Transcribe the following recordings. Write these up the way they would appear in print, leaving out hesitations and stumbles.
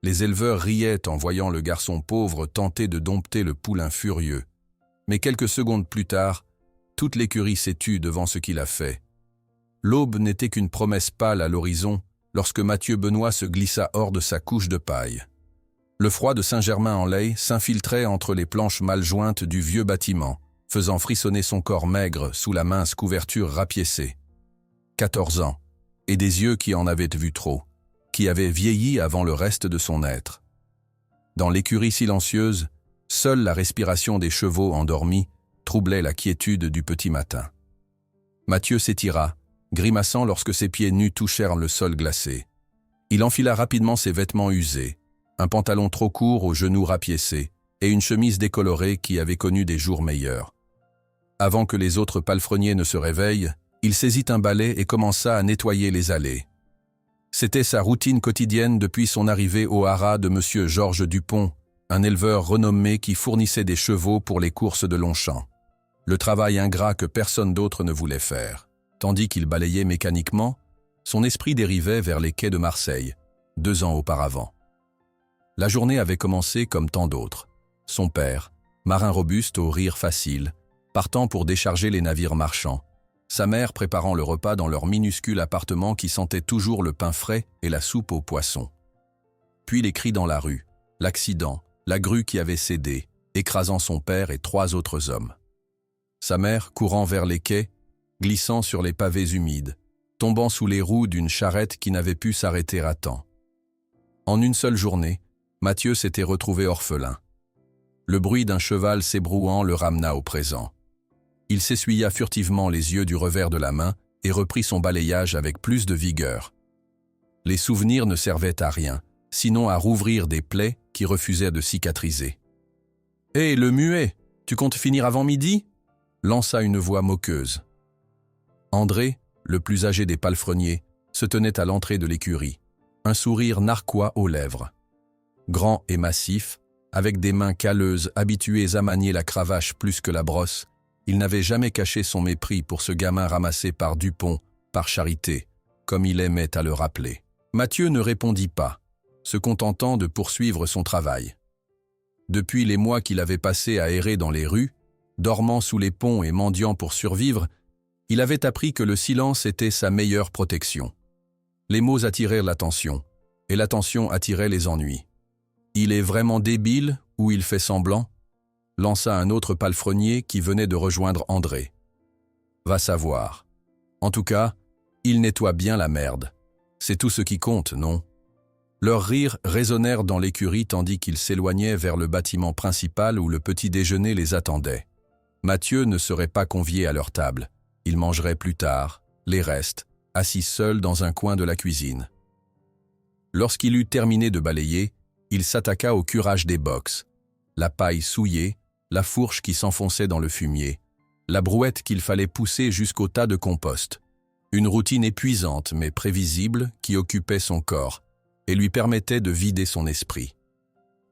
Les éleveurs riaient en voyant le garçon pauvre tenter de dompter le poulain furieux. Mais quelques secondes plus tard, toute l'écurie s'est tue devant ce qu'il a fait. L'aube n'était qu'une promesse pâle à l'horizon lorsque Mathieu Benoît se glissa hors de sa couche de paille. Le froid de Saint-Germain-en-Laye s'infiltrait entre les planches mal jointes du vieux bâtiment, faisant frissonner son corps maigre sous la mince couverture rapiécée. 14 ans, et des yeux qui en avaient vu trop, qui avaient vieilli avant le reste de son être. Dans l'écurie silencieuse, seule la respiration des chevaux endormis troublait la quiétude du petit matin. Mathieu s'étira, grimaçant lorsque ses pieds nus touchèrent le sol glacé. Il enfila rapidement ses vêtements usés, un pantalon trop court aux genoux rapiécés et une chemise décolorée qui avait connu des jours meilleurs. Avant que les autres palefreniers ne se réveillent, il saisit un balai et commença à nettoyer les allées. C'était sa routine quotidienne depuis son arrivée au haras de M. Georges Dupont, un éleveur renommé qui fournissait des chevaux pour les courses de Longchamp. Le travail ingrat que personne d'autre ne voulait faire. Tandis qu'il balayait mécaniquement, son esprit dérivait vers les quais de Marseille, 2 ans auparavant. La journée avait commencé comme tant d'autres. Son père, marin robuste au rire facile, partant pour décharger les navires marchands. Sa mère préparant le repas dans leur minuscule appartement qui sentait toujours le pain frais et la soupe aux poissons. Puis les cris dans la rue, l'accident, la grue qui avait cédé, écrasant son père et 3 autres hommes. Sa mère courant vers les quais, glissant sur les pavés humides, tombant sous les roues d'une charrette qui n'avait pu s'arrêter à temps. En une seule journée, Mathieu s'était retrouvé orphelin. Le bruit d'un cheval s'ébrouant le ramena au présent. Il s'essuya furtivement les yeux du revers de la main et reprit son balayage avec plus de vigueur. Les souvenirs ne servaient à rien, sinon à rouvrir des plaies qui refusaient de cicatriser. « Hé, le muet, tu comptes finir avant midi ?» lança une voix moqueuse. André, le plus âgé des palefreniers, se tenait à l'entrée de l'écurie, un sourire narquois aux lèvres. Grand et massif, avec des mains calleuses habituées à manier la cravache plus que la brosse, il n'avait jamais caché son mépris pour ce gamin ramassé par Dupont, par charité, comme il aimait à le rappeler. Mathieu ne répondit pas, se contentant de poursuivre son travail. Depuis les mois qu'il avait passés à errer dans les rues, dormant sous les ponts et mendiant pour survivre, il avait appris que le silence était sa meilleure protection. Les mots attirèrent l'attention, et l'attention attirait les ennuis. « Il est vraiment débile ou il fait semblant ?» lança un autre palefrenier qui venait de rejoindre André. « Va savoir. En tout cas, il nettoie bien la merde. C'est tout ce qui compte, non ?» Leurs rires résonnèrent dans l'écurie tandis qu'ils s'éloignaient vers le bâtiment principal où le petit déjeuner les attendait. Mathieu ne serait pas convié à leur table. Il mangerait plus tard, les restes, assis seul dans un coin de la cuisine. Lorsqu'il eut terminé de balayer, il s'attaqua au curage des box. La paille souillée, la fourche qui s'enfonçait dans le fumier, la brouette qu'il fallait pousser jusqu'au tas de compost. Une routine épuisante mais prévisible qui occupait son corps et lui permettait de vider son esprit.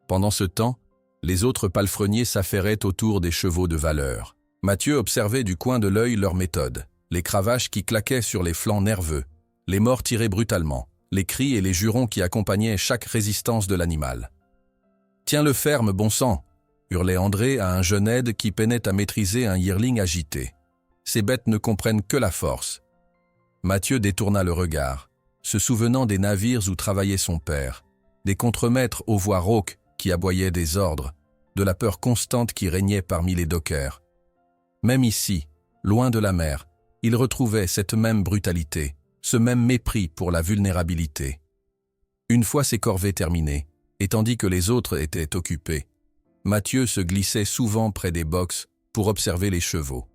Pendant ce temps, les autres palefreniers s'affairaient autour des chevaux de valeur. Mathieu observait du coin de l'œil leur méthode, les cravaches qui claquaient sur les flancs nerveux, les morts tirés brutalement, les cris et les jurons qui accompagnaient chaque résistance de l'animal. « Tiens-le ferme, bon sang !» hurlait André à un jeune aide qui peinait à maîtriser un yearling agité. « Ces bêtes ne comprennent que la force. » Mathieu détourna le regard, se souvenant des navires où travaillait son père, des contremaîtres aux voix rauques qui aboyaient des ordres, de la peur constante qui régnait parmi les dockers. Même ici, loin de la mer, il retrouvait cette même brutalité, ce même mépris pour la vulnérabilité. Une fois ses corvées terminées, et tandis que les autres étaient occupés, Mathieu se glissait souvent près des boxes pour observer les chevaux.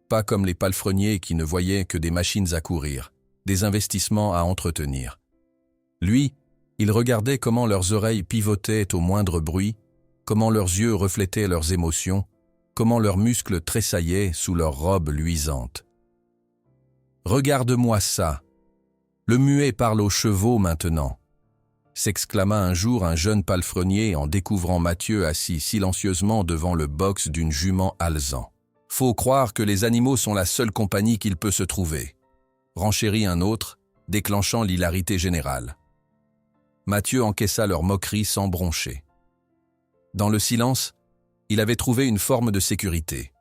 Pas comme les palefreniers qui ne voyaient que des machines à courir, des investissements à entretenir. Lui, il regardait comment leurs oreilles pivotaient au moindre bruit, comment leurs yeux reflétaient leurs émotions, comment leurs muscles tressaillaient sous leurs robes luisantes. « Regarde-moi ça! Le muet parle aux chevaux maintenant !» s'exclama un jour un jeune palefrenier en découvrant Mathieu assis silencieusement devant le box d'une jument alezan. « Faut croire que les animaux sont la seule compagnie qu'il peut se trouver !» renchérit un autre, déclenchant l'hilarité générale. Mathieu encaissa leur moquerie sans broncher. Dans le silence, il avait trouvé une forme de sécurité.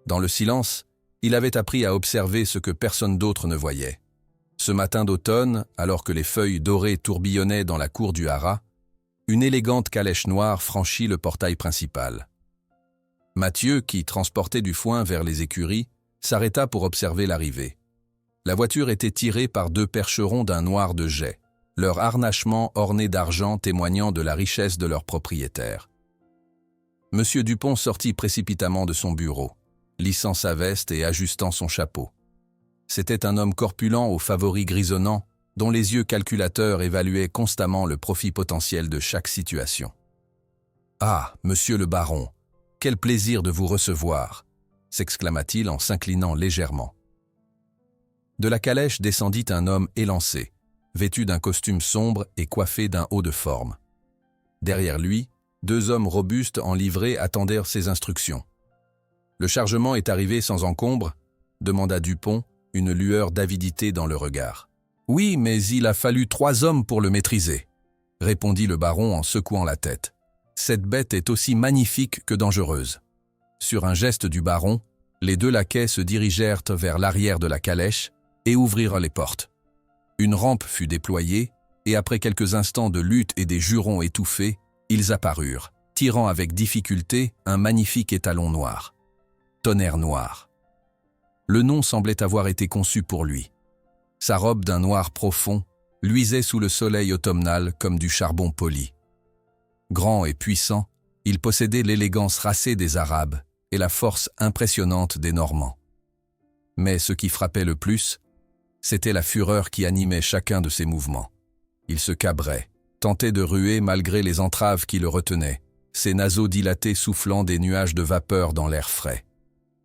Dans le silence, il avait appris à observer ce que personne d'autre ne voyait. Ce matin d'automne, alors que les feuilles dorées tourbillonnaient dans la cour du haras, une élégante calèche noire franchit le portail principal. Mathieu, qui transportait du foin vers les écuries, s'arrêta pour observer l'arrivée. La voiture était tirée par 2 percherons d'un noir de jais, leur harnachement orné d'argent témoignant de la richesse de leur propriétaire. Monsieur Dupont sortit précipitamment de son bureau, lissant sa veste et ajustant son chapeau. C'était un homme corpulent aux favoris grisonnants, dont les yeux calculateurs évaluaient constamment le profit potentiel de chaque situation. « Ah, monsieur le baron, quel plaisir de vous recevoir !» s'exclama-t-il en s'inclinant légèrement. De la calèche descendit un homme élancé, vêtu d'un costume sombre et coiffé d'un haut de forme. Derrière lui, 2 hommes robustes en livrée attendirent ses instructions. « Le chargement est arrivé sans encombre ?» demanda Dupont, une lueur d'avidité dans le regard. « Oui, mais il a fallu 3 hommes pour le maîtriser », répondit le baron en secouant la tête. « Cette bête est aussi magnifique que dangereuse. » Sur un geste du baron, les 2 laquais se dirigèrent vers l'arrière de la calèche et ouvrirent les portes. Une rampe fut déployée, et après quelques instants de lutte et des jurons étouffés, ils apparurent, tirant avec difficulté un magnifique étalon noir. Tonnerre Noir. Le nom semblait avoir été conçu pour lui. Sa robe d'un noir profond luisait sous le soleil automnal comme du charbon poli. Grand et puissant, il possédait l'élégance racée des Arabes et la force impressionnante des Normands. Mais ce qui frappait le plus, c'était la fureur qui animait chacun de ses mouvements. Il se cabrait, tentait de ruer malgré les entraves qui le retenaient, ses naseaux dilatés soufflant des nuages de vapeur dans l'air frais.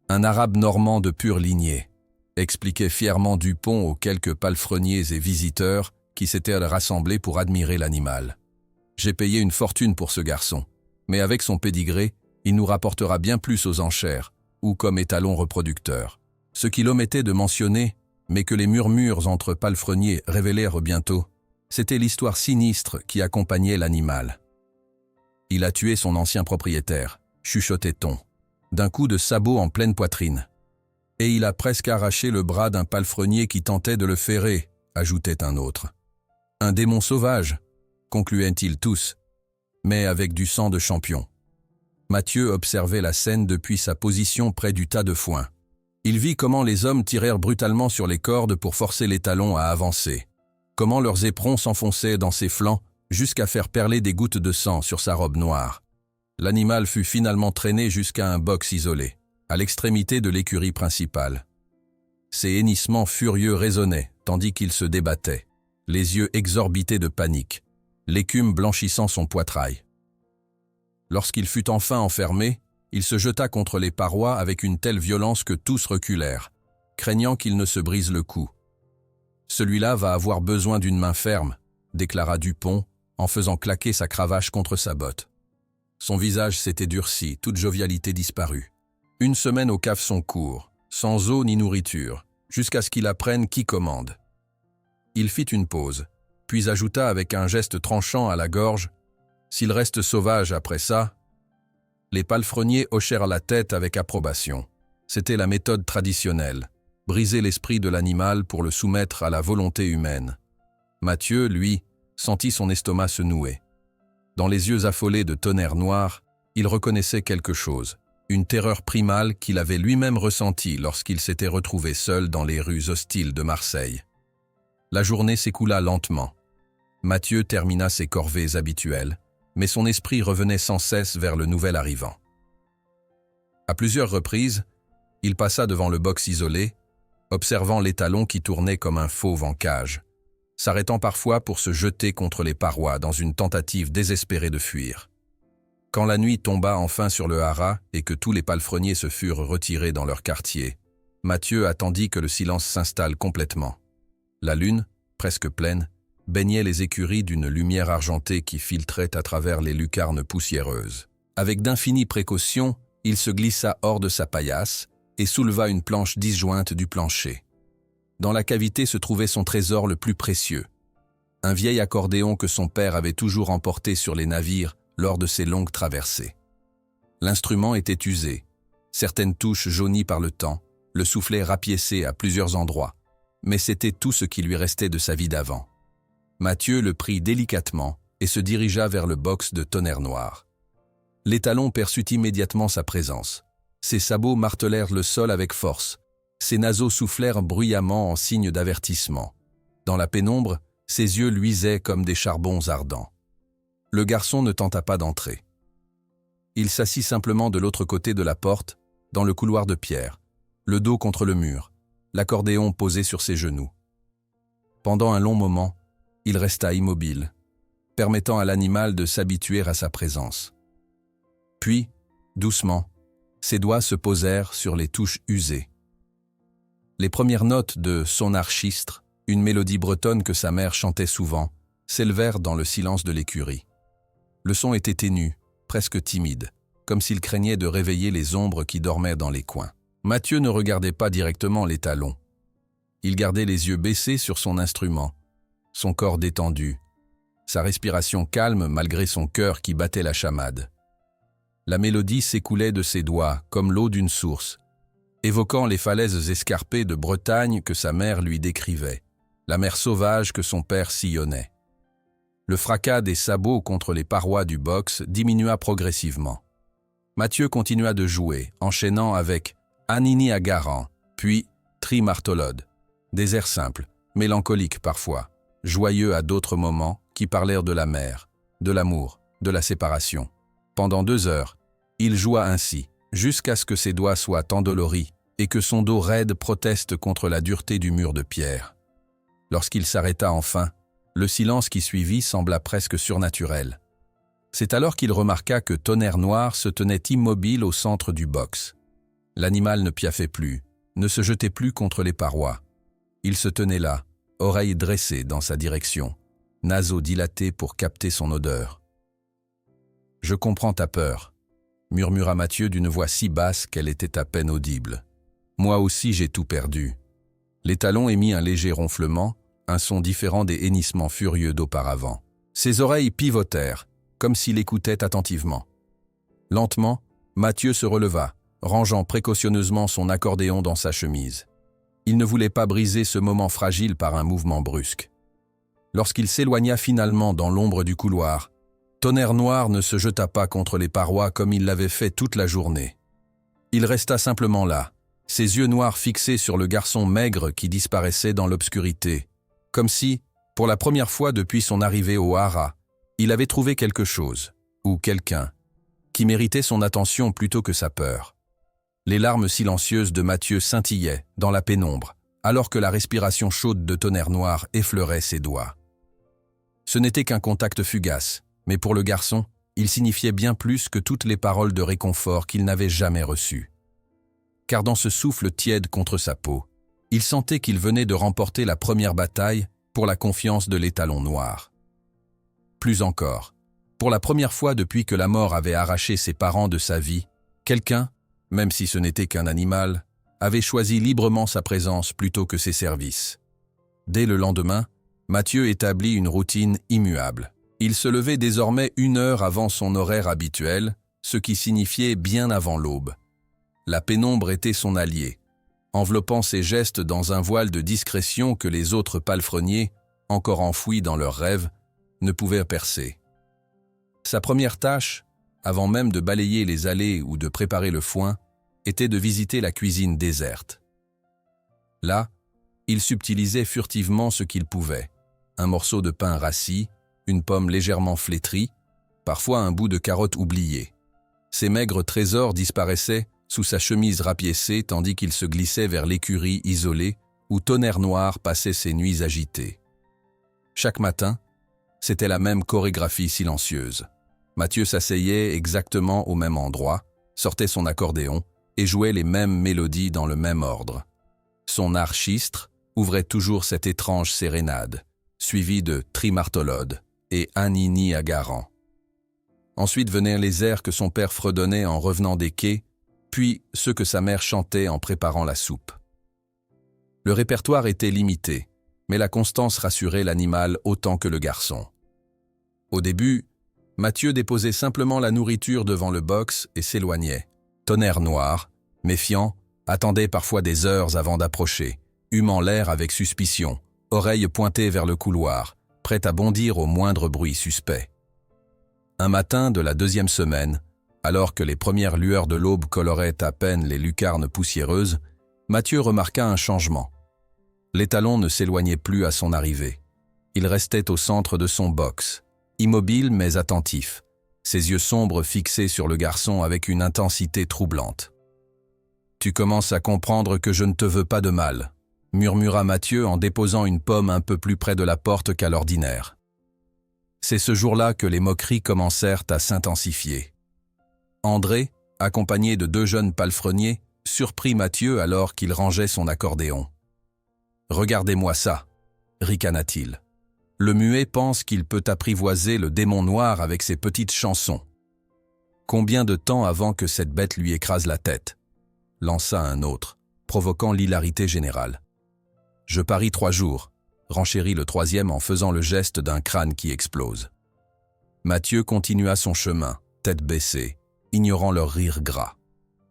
Un Arabe normand de pure lignée, expliquait fièrement Dupont aux quelques palefreniers et visiteurs qui s'étaient rassemblés pour admirer l'animal. « J'ai payé une fortune pour ce garçon, mais avec son pédigré, il nous rapportera bien plus aux enchères, ou comme étalon reproducteur. » Ce qu'il omettait de mentionner, mais que les murmures entre palefreniers révélèrent bientôt, c'était l'histoire sinistre qui accompagnait l'animal. « Il a tué son ancien propriétaire, chuchotait-on, d'un coup de sabot en pleine poitrine. Et il a presque arraché le bras d'un palefrenier qui tentait de le ferrer, ajoutait un autre. Un démon sauvage, concluaient-ils tous, mais avec du sang de champion. Mathieu observait la scène depuis sa position près du tas de foin. Il vit comment les hommes tirèrent brutalement sur les cordes pour forcer les talons à avancer, comment leurs éperons s'enfonçaient dans ses flancs jusqu'à faire perler des gouttes de sang sur sa robe noire. L'animal fut finalement traîné jusqu'à un box isolé, à l'extrémité de l'écurie principale. Ses hennissements furieux résonnaient, tandis qu'il se débattait, les yeux exorbités de panique, l'écume blanchissant son poitrail. Lorsqu'il fut enfin enfermé, il se jeta contre les parois avec une telle violence que tous reculèrent, craignant qu'il ne se brise le cou. « Celui-là va avoir besoin d'une main ferme », déclara Dupont, en faisant claquer sa cravache contre sa botte. Son visage s'était durci, toute jovialité disparue. Une semaine au cafson court, sans eau ni nourriture, jusqu'à ce qu'il apprenne qui commande. Il fit une pause, puis ajouta avec un geste tranchant à la gorge « S'il reste sauvage après ça ?» Les palefreniers hochèrent la tête avec approbation. C'était la méthode traditionnelle, briser l'esprit de l'animal pour le soumettre à la volonté humaine. Mathieu, lui, sentit son estomac se nouer. Dans les yeux affolés de Tonnerre Noir, il reconnaissait quelque chose, une terreur primale qu'il avait lui-même ressentie lorsqu'il s'était retrouvé seul dans les rues hostiles de Marseille. La journée s'écoula lentement. Mathieu termina ses corvées habituelles, mais son esprit revenait sans cesse vers le nouvel arrivant. À plusieurs reprises, il passa devant le box isolé, observant l'étalon qui tournait comme un fauve en cage, s'arrêtant parfois pour se jeter contre les parois dans une tentative désespérée de fuir. Quand la nuit tomba enfin sur le haras et que tous les palefreniers se furent retirés dans leur quartier, Mathieu attendit que le silence s'installe complètement. La lune, presque pleine, baignait les écuries d'une lumière argentée qui filtrait à travers les lucarnes poussiéreuses. Avec d'infinies précautions, il se glissa hors de sa paillasse et souleva une planche disjointe du plancher. Dans la cavité se trouvait son trésor le plus précieux, un vieil accordéon que son père avait toujours emporté sur les navires lors de ses longues traversées. L'instrument était usé, certaines touches jaunies par le temps, le soufflet rapiécé à plusieurs endroits, mais c'était tout ce qui lui restait de sa vie d'avant. Mathieu le prit délicatement et se dirigea vers le box de Tonnerre Noir. L'étalon perçut immédiatement sa présence. Ses sabots martelèrent le sol avec force. Ses naseaux soufflèrent bruyamment en signe d'avertissement. Dans la pénombre, ses yeux luisaient comme des charbons ardents. Le garçon ne tenta pas d'entrer. Il s'assit simplement de l'autre côté de la porte, dans le couloir de pierre, le dos contre le mur, l'accordéon posé sur ses genoux. Pendant un long moment, il resta immobile, permettant à l'animal de s'habituer à sa présence. Puis, doucement, ses doigts se posèrent sur les touches usées. Les premières notes de Son Archistre, une mélodie bretonne que sa mère chantait souvent, s'élevèrent dans le silence de l'écurie. Le son était ténu, presque timide, comme s'il craignait de réveiller les ombres qui dormaient dans les coins. Mathieu ne regardait pas directement l'étalon. Il gardait les yeux baissés sur son instrument, son corps détendu, sa respiration calme malgré son cœur qui battait la chamade. La mélodie s'écoulait de ses doigts comme l'eau d'une source, évoquant les falaises escarpées de Bretagne que sa mère lui décrivait, la mer sauvage que son père sillonnait. Le fracas des sabots contre les parois du box diminua progressivement. Mathieu continua de jouer, enchaînant avec Anini Agaran, puis Tri Martolode, des airs simples, mélancoliques parfois, joyeux à d'autres moments qui parlèrent de la mer, de l'amour, de la séparation. Pendant 2 heures, il joua ainsi, jusqu'à ce que ses doigts soient endoloris et que son dos raide proteste contre la dureté du mur de pierre. Lorsqu'il s'arrêta enfin, le silence qui suivit sembla presque surnaturel. C'est alors qu'il remarqua que Tonnerre Noir se tenait immobile au centre du box. L'animal ne piaffait plus, ne se jetait plus contre les parois. Il se tenait là, oreilles dressées dans sa direction, naseaux dilatés pour capter son odeur. « Je comprends ta peur », murmura Mathieu d'une voix si basse qu'elle était à peine audible. « Moi aussi j'ai tout perdu. » L'étalon émit un léger ronflement, un son différent des hennissements furieux d'auparavant. Ses oreilles pivotèrent, comme s'il écoutait attentivement. Lentement, Mathieu se releva, rangeant précautionneusement son accordéon dans sa chemise. Il ne voulait pas briser ce moment fragile par un mouvement brusque. Lorsqu'il s'éloigna finalement dans l'ombre du couloir, Tonnerre Noir ne se jeta pas contre les parois comme il l'avait fait toute la journée. Il resta simplement là, ses yeux noirs fixés sur le garçon maigre qui disparaissait dans l'obscurité, comme si, pour la première fois depuis son arrivée au Hara, il avait trouvé quelque chose, ou quelqu'un, qui méritait son attention plutôt que sa peur. Les larmes silencieuses de Mathieu scintillaient dans la pénombre, alors que la respiration chaude de Tonnerre Noir effleurait ses doigts. Ce n'était qu'un contact fugace, mais pour le garçon, il signifiait bien plus que toutes les paroles de réconfort qu'il n'avait jamais reçues. Car dans ce souffle tiède contre sa peau, il sentait qu'il venait de remporter la première bataille pour la confiance de l'étalon noir. Plus encore, pour la première fois depuis que la mort avait arraché ses parents de sa vie, quelqu'un, même si ce n'était qu'un animal, avait choisi librement sa présence plutôt que ses services. Dès le lendemain, Mathieu établit une routine immuable. Il se levait désormais 1 heure avant son horaire habituel, ce qui signifiait bien avant l'aube. La pénombre était son allié, enveloppant ses gestes dans un voile de discrétion que les autres palefreniers, encore enfouis dans leurs rêves, ne pouvaient percer. Sa première tâche, avant même de balayer les allées ou de préparer le foin, était de visiter la cuisine déserte. Là, il subtilisait furtivement ce qu'il pouvait. Un morceau de pain rassis, une pomme légèrement flétrie, parfois un bout de carotte oublié. Ses maigres trésors disparaissaient sous sa chemise rapiécée tandis qu'il se glissait vers l'écurie isolée où Tonnerre Noir passait ses nuits agitées. Chaque matin, c'était la même chorégraphie silencieuse. Mathieu s'asseyait exactement au même endroit, sortait son accordéon et jouait les mêmes mélodies dans le même ordre. Son archistre ouvrait toujours cette étrange sérénade, suivie de Trimartolode et Anini Agaran. Ensuite venaient les airs que son père fredonnait en revenant des quais, puis ceux que sa mère chantait en préparant la soupe. Le répertoire était limité, mais la constance rassurait l'animal autant que le garçon. Au début, Mathieu déposait simplement la nourriture devant le box et s'éloignait. Tonnerre Noir, méfiant, attendait parfois des heures avant d'approcher, humant l'air avec suspicion, oreilles pointées vers le couloir, prêt à bondir au moindre bruit suspect. Un matin de la 2e semaine, alors que les premières lueurs de l'aube coloraient à peine les lucarnes poussiéreuses, Mathieu remarqua un changement. L'étalon ne s'éloignait plus à son arrivée. Il restait au centre de son box, immobile mais attentif, ses yeux sombres fixés sur le garçon avec une intensité troublante. « Tu commences à comprendre que je ne te veux pas de mal », murmura Mathieu en déposant une pomme un peu plus près de la porte qu'à l'ordinaire. C'est ce jour-là que les moqueries commencèrent à s'intensifier. André, accompagné de 2 jeunes palefreniers, surprit Mathieu alors qu'il rangeait son accordéon. « Regardez-moi ça !» ricana-t-il. « Le muet pense qu'il peut apprivoiser le démon noir avec ses petites chansons. Combien de temps avant que cette bête lui écrase la tête ?» lança un autre, provoquant l'hilarité générale. « Je parie 3 jours », renchérit le 3e en faisant le geste d'un crâne qui explose. Mathieu continua son chemin, tête baissée, ignorant leur rire gras.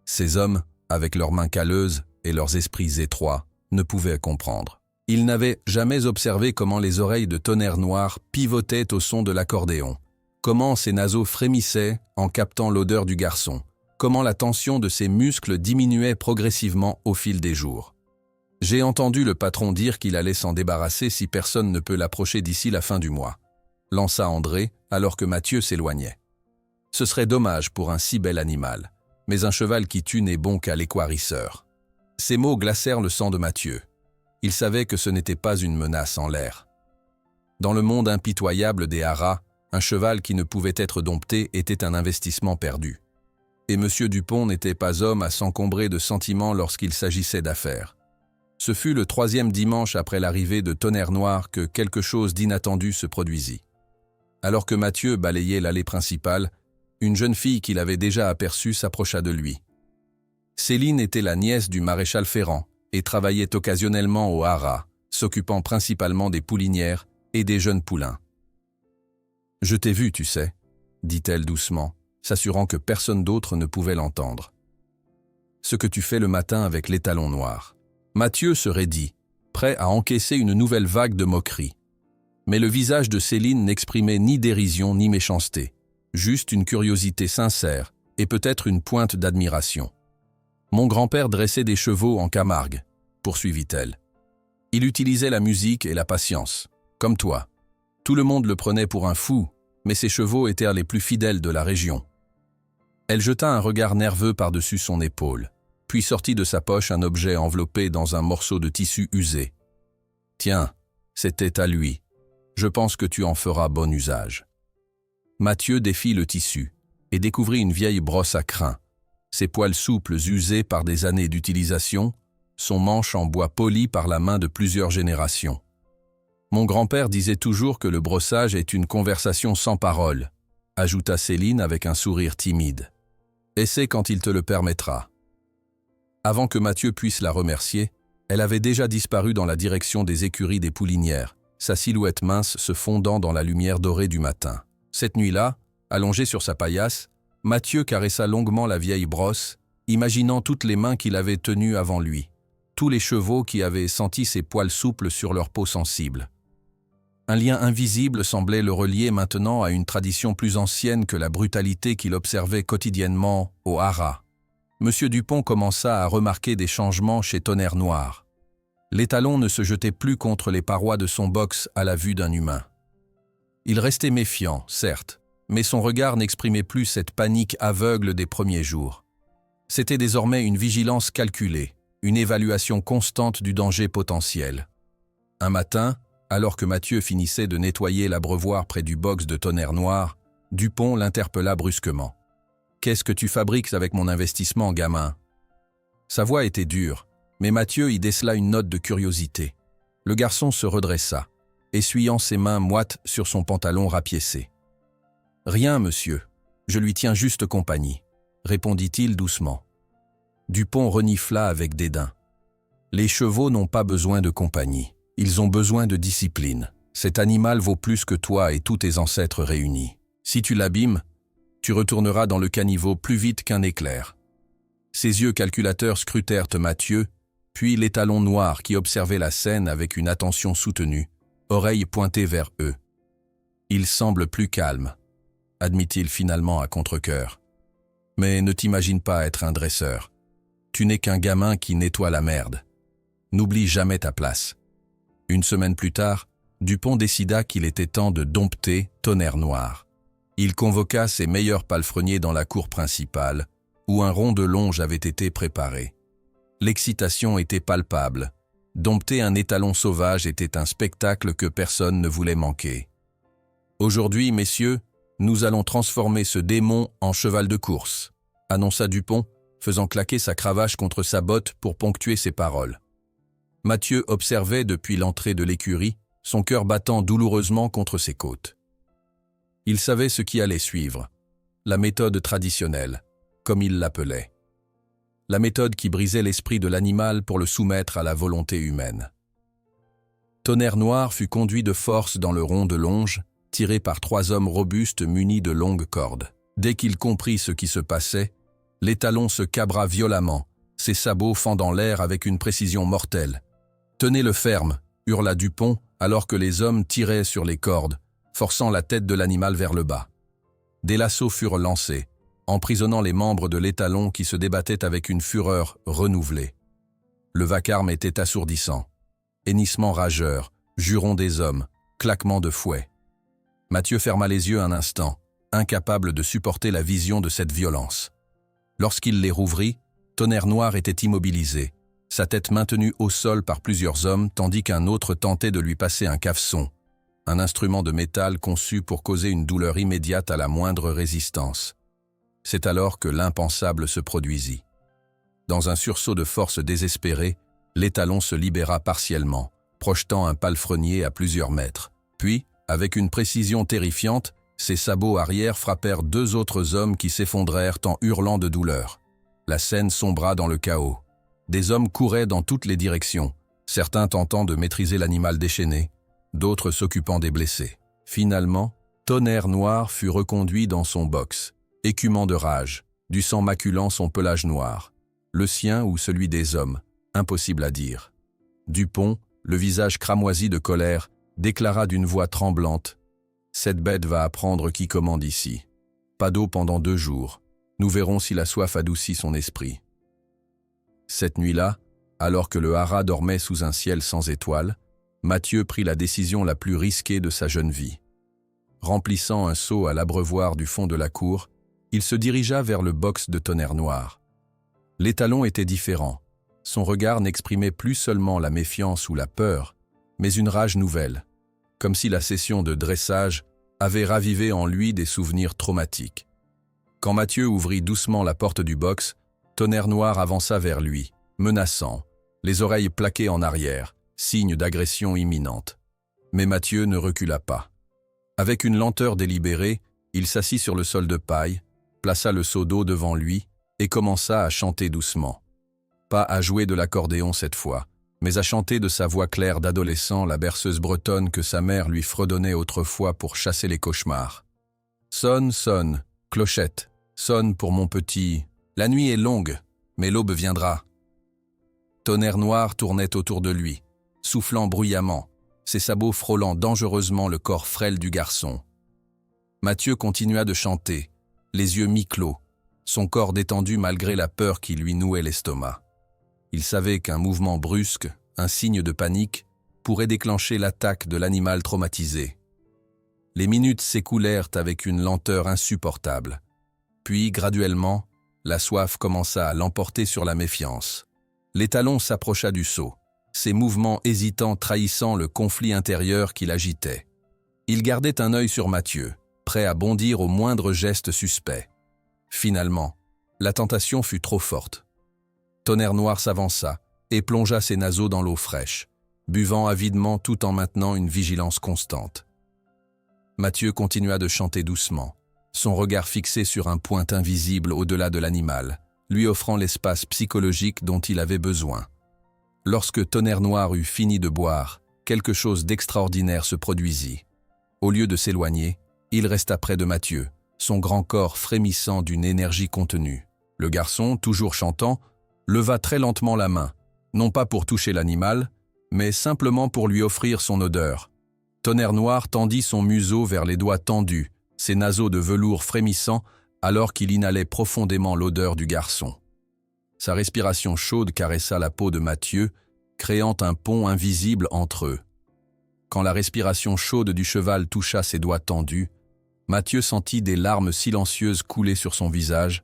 Ces hommes, avec leurs mains calleuses et leurs esprits étroits, ne pouvaient comprendre. Ils n'avaient jamais observé comment les oreilles de Tonnerre Noir pivotaient au son de l'accordéon, comment ses naseaux frémissaient en captant l'odeur du garçon, comment la tension de ses muscles diminuait progressivement au fil des jours. « J'ai entendu le patron dire qu'il allait s'en débarrasser si personne ne peut l'approcher d'ici la fin du mois », lança André alors que Mathieu s'éloignait. « Ce serait dommage pour un si bel animal, mais un cheval qui tue n'est bon qu'à l'équarrisseur. » Ces mots glacèrent le sang de Mathieu. Il savait que ce n'était pas une menace en l'air. Dans le monde impitoyable des haras, un cheval qui ne pouvait être dompté était un investissement perdu. Et M. Dupont n'était pas homme à s'encombrer de sentiments lorsqu'il s'agissait d'affaires. Ce fut le 3e dimanche après l'arrivée de Tonnerre Noir que quelque chose d'inattendu se produisit. Alors que Mathieu balayait l'allée principale, une jeune fille qu'il avait déjà aperçue s'approcha de lui. Céline était la nièce du maréchal Ferrand et travaillait occasionnellement au haras, s'occupant principalement des poulinières et des jeunes poulains. « Je t'ai vu, tu sais », dit-elle doucement, s'assurant que personne d'autre ne pouvait l'entendre. « Ce que tu fais le matin avec l'étalon noir. » Mathieu se raidit, prêt à encaisser une nouvelle vague de moqueries. Mais le visage de Céline n'exprimait ni dérision ni méchanceté, juste une curiosité sincère et peut-être une pointe d'admiration. « Mon grand-père dressait des chevaux en Camargue, » poursuivit-elle. « Il utilisait la musique et la patience, comme toi. Tout le monde le prenait pour un fou, mais ses chevaux étaient les plus fidèles de la région. » Elle jeta un regard nerveux par-dessus son épaule, puis sortit de sa poche un objet enveloppé dans un morceau de tissu usé. « Tiens, c'était à lui. Je pense que tu en feras bon usage. » Mathieu défit le tissu et découvrit une vieille brosse à crins, ses poils souples usés par des années d'utilisation, son manche en bois poli par la main de plusieurs générations. « Mon grand-père disait toujours que le brossage est une conversation sans parole, » ajouta Céline avec un sourire timide. « Essaie quand il te le permettra. » Avant que Mathieu puisse la remercier, elle avait déjà disparu dans la direction des écuries des poulinières, sa silhouette mince se fondant dans la lumière dorée du matin. Cette nuit-là, allongé sur sa paillasse, Mathieu caressa longuement la vieille brosse, imaginant toutes les mains qu'il avait tenues avant lui, tous les chevaux qui avaient senti ses poils souples sur leur peau sensible. Un lien invisible semblait le relier maintenant à une tradition plus ancienne que la brutalité qu'il observait quotidiennement au haras. Monsieur Dupont commença à remarquer des changements chez Tonnerre Noir. L'étalon ne se jetait plus contre les parois de son box à la vue d'un humain. Il restait méfiant, certes, mais son regard n'exprimait plus cette panique aveugle des premiers jours. C'était désormais une vigilance calculée, une évaluation constante du danger potentiel. Un matin, alors que Mathieu finissait de nettoyer l'abreuvoir près du box de Tonnerre Noir, Dupont l'interpella brusquement. « Qu'est-ce que tu fabriques avec mon investissement, gamin ?» Sa voix était dure, mais Mathieu y décela une note de curiosité. Le garçon se redressa, essuyant ses mains moites sur son pantalon rapiécé. « Rien, monsieur, je lui tiens juste compagnie, » répondit-il doucement. Dupont renifla avec dédain. « Les chevaux n'ont pas besoin de compagnie. » Ils ont besoin de discipline. Cet animal vaut plus que toi et tous tes ancêtres réunis. Si tu l'abîmes, tu retourneras dans le caniveau plus vite qu'un éclair. » Ses yeux calculateurs scrutèrent Mathieu, puis l'étalon noir qui observait la scène avec une attention soutenue, oreilles pointées vers eux. « Il semble plus calme, » admit-il finalement à contre-cœur. « Mais ne t'imagine pas être un dresseur. Tu n'es qu'un gamin qui nettoie la merde. N'oublie jamais ta place. » Une semaine plus tard, Dupont décida qu'il était temps de dompter Tonnerre Noir. Il convoqua ses meilleurs palefreniers dans la cour principale, où un rond de longe avait été préparé. L'excitation était palpable. Dompter un étalon sauvage était un spectacle que personne ne voulait manquer. « Aujourd'hui, messieurs, nous allons transformer ce démon en cheval de course, » annonça Dupont, faisant claquer sa cravache contre sa botte pour ponctuer ses paroles. Mathieu observait depuis l'entrée de l'écurie, son cœur battant douloureusement contre ses côtes. Il savait ce qui allait suivre, la méthode traditionnelle, comme il l'appelait. La méthode qui brisait l'esprit de l'animal pour le soumettre à la volonté humaine. Tonnerre Noir fut conduit de force dans le rond de longe, tiré par 3 hommes robustes munis de longues cordes. Dès qu'il comprit ce qui se passait, l'étalon se cabra violemment, ses sabots fendant l'air avec une précision mortelle. « Tenez-le ferme !» hurla Dupont, alors que les hommes tiraient sur les cordes, forçant la tête de l'animal vers le bas. Des lassos furent lancés, emprisonnant les membres de l'étalon qui se débattaient avec une fureur renouvelée. Le vacarme était assourdissant. Hennissements rageurs, jurons des hommes, claquements de fouet. Mathieu ferma les yeux un instant, incapable de supporter la vision de cette violence. Lorsqu'il les rouvrit, Tonnerre Noir était immobilisé, sa tête maintenue au sol par plusieurs hommes tandis qu'un autre tentait de lui passer un cavesson, un instrument de métal conçu pour causer une douleur immédiate à la moindre résistance. C'est alors que l'impensable se produisit. Dans un sursaut de force désespérée, l'étalon se libéra partiellement, projetant un palefrenier à plusieurs mètres. Puis, avec une précision terrifiante, ses sabots arrière frappèrent 2 autres hommes qui s'effondrèrent en hurlant de douleur. La scène sombra dans le chaos. Des hommes couraient dans toutes les directions, certains tentant de maîtriser l'animal déchaîné, d'autres s'occupant des blessés. Finalement, Tonnerre Noir fut reconduit dans son box, écumant de rage, du sang maculant son pelage noir. Le sien ou celui des hommes, impossible à dire. Dupont, le visage cramoisi de colère, déclara d'une voix tremblante « Cette bête va apprendre qui commande ici. Pas d'eau pendant 2 jours. Nous verrons si la soif adoucit son esprit. » Cette nuit-là, alors que le haras dormait sous un ciel sans étoiles, Mathieu prit la décision la plus risquée de sa jeune vie. Remplissant un seau à l'abreuvoir du fond de la cour, il se dirigea vers le box de Tonnerre Noir. L'étalon était différent. Son regard n'exprimait plus seulement la méfiance ou la peur, mais une rage nouvelle, comme si la session de dressage avait ravivé en lui des souvenirs traumatiques. Quand Mathieu ouvrit doucement la porte du box, Tonnerre Noir avança vers lui, menaçant, les oreilles plaquées en arrière, signe d'agression imminente. Mais Mathieu ne recula pas. Avec une lenteur délibérée, il s'assit sur le sol de paille, plaça le seau d'eau devant lui et commença à chanter doucement. Pas à jouer de l'accordéon cette fois, mais à chanter de sa voix claire d'adolescent la berceuse bretonne que sa mère lui fredonnait autrefois pour chasser les cauchemars. « Sonne, sonne, clochette, sonne pour mon petit. La nuit est longue, mais l'aube viendra. » Tonnerre Noir tournait autour de lui, soufflant bruyamment, ses sabots frôlant dangereusement le corps frêle du garçon. Mathieu continua de chanter, les yeux mi-clos, son corps détendu malgré la peur qui lui nouait l'estomac. Il savait qu'un mouvement brusque, un signe de panique, pourrait déclencher l'attaque de l'animal traumatisé. Les minutes s'écoulèrent avec une lenteur insupportable. Puis, graduellement, la soif commença à l'emporter sur la méfiance. L'étalon s'approcha du seau, ses mouvements hésitants trahissant le conflit intérieur qui l'agitait. Il gardait un œil sur Mathieu, prêt à bondir au moindre geste suspect. Finalement, la tentation fut trop forte. Tonnerre Noir s'avança et plongea ses naseaux dans l'eau fraîche, buvant avidement tout en maintenant une vigilance constante. Mathieu continua de chanter doucement, son regard fixé sur un point invisible au-delà de l'animal, lui offrant l'espace psychologique dont il avait besoin. Lorsque Tonnerre Noir eut fini de boire, quelque chose d'extraordinaire se produisit. Au lieu de s'éloigner, il resta près de Mathieu, son grand corps frémissant d'une énergie contenue. Le garçon, toujours chantant, leva très lentement la main, non pas pour toucher l'animal, mais simplement pour lui offrir son odeur. Tonnerre Noir tendit son museau vers les doigts tendus, ses naseaux de velours frémissant alors qu'il inhalait profondément l'odeur du garçon. Sa respiration chaude caressa la peau de Mathieu, créant un pont invisible entre eux. Quand la respiration chaude du cheval toucha ses doigts tendus, Mathieu sentit des larmes silencieuses couler sur son visage,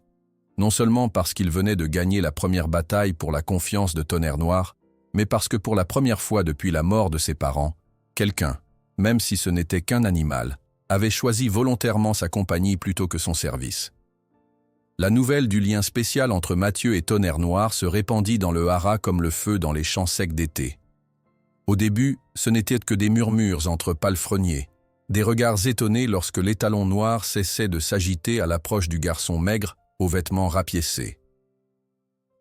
non seulement parce qu'il venait de gagner la première bataille pour la confiance de Tonnerre Noir, mais parce que pour la première fois depuis la mort de ses parents, quelqu'un, même si ce n'était qu'un animal, avait choisi volontairement sa compagnie plutôt que son service. La nouvelle du lien spécial entre Mathieu et Tonnerre Noir se répandit dans le haras comme le feu dans les champs secs d'été. Au début, ce n'était que des murmures entre palefreniers, des regards étonnés lorsque l'étalon noir cessait de s'agiter à l'approche du garçon maigre aux vêtements rapiécés.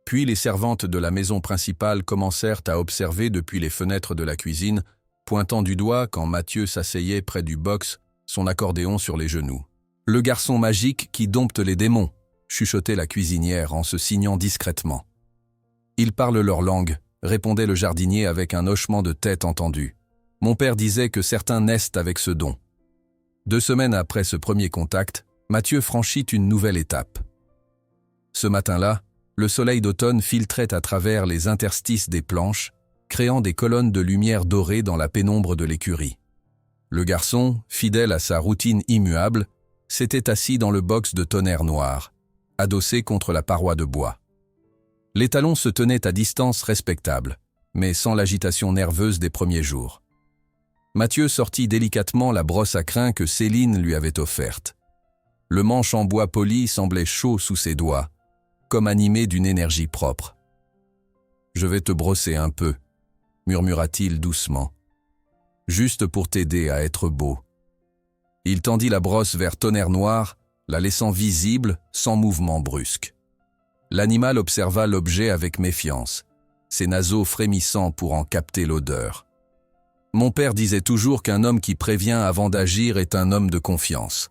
Puis les servantes de la maison principale commencèrent à observer depuis les fenêtres de la cuisine, pointant du doigt quand Mathieu s'asseyait près du box, son accordéon sur les genoux. « Le garçon magique qui dompte les démons », chuchotait la cuisinière en se signant discrètement. « Ils parlent leur langue », répondait le jardinier avec un hochement de tête entendu. « Mon père disait que certains naissent avec ce don. » 2 semaines après ce premier contact, Mathieu franchit une nouvelle étape. Ce matin-là, le soleil d'automne filtrait à travers les interstices des planches, créant des colonnes de lumière dorée dans la pénombre de l'écurie. Le garçon, fidèle à sa routine immuable, s'était assis dans le box de Tonnerre Noir, adossé contre la paroi de bois. L'étalon se tenait à distance respectable, mais sans l'agitation nerveuse des premiers jours. Mathieu sortit délicatement la brosse à crin que Céline lui avait offerte. Le manche en bois poli semblait chaud sous ses doigts, comme animé d'une énergie propre. « Je vais te brosser un peu », murmura-t-il doucement. « Juste pour t'aider à être beau. » Il tendit la brosse vers Tonnerre Noir, la laissant visible, sans mouvement brusque. L'animal observa l'objet avec méfiance, ses naseaux frémissant pour en capter l'odeur. « Mon père disait toujours qu'un homme qui prévient avant d'agir est un homme de confiance, »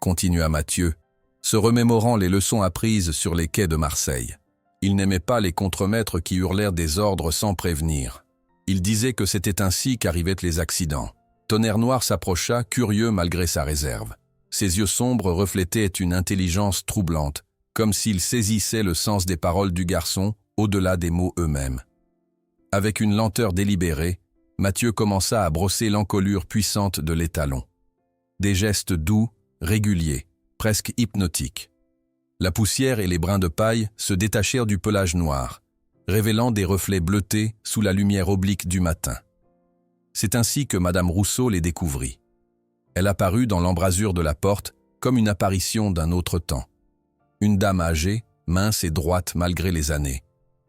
continua Mathieu, se remémorant les leçons apprises sur les quais de Marseille. Il n'aimait pas les contremaîtres qui hurlèrent des ordres sans prévenir. Il disait que c'était ainsi qu'arrivaient les accidents. Tonnerre Noir s'approcha, curieux malgré sa réserve. Ses yeux sombres reflétaient une intelligence troublante, comme s'il saisissait le sens des paroles du garçon au-delà des mots eux-mêmes. Avec une lenteur délibérée, Mathieu commença à brosser l'encolure puissante de l'étalon. Des gestes doux, réguliers, presque hypnotiques. La poussière et les brins de paille se détachèrent du pelage noir, révélant des reflets bleutés sous la lumière oblique du matin. C'est ainsi que Madame Rousseau les découvrit. Elle apparut dans l'embrasure de la porte comme une apparition d'un autre temps. Une dame âgée, mince et droite malgré les années,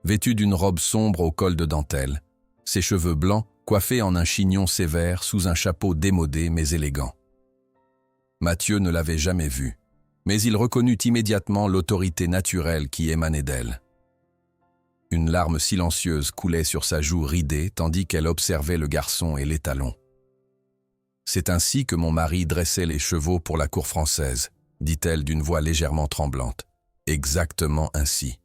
vêtue d'une robe sombre au col de dentelle, ses cheveux blancs coiffés en un chignon sévère sous un chapeau démodé mais élégant. Mathieu ne l'avait jamais vue, mais il reconnut immédiatement l'autorité naturelle qui émanait d'elle. Une larme silencieuse coulait sur sa joue ridée tandis qu'elle observait le garçon et l'étalon. « C'est ainsi que mon mari dressait les chevaux pour la cour française, » dit-elle d'une voix légèrement tremblante. « Exactement ainsi. »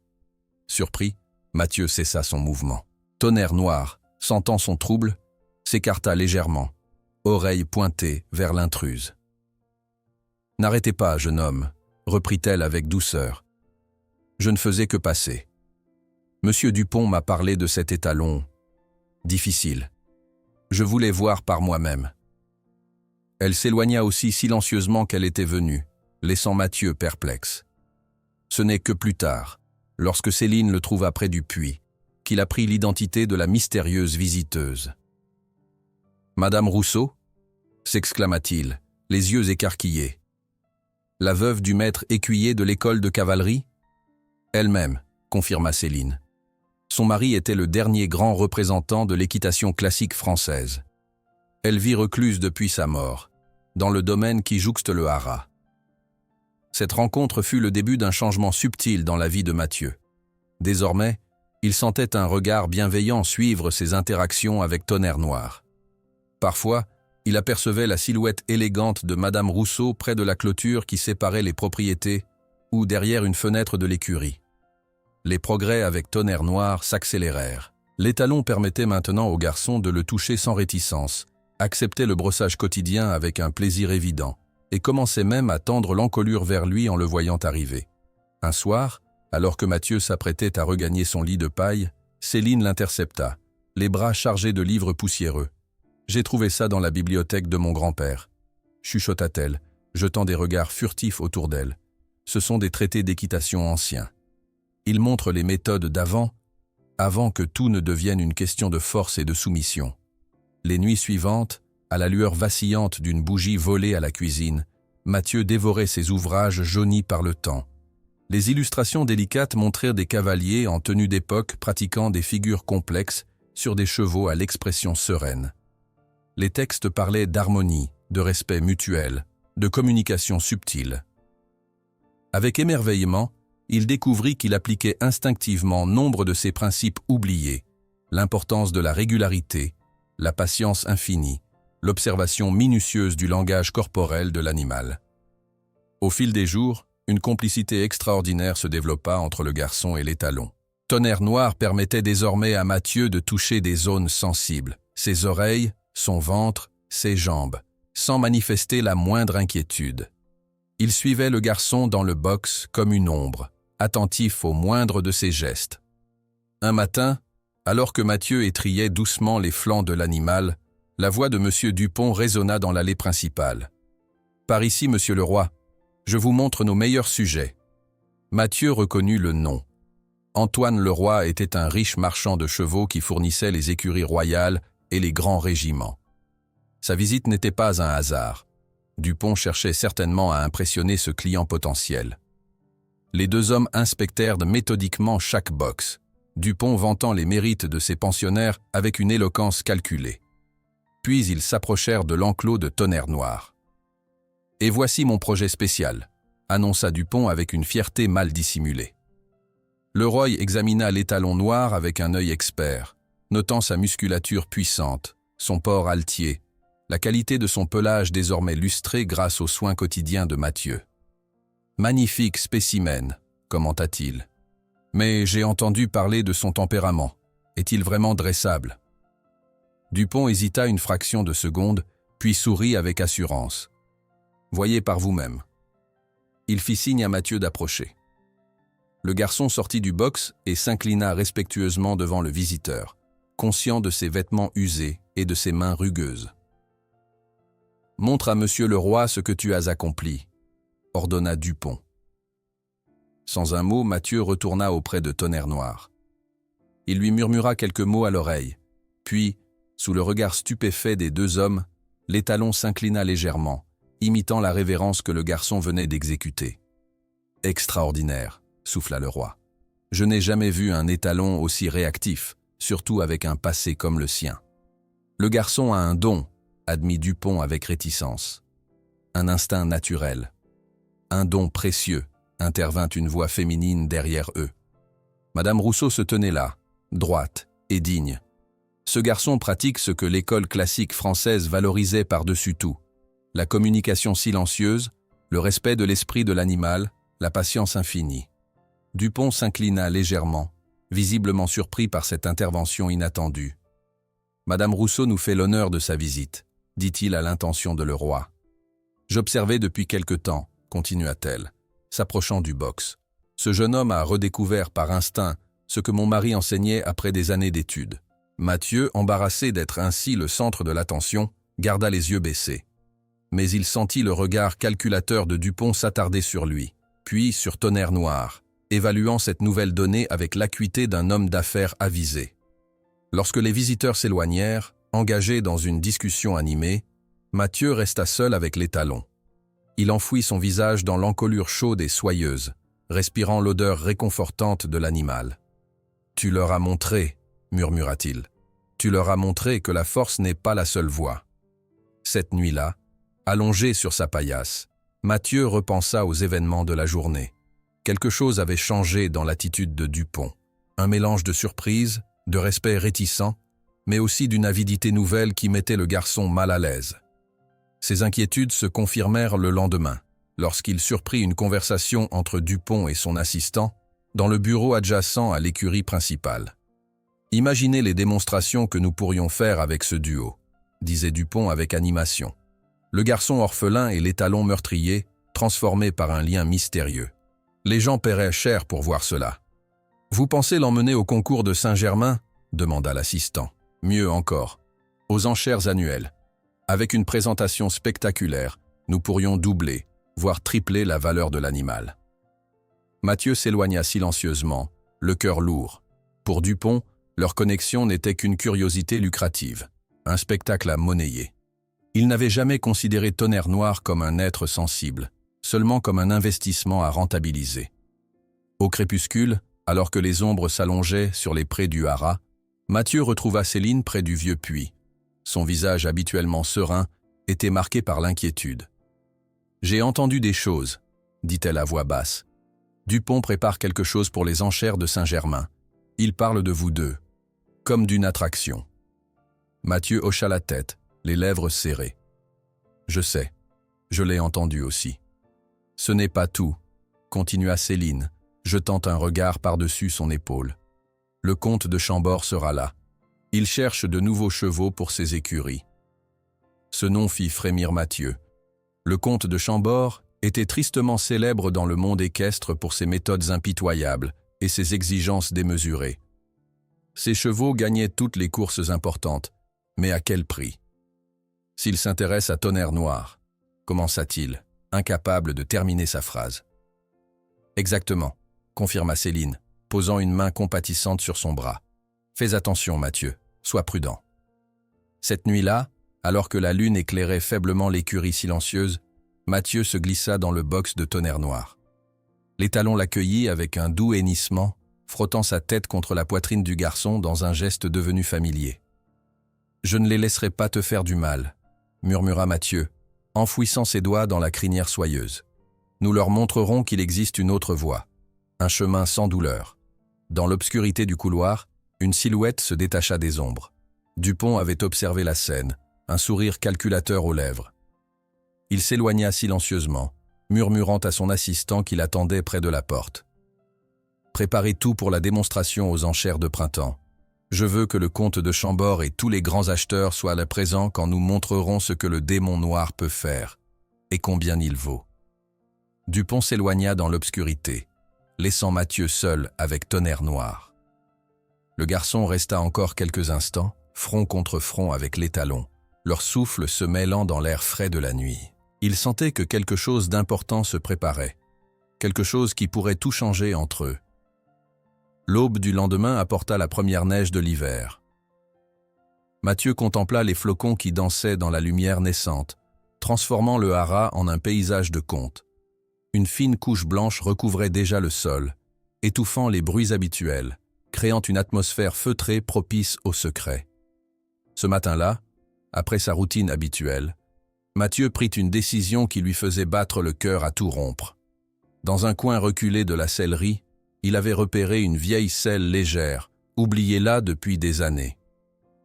Surpris, Mathieu cessa son mouvement. Tonnerre Noir, sentant son trouble, s'écarta légèrement, oreille pointée vers l'intruse. « N'arrêtez pas, jeune homme, » reprit-elle avec douceur. « Je ne faisais que passer. Monsieur Dupont m'a parlé de cet étalon difficile. Je voulais voir par moi-même. » Elle s'éloigna aussi silencieusement qu'elle était venue, laissant Mathieu perplexe. Ce n'est que plus tard, lorsque Céline le trouva près du puits, qu'il apprit l'identité de la mystérieuse visiteuse. « Madame Rousseau » s'exclama-t-il, les yeux écarquillés. « La veuve du maître écuyer de l'école de cavalerie ?»« Elle-même » confirma Céline. Son mari était le dernier grand représentant de l'équitation classique française. Elle vit recluse depuis sa mort, dans le domaine qui jouxte le haras. Cette rencontre fut le début d'un changement subtil dans la vie de Mathieu. Désormais, il sentait un regard bienveillant suivre ses interactions avec Tonnerre Noir. Parfois, il apercevait la silhouette élégante de Madame Rousseau près de la clôture qui séparait les propriétés ou derrière une fenêtre de l'écurie. Les progrès avec Tonnerre Noir s'accélérèrent. L'étalon permettait maintenant au garçon de le toucher sans réticence, acceptait le brossage quotidien avec un plaisir évident, et commençait même à tendre l'encolure vers lui en le voyant arriver. Un soir, alors que Mathieu s'apprêtait à regagner son lit de paille, Céline l'intercepta, les bras chargés de livres poussiéreux. « J'ai trouvé ça dans la bibliothèque de mon grand-père », chuchota-t-elle, jetant des regards furtifs autour d'elle. Ce sont des traités d'équitation anciens. Ils montrent les méthodes d'avant, avant que tout ne devienne une question de force et de soumission. Les nuits suivantes, à la lueur vacillante d'une bougie volée à la cuisine, Mathieu dévorait ses ouvrages jaunis par le temps. Les illustrations délicates montrèrent des cavaliers en tenue d'époque pratiquant des figures complexes sur des chevaux à l'expression sereine. Les textes parlaient d'harmonie, de respect mutuel, de communication subtile. Avec émerveillement, il découvrit qu'il appliquait instinctivement nombre de ces principes oubliés, l'importance de la régularité, la patience infinie, l'observation minutieuse du langage corporel de l'animal. Au fil des jours, une complicité extraordinaire se développa entre le garçon et l'étalon. Tonnerre Noir permettait désormais à Mathieu de toucher des zones sensibles, ses oreilles, son ventre, ses jambes, sans manifester la moindre inquiétude. Il suivait le garçon dans le box comme une ombre, attentif au moindre de ses gestes. Un matin, alors que Mathieu étrillait doucement les flancs de l'animal, la voix de M. Dupont résonna dans l'allée principale. « Par ici, monsieur le roi, je vous montre nos meilleurs sujets. » Mathieu reconnut le nom. Antoine Leroy était un riche marchand de chevaux qui fournissait les écuries royales et les grands régiments. Sa visite n'était pas un hasard. Dupont cherchait certainement à impressionner ce client potentiel. Les deux hommes inspectèrent méthodiquement chaque box, Dupont vantant les mérites de ses pensionnaires avec une éloquence calculée. Puis ils s'approchèrent de l'enclos de Tonnerre Noir. « Et voici mon projet spécial », annonça Dupont avec une fierté mal dissimulée. Leroy examina l'étalon noir avec un œil expert, notant sa musculature puissante, son port altier, la qualité de son pelage désormais lustré grâce aux soins quotidiens de Mathieu. « Magnifique spécimen », commenta-t-il. « Mais j'ai entendu parler de son tempérament. Est-il vraiment dressable ?» Dupont hésita une fraction de seconde, puis sourit avec assurance. « Voyez par vous-même. » Il fit signe à Mathieu d'approcher. Le garçon sortit du box et s'inclina respectueusement devant le visiteur, conscient de ses vêtements usés et de ses mains rugueuses. « Montre à monsieur le roi ce que tu as accompli », ordonna Dupont. Sans un mot, Mathieu retourna auprès de Tonnerre Noir. Il lui murmura quelques mots à l'oreille, puis, sous le regard stupéfait des deux hommes, l'étalon s'inclina légèrement, imitant la révérence que le garçon venait d'exécuter. « Extraordinaire », souffla le roi. « Je n'ai jamais vu un étalon aussi réactif, surtout avec un passé comme le sien. » « Le garçon a un don, » admit Dupont avec réticence. « Un instinct naturel. Un don précieux, » intervint une voix féminine derrière eux. Madame Rousseau se tenait là, droite et digne. Ce garçon pratique ce que l'école classique française valorisait par-dessus tout: la communication silencieuse, le respect de l'esprit de l'animal, la patience infinie. Dupont s'inclina légèrement, visiblement surpris par cette intervention inattendue. « Madame Rousseau nous fait l'honneur de sa visite », dit-il à l'intention de Leroy. « J'observais depuis quelque temps, » continua-t-elle, s'approchant du box. « Ce jeune homme a redécouvert par instinct ce que mon mari enseignait après des années d'études. » Mathieu, embarrassé d'être ainsi le centre de l'attention, garda les yeux baissés. Mais il sentit le regard calculateur de Dupont s'attarder sur lui, puis sur Tonnerre Noir, évaluant cette nouvelle donnée avec l'acuité d'un homme d'affaires avisé. Lorsque les visiteurs s'éloignèrent, engagés dans une discussion animée, Mathieu resta seul avec l'étalon. Il enfouit son visage dans l'encolure chaude et soyeuse, respirant l'odeur réconfortante de l'animal. « Tu leur as montré, » murmura-t-il. « Tu leur as montré que la force n'est pas la seule voie. » Cette nuit-là, allongé sur sa paillasse, Mathieu repensa aux événements de la journée. Quelque chose avait changé dans l'attitude de Dupont. Un mélange de surprise, de respect réticent, mais aussi d'une avidité nouvelle qui mettait le garçon mal à l'aise. Ses inquiétudes se confirmèrent le lendemain, lorsqu'il surprit une conversation entre Dupont et son assistant dans le bureau adjacent à l'écurie principale. « Imaginez les démonstrations que nous pourrions faire avec ce duo », disait Dupont avec animation. Le garçon orphelin et l'étalon meurtrier, transformés par un lien mystérieux. Les gens paieraient cher pour voir cela. « Vous pensez l'emmener au concours de Saint-Germain » demanda l'assistant. « Mieux encore, aux enchères annuelles. Avec une présentation spectaculaire, nous pourrions doubler, voire tripler la valeur de l'animal. » Mathieu s'éloigna silencieusement, le cœur lourd. Pour Dupont, leur connexion n'était qu'une curiosité lucrative, un spectacle à monnayer. Il n'avait jamais considéré Tonnerre Noir comme un être sensible, seulement comme un investissement à rentabiliser. Au crépuscule, alors que les ombres s'allongeaient sur les prés du Haras, Mathieu retrouva Céline près du vieux puits. Son visage habituellement serein était marqué par l'inquiétude. « J'ai entendu des choses, » dit-elle à voix basse. « Dupont prépare quelque chose pour les enchères de Saint-Germain. Il parle de vous deux, comme d'une attraction. » Mathieu hocha la tête, les lèvres serrées. « Je sais, je l'ai entendu aussi. »« Ce n'est pas tout, » continua Céline, jetant un regard par-dessus son épaule. « Le comte de Chambord sera là. Il cherche de nouveaux chevaux pour ses écuries. » Ce nom fit frémir Mathieu. Le comte de Chambord était tristement célèbre dans le monde équestre pour ses méthodes impitoyables et ses exigences démesurées. Ses chevaux gagnaient toutes les courses importantes, mais à quel prix? S'il s'intéresse à Tonnerre Noir, commença-t-il, incapable de terminer sa phrase. Exactement, confirma Céline, posant une main compatissante sur son bras. Fais attention, Mathieu, sois prudent. Cette nuit-là, alors que la lune éclairait faiblement l'écurie silencieuse, Mathieu se glissa dans le box de Tonnerre Noir. L'étalon l'accueillit avec un doux hennissement, frottant sa tête contre la poitrine du garçon dans un geste devenu familier. « Je ne les laisserai pas te faire du mal », murmura Mathieu, enfouissant ses doigts dans la crinière soyeuse. « Nous leur montrerons qu'il existe une autre voie, un chemin sans douleur. » Dans l'obscurité du couloir, une silhouette se détacha des ombres. Dupont avait observé la scène, un sourire calculateur aux lèvres. Il s'éloigna silencieusement, murmurant à son assistant qu'il attendait près de la porte. « Préparez tout pour la démonstration aux enchères de printemps. Je veux que le comte de Chambord et tous les grands acheteurs soient là présents quand nous montrerons ce que le démon noir peut faire, et combien il vaut. » Dupont s'éloigna dans l'obscurité, laissant Mathieu seul avec Tonnerre Noir. Le garçon resta encore quelques instants, front contre front avec l'étalon, leur souffle se mêlant dans l'air frais de la nuit. Il sentait que quelque chose d'important se préparait, quelque chose qui pourrait tout changer entre eux. L'aube du lendemain apporta la première neige de l'hiver. Mathieu contempla les flocons qui dansaient dans la lumière naissante, transformant le Haras en un paysage de conte. Une fine couche blanche recouvrait déjà le sol, étouffant les bruits habituels, créant une atmosphère feutrée propice au secret. Ce matin-là, après sa routine habituelle, Mathieu prit une décision qui lui faisait battre le cœur à tout rompre. Dans un coin reculé de la sellerie, il avait repéré une vieille selle légère, oubliée là depuis des années.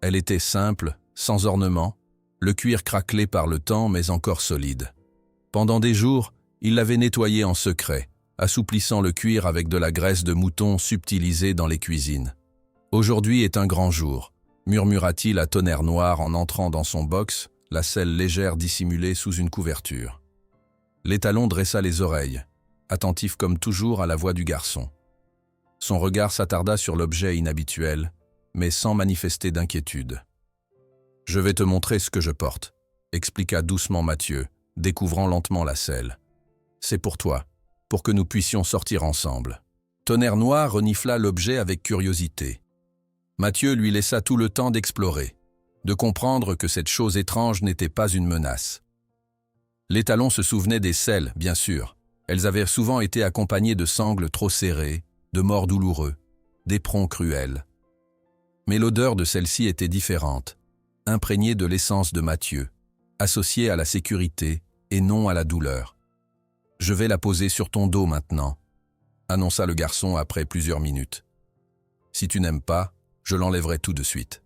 Elle était simple, sans ornement, le cuir craquelé par le temps mais encore solide. Pendant des jours, il l'avait nettoyée en secret, assouplissant le cuir avec de la graisse de mouton subtilisée dans les cuisines. « Aujourd'hui est un grand jour », murmura-t-il à Tonnerre Noir en entrant dans son box, la selle légère dissimulée sous une couverture. L'étalon dressa les oreilles, attentif comme toujours à la voix du garçon. Son regard s'attarda sur l'objet inhabituel, mais sans manifester d'inquiétude. « Je vais te montrer ce que je porte », expliqua doucement Mathieu, découvrant lentement la selle. « C'est pour toi, pour que nous puissions sortir ensemble. » Tonnerre Noir renifla l'objet avec curiosité. Mathieu lui laissa tout le temps d'explorer, de comprendre que cette chose étrange n'était pas une menace. L'étalon se souvenait des selles, bien sûr. Elles avaient souvent été accompagnées de sangles trop serrées, de morts douloureux, d'éperons cruels. Mais l'odeur de celle-ci était différente, imprégnée de l'essence de Mathieu, associée à la sécurité et non à la douleur. « Je vais la poser sur ton dos maintenant », annonça le garçon après plusieurs minutes. « Si tu n'aimes pas, je l'enlèverai tout de suite. »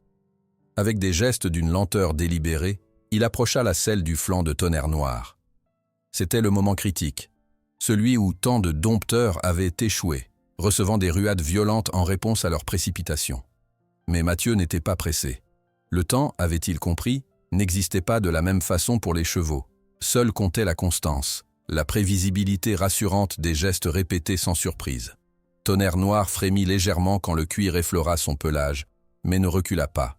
Avec des gestes d'une lenteur délibérée, il approcha la selle du flanc de Tonnerre Noir. C'était le moment critique, celui où tant de dompteurs avaient échoué, recevant des ruades violentes en réponse à leur précipitation. Mais Mathieu n'était pas pressé. Le temps, avait-il compris, n'existait pas de la même façon pour les chevaux. Seule comptait la constance, la prévisibilité rassurante des gestes répétés sans surprise. Tonnerre Noir frémit légèrement quand le cuir effleura son pelage, mais ne recula pas.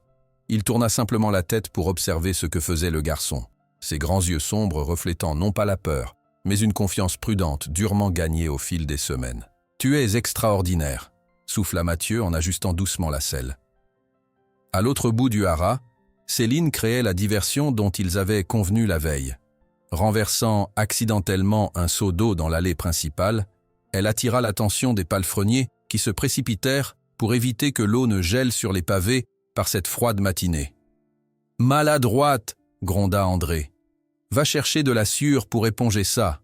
Il tourna simplement la tête pour observer ce que faisait le garçon, ses grands yeux sombres reflétant non pas la peur, mais une confiance prudente durement gagnée au fil des semaines. « Tu es extraordinaire », souffla Mathieu en ajustant doucement la selle. À l'autre bout du haras, Céline créait la diversion dont ils avaient convenu la veille. Renversant accidentellement un seau d'eau dans l'allée principale, elle attira l'attention des palefreniers qui se précipitèrent pour éviter que l'eau ne gèle sur les pavés par cette froide matinée. « Maladroite !» gronda André. « Va chercher de la sueur pour éponger ça. »«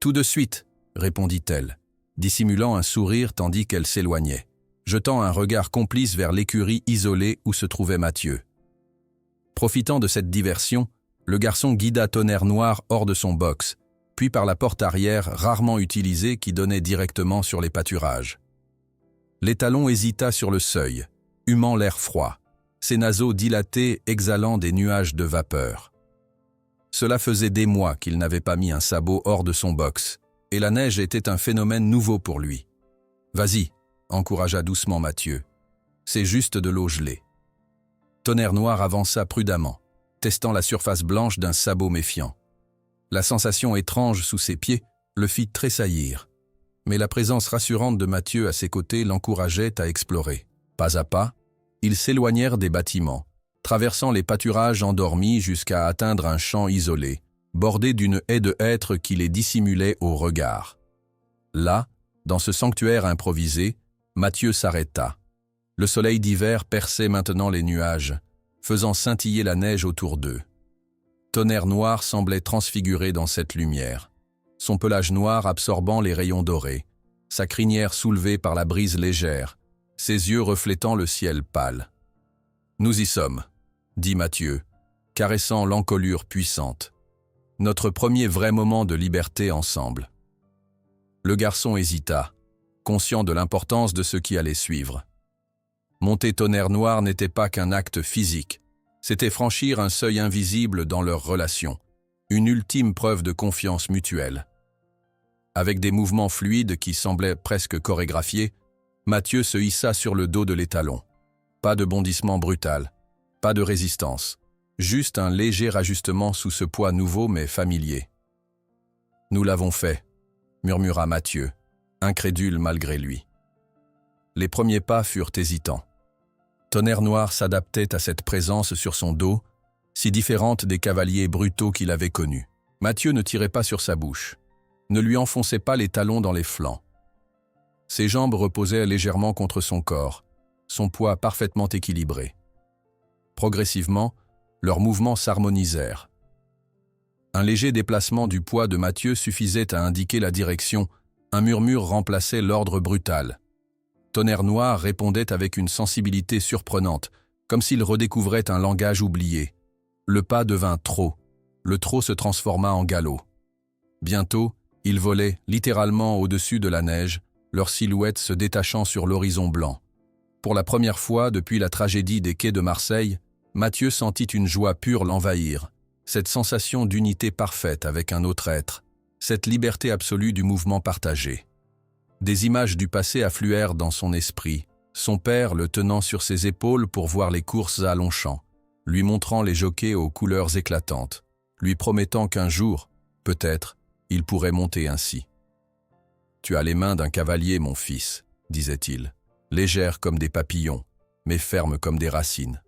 Tout de suite !» répondit-elle, dissimulant un sourire tandis qu'elle s'éloignait, jetant un regard complice vers l'écurie isolée où se trouvait Mathieu. Profitant de cette diversion, le garçon guida Tonnerre Noir hors de son box, puis par la porte arrière rarement utilisée qui donnait directement sur les pâturages. L'étalon hésita sur le seuil, humant l'air froid, ses naseaux dilatés exhalant des nuages de vapeur. Cela faisait des mois qu'il n'avait pas mis un sabot hors de son box, et la neige était un phénomène nouveau pour lui. « Vas-y », encouragea doucement Mathieu. « C'est juste de l'eau gelée. » Tonnerre Noir avança prudemment, testant la surface blanche d'un sabot méfiant. La sensation étrange sous ses pieds le fit tressaillir, mais la présence rassurante de Mathieu à ses côtés l'encourageait à explorer. Pas à pas, ils s'éloignèrent des bâtiments, traversant les pâturages endormis jusqu'à atteindre un champ isolé, bordé d'une haie de hêtres qui les dissimulait au regard. Là, dans ce sanctuaire improvisé, Mathieu s'arrêta. Le soleil d'hiver perçait maintenant les nuages, faisant scintiller la neige autour d'eux. Tonnerre Noir semblait transfiguré dans cette lumière, son pelage noir absorbant les rayons dorés, sa crinière soulevée par la brise légère, ses yeux reflétant le ciel pâle. « Nous y sommes », dit Mathieu, caressant l'encolure puissante. « Notre premier vrai moment de liberté ensemble. » Le garçon hésita, conscient de l'importance de ce qui allait suivre. Monter Tonnerre Noir n'était pas qu'un acte physique, c'était franchir un seuil invisible dans leur relation, une ultime preuve de confiance mutuelle. Avec des mouvements fluides qui semblaient presque chorégraphiés, Mathieu se hissa sur le dos de l'étalon. Pas de bondissement brutal, pas de résistance, juste un léger ajustement sous ce poids nouveau mais familier. « Nous l'avons fait », murmura Mathieu, incrédule malgré lui. Les premiers pas furent hésitants. Tonnerre Noir s'adaptait à cette présence sur son dos, si différente des cavaliers brutaux qu'il avait connus. Mathieu ne tirait pas sur sa bouche, ne lui enfonçait pas les talons dans les flancs. Ses jambes reposaient légèrement contre son corps, son poids parfaitement équilibré. Progressivement, leurs mouvements s'harmonisèrent. Un léger déplacement du poids de Mathieu suffisait à indiquer la direction, un murmure remplaçait l'ordre brutal. Tonnerre Noir répondait avec une sensibilité surprenante, comme s'il redécouvrait un langage oublié. Le pas devint trot, le trot se transforma en galop. Bientôt, ils volaient littéralement au-dessus de la neige, leurs silhouettes se détachant sur l'horizon blanc. Pour la première fois depuis la tragédie des quais de Marseille, Mathieu sentit une joie pure l'envahir, cette sensation d'unité parfaite avec un autre être, cette liberté absolue du mouvement partagé. Des images du passé affluèrent dans son esprit, son père le tenant sur ses épaules pour voir les courses à Longchamp, lui montrant les jockeys aux couleurs éclatantes, lui promettant qu'un jour, peut-être, il pourrait monter ainsi. « Tu as les mains d'un cavalier, mon fils, » disait-il, légères comme des papillons, mais fermes comme des racines.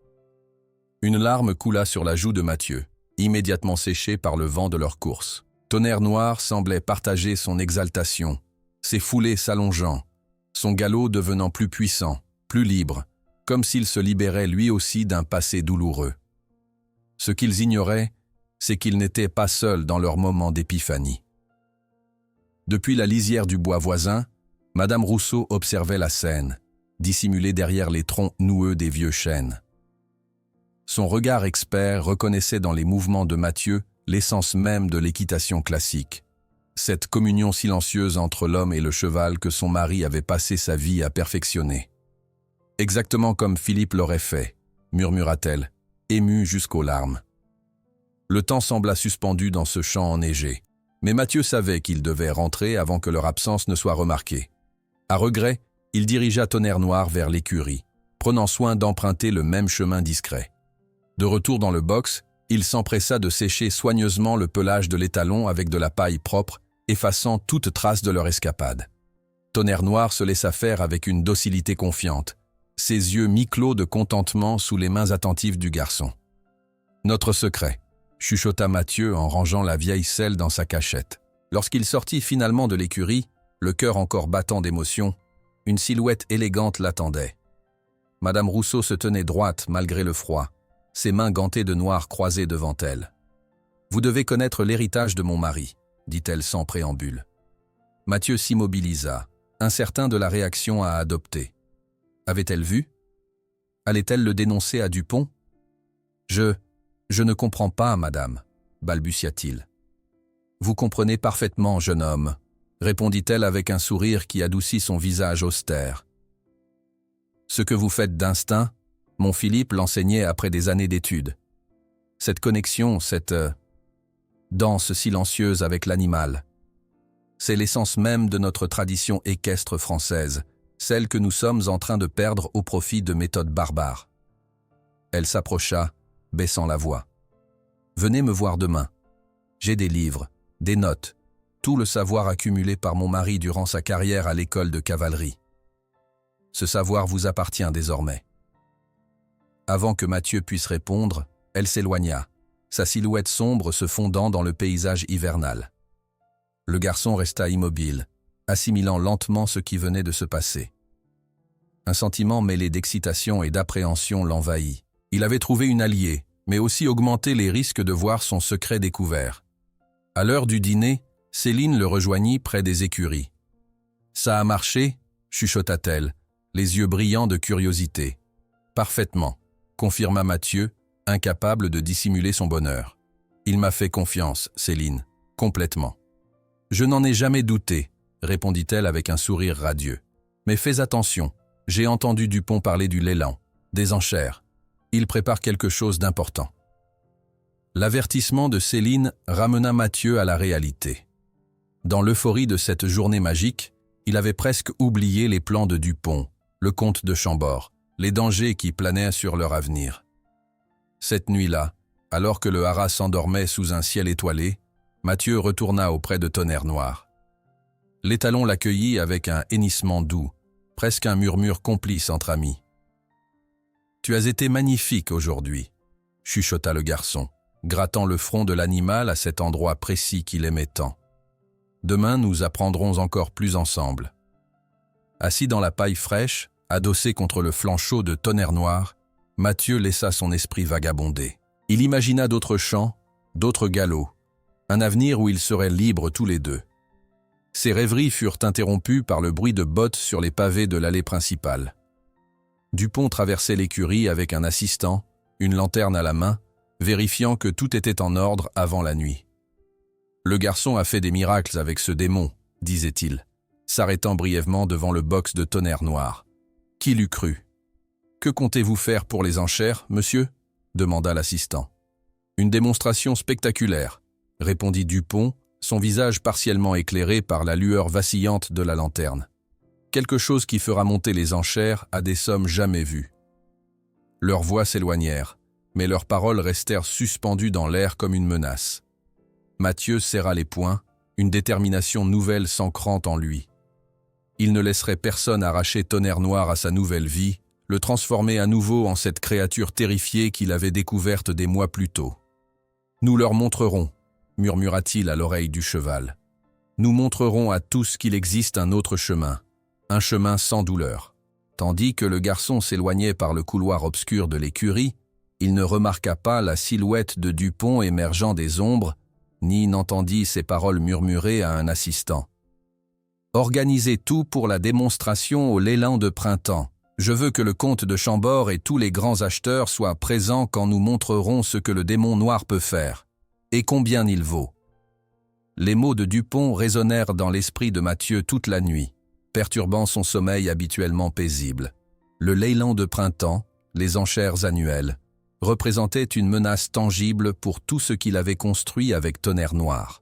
Une larme coula sur la joue de Mathieu, immédiatement séchée par le vent de leur course. Tonnerre Noir semblait partager son exaltation, ses foulées s'allongeant, son galop devenant plus puissant, plus libre, comme s'il se libérait lui aussi d'un passé douloureux. Ce qu'ils ignoraient, c'est qu'ils n'étaient pas seuls dans leur moment d'épiphanie. Depuis la lisière du bois voisin, Madame Rousseau observait la scène, dissimulée derrière les troncs noueux des vieux chênes. Son regard expert reconnaissait dans les mouvements de Mathieu l'essence même de l'équitation classique. Cette communion silencieuse entre l'homme et le cheval que son mari avait passé sa vie à perfectionner. Exactement comme Philippe l'aurait fait, murmura-t-elle, émue jusqu'aux larmes. Le temps sembla suspendu dans ce champ enneigé, mais Mathieu savait qu'il devait rentrer avant que leur absence ne soit remarquée. À regret, il dirigea Tonnerre-Noir vers l'écurie, prenant soin d'emprunter le même chemin discret. De retour dans le box, il s'empressa de sécher soigneusement le pelage de l'étalon avec de la paille propre, effaçant toute trace de leur escapade. Tonnerre-Noir se laissa faire avec une docilité confiante, ses yeux mi-clos de contentement sous les mains attentives du garçon. « Notre secret », chuchota Mathieu en rangeant la vieille selle dans sa cachette. Lorsqu'il sortit finalement de l'écurie, le cœur encore battant d'émotion, une silhouette élégante l'attendait. Madame Rousseau se tenait droite malgré le froid, ses mains gantées de noir croisées devant elle. « Vous devez connaître l'héritage de mon mari », dit-elle sans préambule. Mathieu s'immobilisa, incertain de la réaction à adopter. Avait-elle vu? Allait-elle le dénoncer à Dupont? Je ne comprends pas, madame, balbutia-t-il. Vous comprenez parfaitement, jeune homme, répondit-elle avec un sourire qui adoucit son visage austère. Ce que vous faites d'instinct, mon Philippe l'enseignait après des années d'études. Cette connexion, cette danse silencieuse avec l'animal, c'est l'essence même de notre tradition équestre française, celle que nous sommes en train de perdre au profit de méthodes barbares. Elle s'approcha, baissant la voix. « Venez me voir demain. J'ai des livres, des notes, tout le savoir accumulé par mon mari durant sa carrière à l'école de cavalerie. Ce savoir vous appartient désormais. » Avant que Mathieu puisse répondre, elle s'éloigna, sa silhouette sombre se fondant dans le paysage hivernal. Le garçon resta immobile, assimilant lentement ce qui venait de se passer. Un sentiment mêlé d'excitation et d'appréhension l'envahit. Il avait trouvé une alliée, mais aussi augmenté les risques de voir son secret découvert. À l'heure du dîner, Céline le rejoignit près des écuries. « Ça a marché ?» chuchota-t-elle, les yeux brillants de curiosité. « Parfaitement », confirma Mathieu, incapable de dissimuler son bonheur. « Il m'a fait confiance, Céline, complètement. »« Je n'en ai jamais douté, » répondit-elle avec un sourire radieux. « Mais fais attention, j'ai entendu Dupont parler du Lélan, des enchères. Il prépare quelque chose d'important. » L'avertissement de Céline ramena Mathieu à la réalité. Dans l'euphorie de cette journée magique, il avait presque oublié les plans de Dupont, le comte de Chambord, les dangers qui planaient sur leur avenir. Cette nuit-là, alors que le haras s'endormait sous un ciel étoilé, Mathieu retourna auprès de Tonnerre-Noir. L'étalon l'accueillit avec un hennissement doux, presque un murmure complice entre amis. « Tu as été magnifique aujourd'hui », chuchota le garçon, grattant le front de l'animal à cet endroit précis qu'il aimait tant. « Demain, nous apprendrons encore plus ensemble. » Assis dans la paille fraîche, adossé contre le flanc chaud de Tonnerre-Noir, Mathieu laissa son esprit vagabonder. Il imagina d'autres chants, d'autres galops, un avenir où ils seraient libres tous les deux. Ses rêveries furent interrompues par le bruit de bottes sur les pavés de l'allée principale. Dupont traversait l'écurie avec un assistant, une lanterne à la main, vérifiant que tout était en ordre avant la nuit. « Le garçon a fait des miracles avec ce démon, » disait-il, s'arrêtant brièvement devant le box de Tonnerre-Noir. « Qui l'eût cru ? »« Que comptez-vous faire pour les enchères, monsieur ?» demanda l'assistant. « Une démonstration spectaculaire, » répondit Dupont, son visage partiellement éclairé par la lueur vacillante de la lanterne. « Quelque chose qui fera monter les enchères à des sommes jamais vues. » Leurs voix s'éloignèrent, mais leurs paroles restèrent suspendues dans l'air comme une menace. Mathieu serra les poings, une détermination nouvelle s'ancrant en lui. Il ne laisserait personne arracher Tonnerre-Noir à sa nouvelle vie, le transformer à nouveau en cette créature terrifiée qu'il avait découverte des mois plus tôt. « Nous leur montrerons, » murmura-t-il à l'oreille du cheval. « Nous montrerons à tous qu'il existe un autre chemin, un chemin sans douleur. » Tandis que le garçon s'éloignait par le couloir obscur de l'écurie, il ne remarqua pas la silhouette de Dupont émergeant des ombres, ni n'entendit ses paroles murmurées à un assistant. « Organisez tout pour la démonstration au Lélan de printemps, Je veux que le comte de Chambord et tous les grands acheteurs soient présents quand nous montrerons ce que le démon noir peut faire, et combien il vaut. » Les mots de Dupont résonnèrent dans l'esprit de Mathieu toute la nuit, perturbant son sommeil habituellement paisible. Le Leyland de printemps, les enchères annuelles, représentaient une menace tangible pour tout ce qu'il avait construit avec Tonnerre Noir.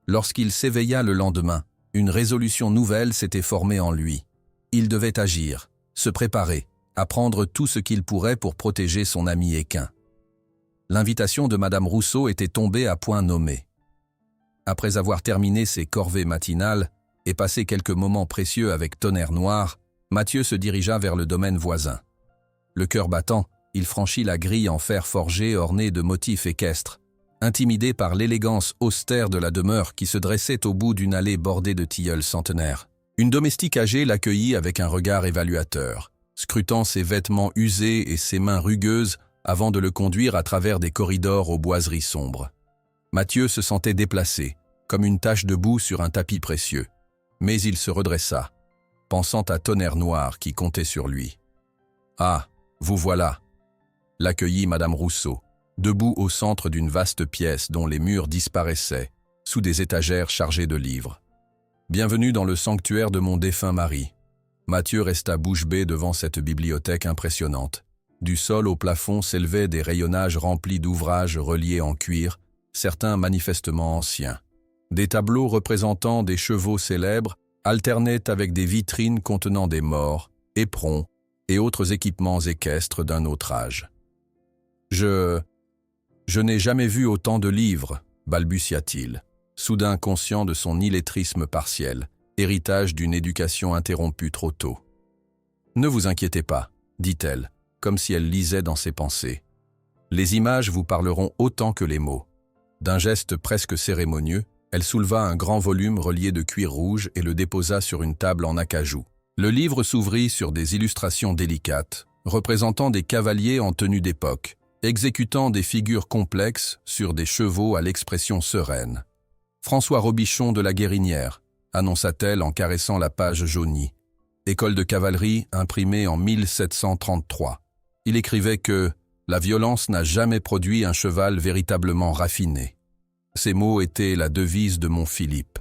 Lorsqu'il s'éveilla le lendemain, une résolution nouvelle s'était formée en lui. Il devait agir, se préparer, apprendre tout ce qu'il pourrait pour protéger son ami équin. L'invitation de Madame Rousseau était tombée à point nommé. Après avoir terminé ses corvées matinales et passé quelques moments précieux avec Tonnerre Noir, Mathieu se dirigea vers le domaine voisin. Le cœur battant, il franchit la grille en fer forgé ornée de motifs équestres, intimidé par l'élégance austère de la demeure qui se dressait au bout d'une allée bordée de tilleuls centenaires. Une domestique âgée l'accueillit avec un regard évaluateur, scrutant ses vêtements usés et ses mains rugueuses avant de le conduire à travers des corridors aux boiseries sombres. Mathieu se sentait déplacé, comme une tache de boue sur un tapis précieux. Mais il se redressa, pensant à Tonnerre Noir qui comptait sur lui. « Ah, vous voilà !» l'accueillit Madame Rousseau, debout au centre d'une vaste pièce dont les murs disparaissaient, sous des étagères chargées de livres. « Bienvenue dans le sanctuaire de mon défunt mari. » Mathieu resta bouche bée devant cette bibliothèque impressionnante. Du sol au plafond s'élevaient des rayonnages remplis d'ouvrages reliés en cuir, certains manifestement anciens. Des tableaux représentant des chevaux célèbres alternaient avec des vitrines contenant des morts, éperons et autres équipements équestres d'un autre âge. « Je n'ai jamais vu autant de livres, » balbutia-t-il, soudain conscient de son illettrisme partiel, héritage d'une éducation interrompue trop tôt. « Ne vous inquiétez pas, » dit-elle, comme si elle lisait dans ses pensées. « Les images vous parleront autant que les mots. » D'un geste presque cérémonieux, elle souleva un grand volume relié de cuir rouge et le déposa sur une table en acajou. Le livre s'ouvrit sur des illustrations délicates, représentant des cavaliers en tenue d'époque, exécutant des figures complexes sur des chevaux à l'expression sereine. « François Robichon de la Guérinière », annonça-t-elle en caressant la page jaunie. « École de cavalerie imprimée en 1733. Il écrivait que « la violence n'a jamais produit un cheval véritablement raffiné ». Ces mots étaient la devise de mon Philippe.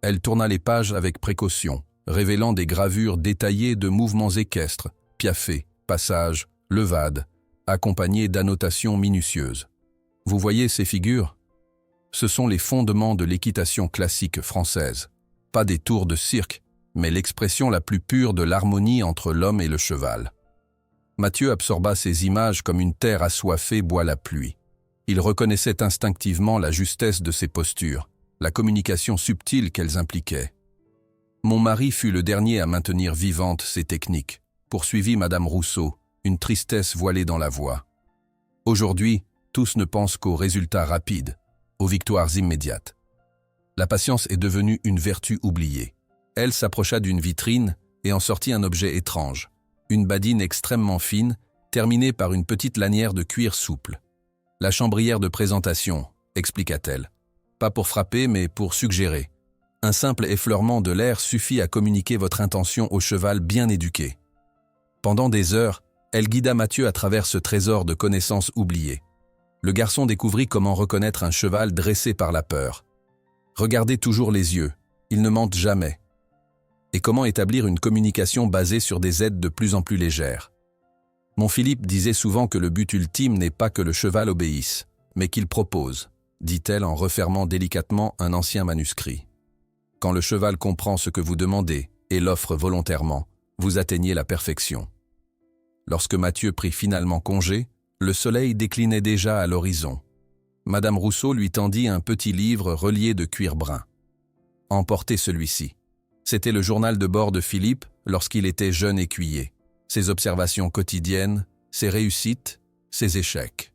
Elle tourna les pages avec précaution, révélant des gravures détaillées de mouvements équestres, piaffés, passages, levades, accompagnées d'annotations minutieuses. Vous voyez ces figures? Ce sont les fondements de l'équitation classique française. Pas des tours de cirque, mais l'expression la plus pure de l'harmonie entre l'homme et le cheval. Mathieu absorba ces images comme une terre assoiffée boit la pluie. Il reconnaissait instinctivement la justesse de ces postures, la communication subtile qu'elles impliquaient. Mon mari fut le dernier à maintenir vivantes ces techniques, poursuivit Madame Rousseau, une tristesse voilée dans la voix. Aujourd'hui, tous ne pensent qu'aux résultats rapides, aux victoires immédiates. La patience est devenue une vertu oubliée. Elle s'approcha d'une vitrine et en sortit un objet étrange, une badine extrêmement fine, terminée par une petite lanière de cuir souple. « La chambrière de présentation », expliqua-t-elle. « Pas pour frapper, mais pour suggérer. Un simple effleurement de l'air suffit à communiquer votre intention au cheval bien éduqué. » Pendant des heures, elle guida Mathieu à travers ce trésor de connaissances oubliées. Le garçon découvrit comment reconnaître un cheval dressé par la peur. Regardez toujours les yeux, ils ne mentent jamais. Et comment établir une communication basée sur des aides de plus en plus légères. Mon Philippe disait souvent que le but ultime n'est pas que le cheval obéisse, mais qu'il propose, dit-elle en refermant délicatement un ancien manuscrit. Quand le cheval comprend ce que vous demandez et l'offre volontairement, vous atteignez la perfection. Lorsque Mathieu prit finalement congé, le soleil déclinait déjà à l'horizon. Madame Rousseau lui tendit un petit livre relié de cuir brun. Emportez celui-ci. C'était le journal de bord de Philippe lorsqu'il était jeune écuyer. Ses observations quotidiennes, ses réussites, ses échecs.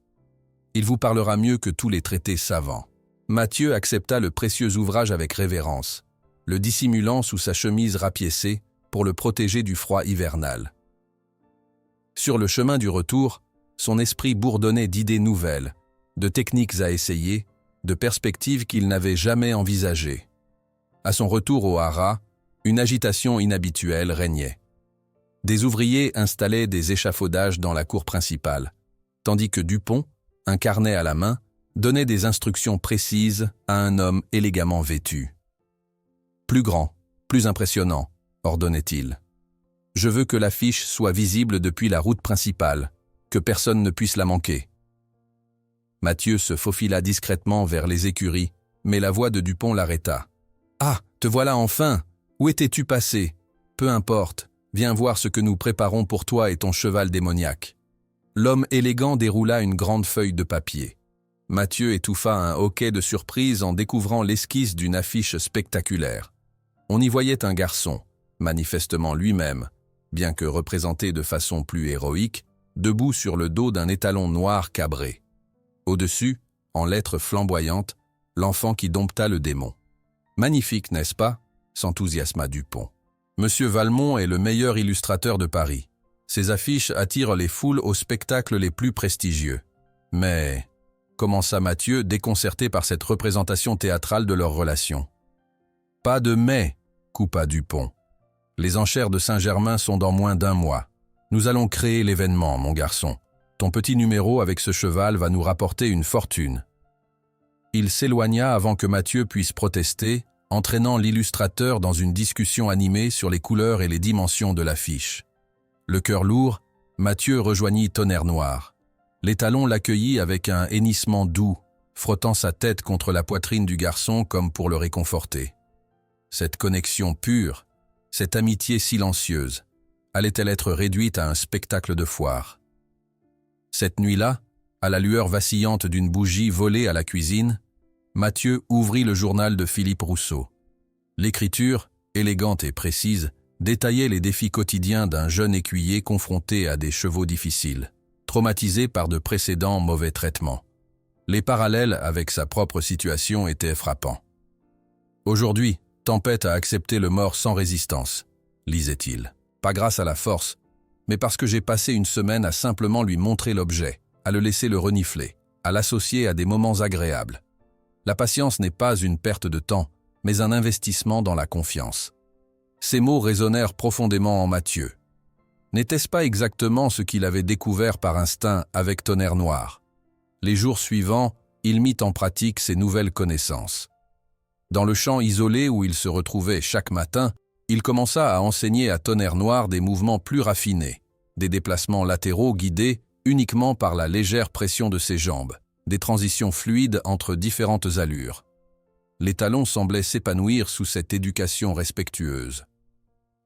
Il vous parlera mieux que tous les traités savants. Mathieu accepta le précieux ouvrage avec révérence, le dissimulant sous sa chemise rapiécée pour le protéger du froid hivernal. Sur le chemin du retour, son esprit bourdonnait d'idées nouvelles, de techniques à essayer, de perspectives qu'il n'avait jamais envisagées. À son retour au haras, une agitation inhabituelle régnait. Des ouvriers installaient des échafaudages dans la cour principale, tandis que Dupont, un carnet à la main, donnait des instructions précises à un homme élégamment vêtu. « Plus grand, plus impressionnant », ordonnait-il. « Je veux que l'affiche soit visible depuis la route principale, que personne ne puisse la manquer. » Mathieu se faufila discrètement vers les écuries, mais la voix de Dupont l'arrêta. « Ah, te voilà enfin! Où étais-tu passé? Peu importe, viens voir ce que nous préparons pour toi et ton cheval démoniaque. » L'homme élégant déroula une grande feuille de papier. Mathieu étouffa un hoquet de surprise en découvrant l'esquisse d'une affiche spectaculaire. On y voyait un garçon, manifestement lui-même, bien que représenté de façon plus héroïque, debout sur le dos d'un étalon noir cabré. Au-dessus, en lettres flamboyantes, l'enfant qui dompta le démon. « Magnifique, n'est-ce pas ?» s'enthousiasma Dupont. « Monsieur Valmont est le meilleur illustrateur de Paris. Ses affiches attirent les foules aux spectacles les plus prestigieux. Mais, » commença Mathieu, déconcerté par cette représentation théâtrale de leur relation. « Pas de mais » coupa Dupont. « Les enchères de Saint-Germain sont dans moins d'1 mois. Nous allons créer l'événement, mon garçon. Ton petit numéro avec ce cheval va nous rapporter une fortune. » Il s'éloigna avant que Mathieu puisse protester, entraînant l'illustrateur dans une discussion animée sur les couleurs et les dimensions de l'affiche. Le cœur lourd, Mathieu rejoignit Tonnerre Noir. L'étalon l'accueillit avec un hennissement doux, frottant sa tête contre la poitrine du garçon comme pour le réconforter. Cette connexion pure, cette amitié silencieuse, allait-elle être réduite à un spectacle de foire? Cette nuit-là, à la lueur vacillante d'une bougie volée à la cuisine, Mathieu ouvrit le journal de Philippe Rousseau. L'écriture, élégante et précise, détaillait les défis quotidiens d'un jeune écuyer confronté à des chevaux difficiles, traumatisé par de précédents mauvais traitements. Les parallèles avec sa propre situation étaient frappants. « Aujourd'hui, Tempête a accepté le mort sans résistance », lisait-il. « Pas grâce à la force, mais parce que j'ai passé une semaine à simplement lui montrer l'objet, à le laisser le renifler, à l'associer à des moments agréables. La patience n'est pas une perte de temps, mais un investissement dans la confiance. » Ces mots résonnèrent profondément en Mathieu. N'était-ce pas exactement ce qu'il avait découvert par instinct avec Tonnerre Noir? Les jours suivants, il mit en pratique ses nouvelles connaissances. Dans le champ isolé où il se retrouvait chaque matin, il commença à enseigner à Tonnerre Noir des mouvements plus raffinés, des déplacements latéraux guidés uniquement par la légère pression de ses jambes, des transitions fluides entre différentes allures. L'étalon semblait s'épanouir sous cette éducation respectueuse.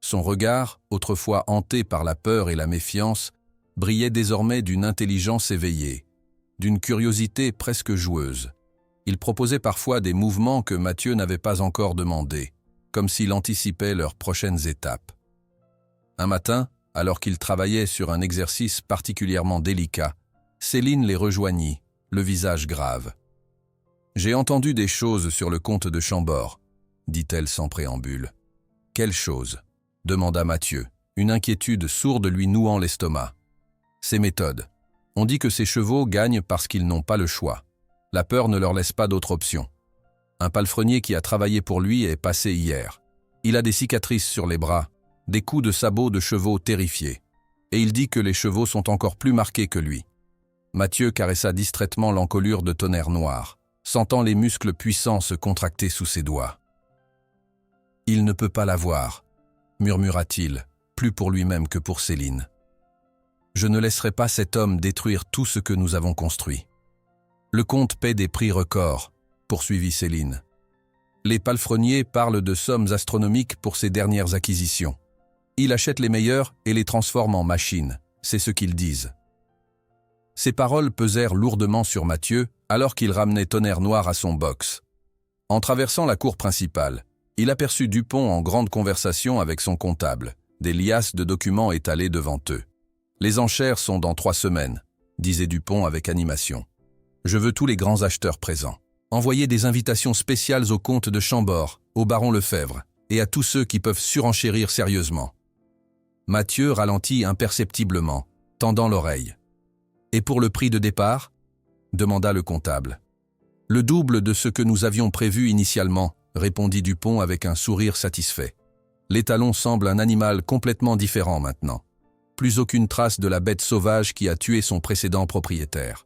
Son regard, autrefois hanté par la peur et la méfiance, brillait désormais d'une intelligence éveillée, d'une curiosité presque joueuse. Il proposait parfois des mouvements que Mathieu n'avait pas encore demandés, comme s'il anticipait leurs prochaines étapes. Un matin, alors qu'il travaillait sur un exercice particulièrement délicat, Céline les rejoignit, le visage grave. « J'ai entendu des choses sur le comte de Chambord », dit-elle sans préambule. « Quelles choses ?» demanda Mathieu, une inquiétude sourde lui nouant l'estomac. « Ses méthodes. On dit que ses chevaux gagnent parce qu'ils n'ont pas le choix. La peur ne leur laisse pas d'autre option. Un palefrenier qui a travaillé pour lui est passé hier. Il a des cicatrices sur les bras, des coups de sabots de chevaux terrifiés. Et il dit que les chevaux sont encore plus marqués que lui. » Mathieu caressa distraitement l'encolure de Tonnerre Noir, sentant les muscles puissants se contracter sous ses doigts. « Il ne peut pas la voir, » murmura-t-il, plus pour lui-même que pour Céline. « Je ne laisserai pas cet homme détruire tout ce que nous avons construit. » « Le comte paie des prix records, » poursuivit Céline. « Les palefreniers parlent de sommes astronomiques pour ses dernières acquisitions. Il achète les meilleurs et les transforme en machines, c'est ce qu'ils disent. » Ces paroles pesèrent lourdement sur Mathieu alors qu'il ramenait Tonnerre Noir à son box. En traversant la cour principale, il aperçut Dupont en grande conversation avec son comptable, des liasses de documents étalés devant eux. « Les enchères sont dans 3 semaines, » disait Dupont avec animation. « Je veux tous les grands acheteurs présents. Envoyez des invitations spéciales au comte de Chambord, au baron Lefebvre, et à tous ceux qui peuvent surenchérir sérieusement. » Mathieu ralentit imperceptiblement, tendant l'oreille. « Et pour le prix de départ ?» demanda le comptable. « Le double de ce que nous avions prévu initialement, » répondit Dupont avec un sourire satisfait. L'étalon semble un animal complètement différent maintenant. Plus aucune trace de la bête sauvage qui a tué son précédent propriétaire.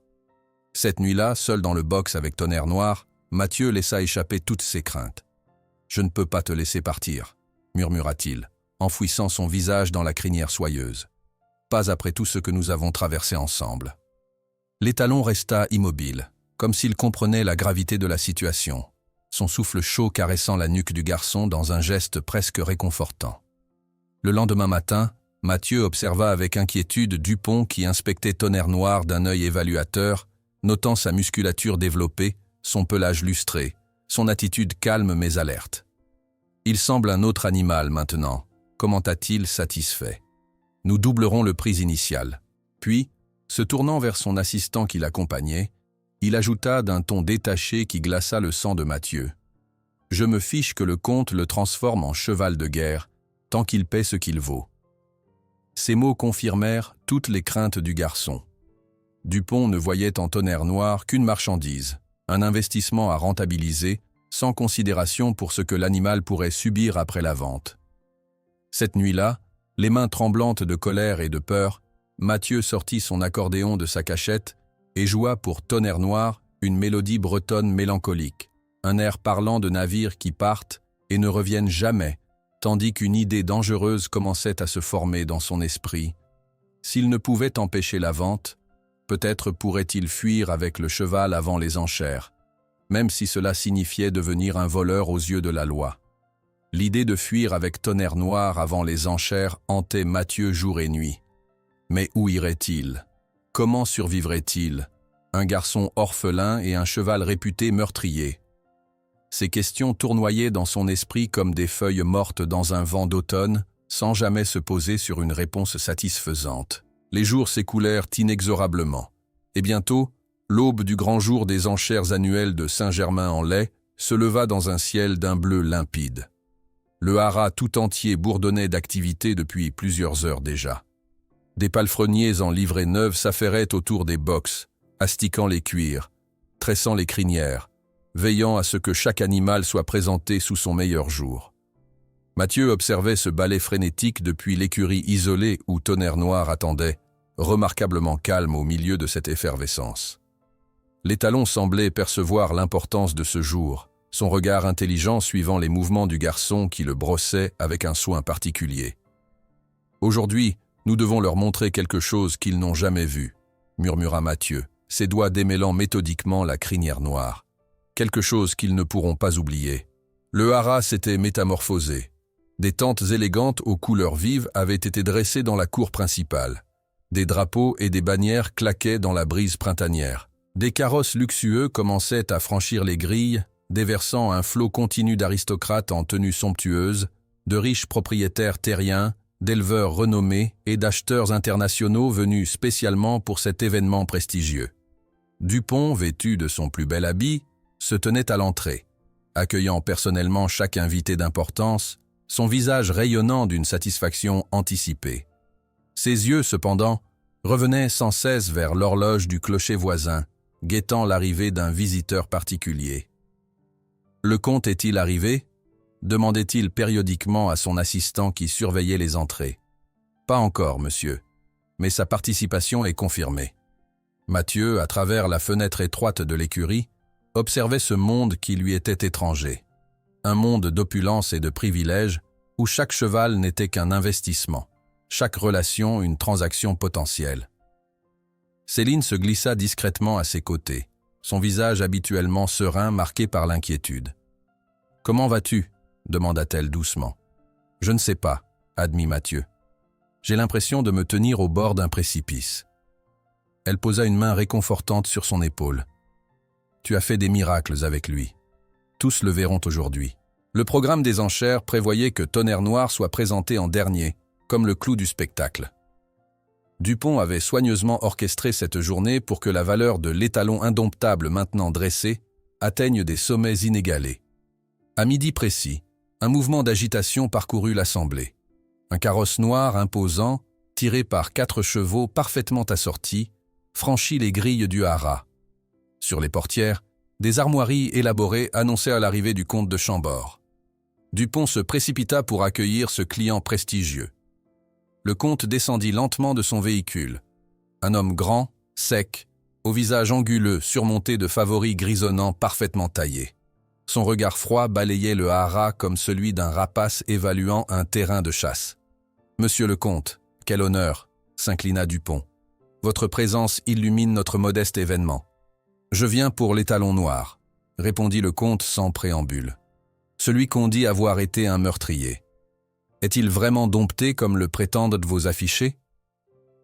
Cette nuit-là, seul dans le box avec Tonnerre Noir, Mathieu laissa échapper toutes ses craintes. « Je ne peux pas te laisser partir », murmura-t-il, enfouissant son visage dans la crinière soyeuse. « Pas après tout ce que nous avons traversé ensemble. » L'étalon resta immobile, comme s'il comprenait la gravité de la situation, son souffle chaud caressant la nuque du garçon dans un geste presque réconfortant. Le lendemain matin, Mathieu observa avec inquiétude Dupont qui inspectait Tonnerre Noir d'un œil évaluateur, notant sa musculature développée, son pelage lustré, son attitude calme mais alerte. « Il semble un autre animal maintenant », commenta-t-il satisfait. « Nous doublerons le prix initial. » Puis, se tournant vers son assistant qui l'accompagnait, il ajouta d'un ton détaché qui glaça le sang de Mathieu. « Je me fiche que le comte le transforme en cheval de guerre, tant qu'il paie ce qu'il vaut. » Ces mots confirmèrent toutes les craintes du garçon. Dupont ne voyait en Tonnerre Noir qu'une marchandise, un investissement à rentabiliser, sans considération pour ce que l'animal pourrait subir après la vente. Cette nuit-là, les mains tremblantes de colère et de peur, Mathieu sortit son accordéon de sa cachette et joua pour Tonnerre Noir une mélodie bretonne mélancolique, un air parlant de navires qui partent et ne reviennent jamais, tandis qu'une idée dangereuse commençait à se former dans son esprit. S'il ne pouvait empêcher la vente, peut-être pourrait-il fuir avec le cheval avant les enchères, même si cela signifiait devenir un voleur aux yeux de la loi. L'idée de fuir avec Tonnerre Noir avant les enchères hantait Mathieu jour et nuit. Mais où irait-il? Comment survivrait-il? Un garçon orphelin et un cheval réputé meurtrier. Ces questions tournoyaient dans son esprit comme des feuilles mortes dans un vent d'automne, sans jamais se poser sur une réponse satisfaisante. Les jours s'écoulèrent inexorablement. Et bientôt, l'aube du grand jour des enchères annuelles de Saint-Germain-en-Laye se leva dans un ciel d'un bleu limpide. Le haras tout entier bourdonnait d'activité depuis plusieurs heures déjà. Des palefreniers en livrée neuve s'affairaient autour des boxes, astiquant les cuirs, tressant les crinières, veillant à ce que chaque animal soit présenté sous son meilleur jour. Mathieu observait ce ballet frénétique depuis l'écurie isolée où Tonnerre Noir attendait, remarquablement calme au milieu de cette effervescence. L'étalon semblait percevoir l'importance de ce jour, son regard intelligent suivant les mouvements du garçon qui le brossait avec un soin particulier. « Aujourd'hui, nous devons leur montrer quelque chose qu'ils n'ont jamais vu, » murmura Mathieu, ses doigts démêlant méthodiquement la crinière noire. Quelque chose qu'ils ne pourront pas oublier. Le haras s'était métamorphosé. Des tentes élégantes aux couleurs vives avaient été dressées dans la cour principale. Des drapeaux et des bannières claquaient dans la brise printanière. Des carrosses luxueux commençaient à franchir les grilles, déversant un flot continu d'aristocrates en tenue somptueuse, de riches propriétaires terriens, d'éleveurs renommés et d'acheteurs internationaux venus spécialement pour cet événement prestigieux. Dupont, vêtu de son plus bel habit, se tenait à l'entrée, accueillant personnellement chaque invité d'importance, son visage rayonnant d'une satisfaction anticipée. Ses yeux, cependant, revenaient sans cesse vers l'horloge du clocher voisin, guettant l'arrivée d'un visiteur particulier. « Le comte est-il arrivé ?» demandait-il périodiquement à son assistant qui surveillait les entrées. « Pas encore, monsieur, mais sa participation est confirmée. » Mathieu, à travers la fenêtre étroite de l'écurie, observait ce monde qui lui était étranger. Un monde d'opulence et de privilèges où chaque cheval n'était qu'un investissement, chaque relation une transaction potentielle. Céline se glissa discrètement à ses côtés, son visage habituellement serein marqué par l'inquiétude. « Comment vas-tu » demanda-t-elle doucement. « Je ne sais pas » admit Mathieu. « J'ai l'impression de me tenir au bord d'un précipice. » Elle posa une main réconfortante sur son épaule. « Tu as fait des miracles avec lui. Tous le verront aujourd'hui. » Le programme des enchères prévoyait que Tonnerre Noir soit présenté en dernier, comme le clou du spectacle. Dupont avait soigneusement orchestré cette journée pour que la valeur de l'étalon indomptable maintenant dressé atteigne des sommets inégalés. À midi précis, un mouvement d'agitation parcourut l'assemblée. Un carrosse noir imposant, tiré par 4 chevaux parfaitement assortis, franchit les grilles du haras. Sur les portières, des armoiries élaborées annonçaient l'arrivée du comte de Chambord. Dupont se précipita pour accueillir ce client prestigieux. Le comte descendit lentement de son véhicule. Un homme grand, sec, au visage anguleux surmonté de favoris grisonnants parfaitement taillés. Son regard froid balayait le haras comme celui d'un rapace évaluant un terrain de chasse. « Monsieur le comte, quel honneur !» s'inclina Dupont. « Votre présence illumine notre modeste événement. »« Je viens pour l'étalon noir », répondit le comte sans préambule. « Celui qu'on dit avoir été un meurtrier. Est-il vraiment dompté comme le prétendent vos affichés ?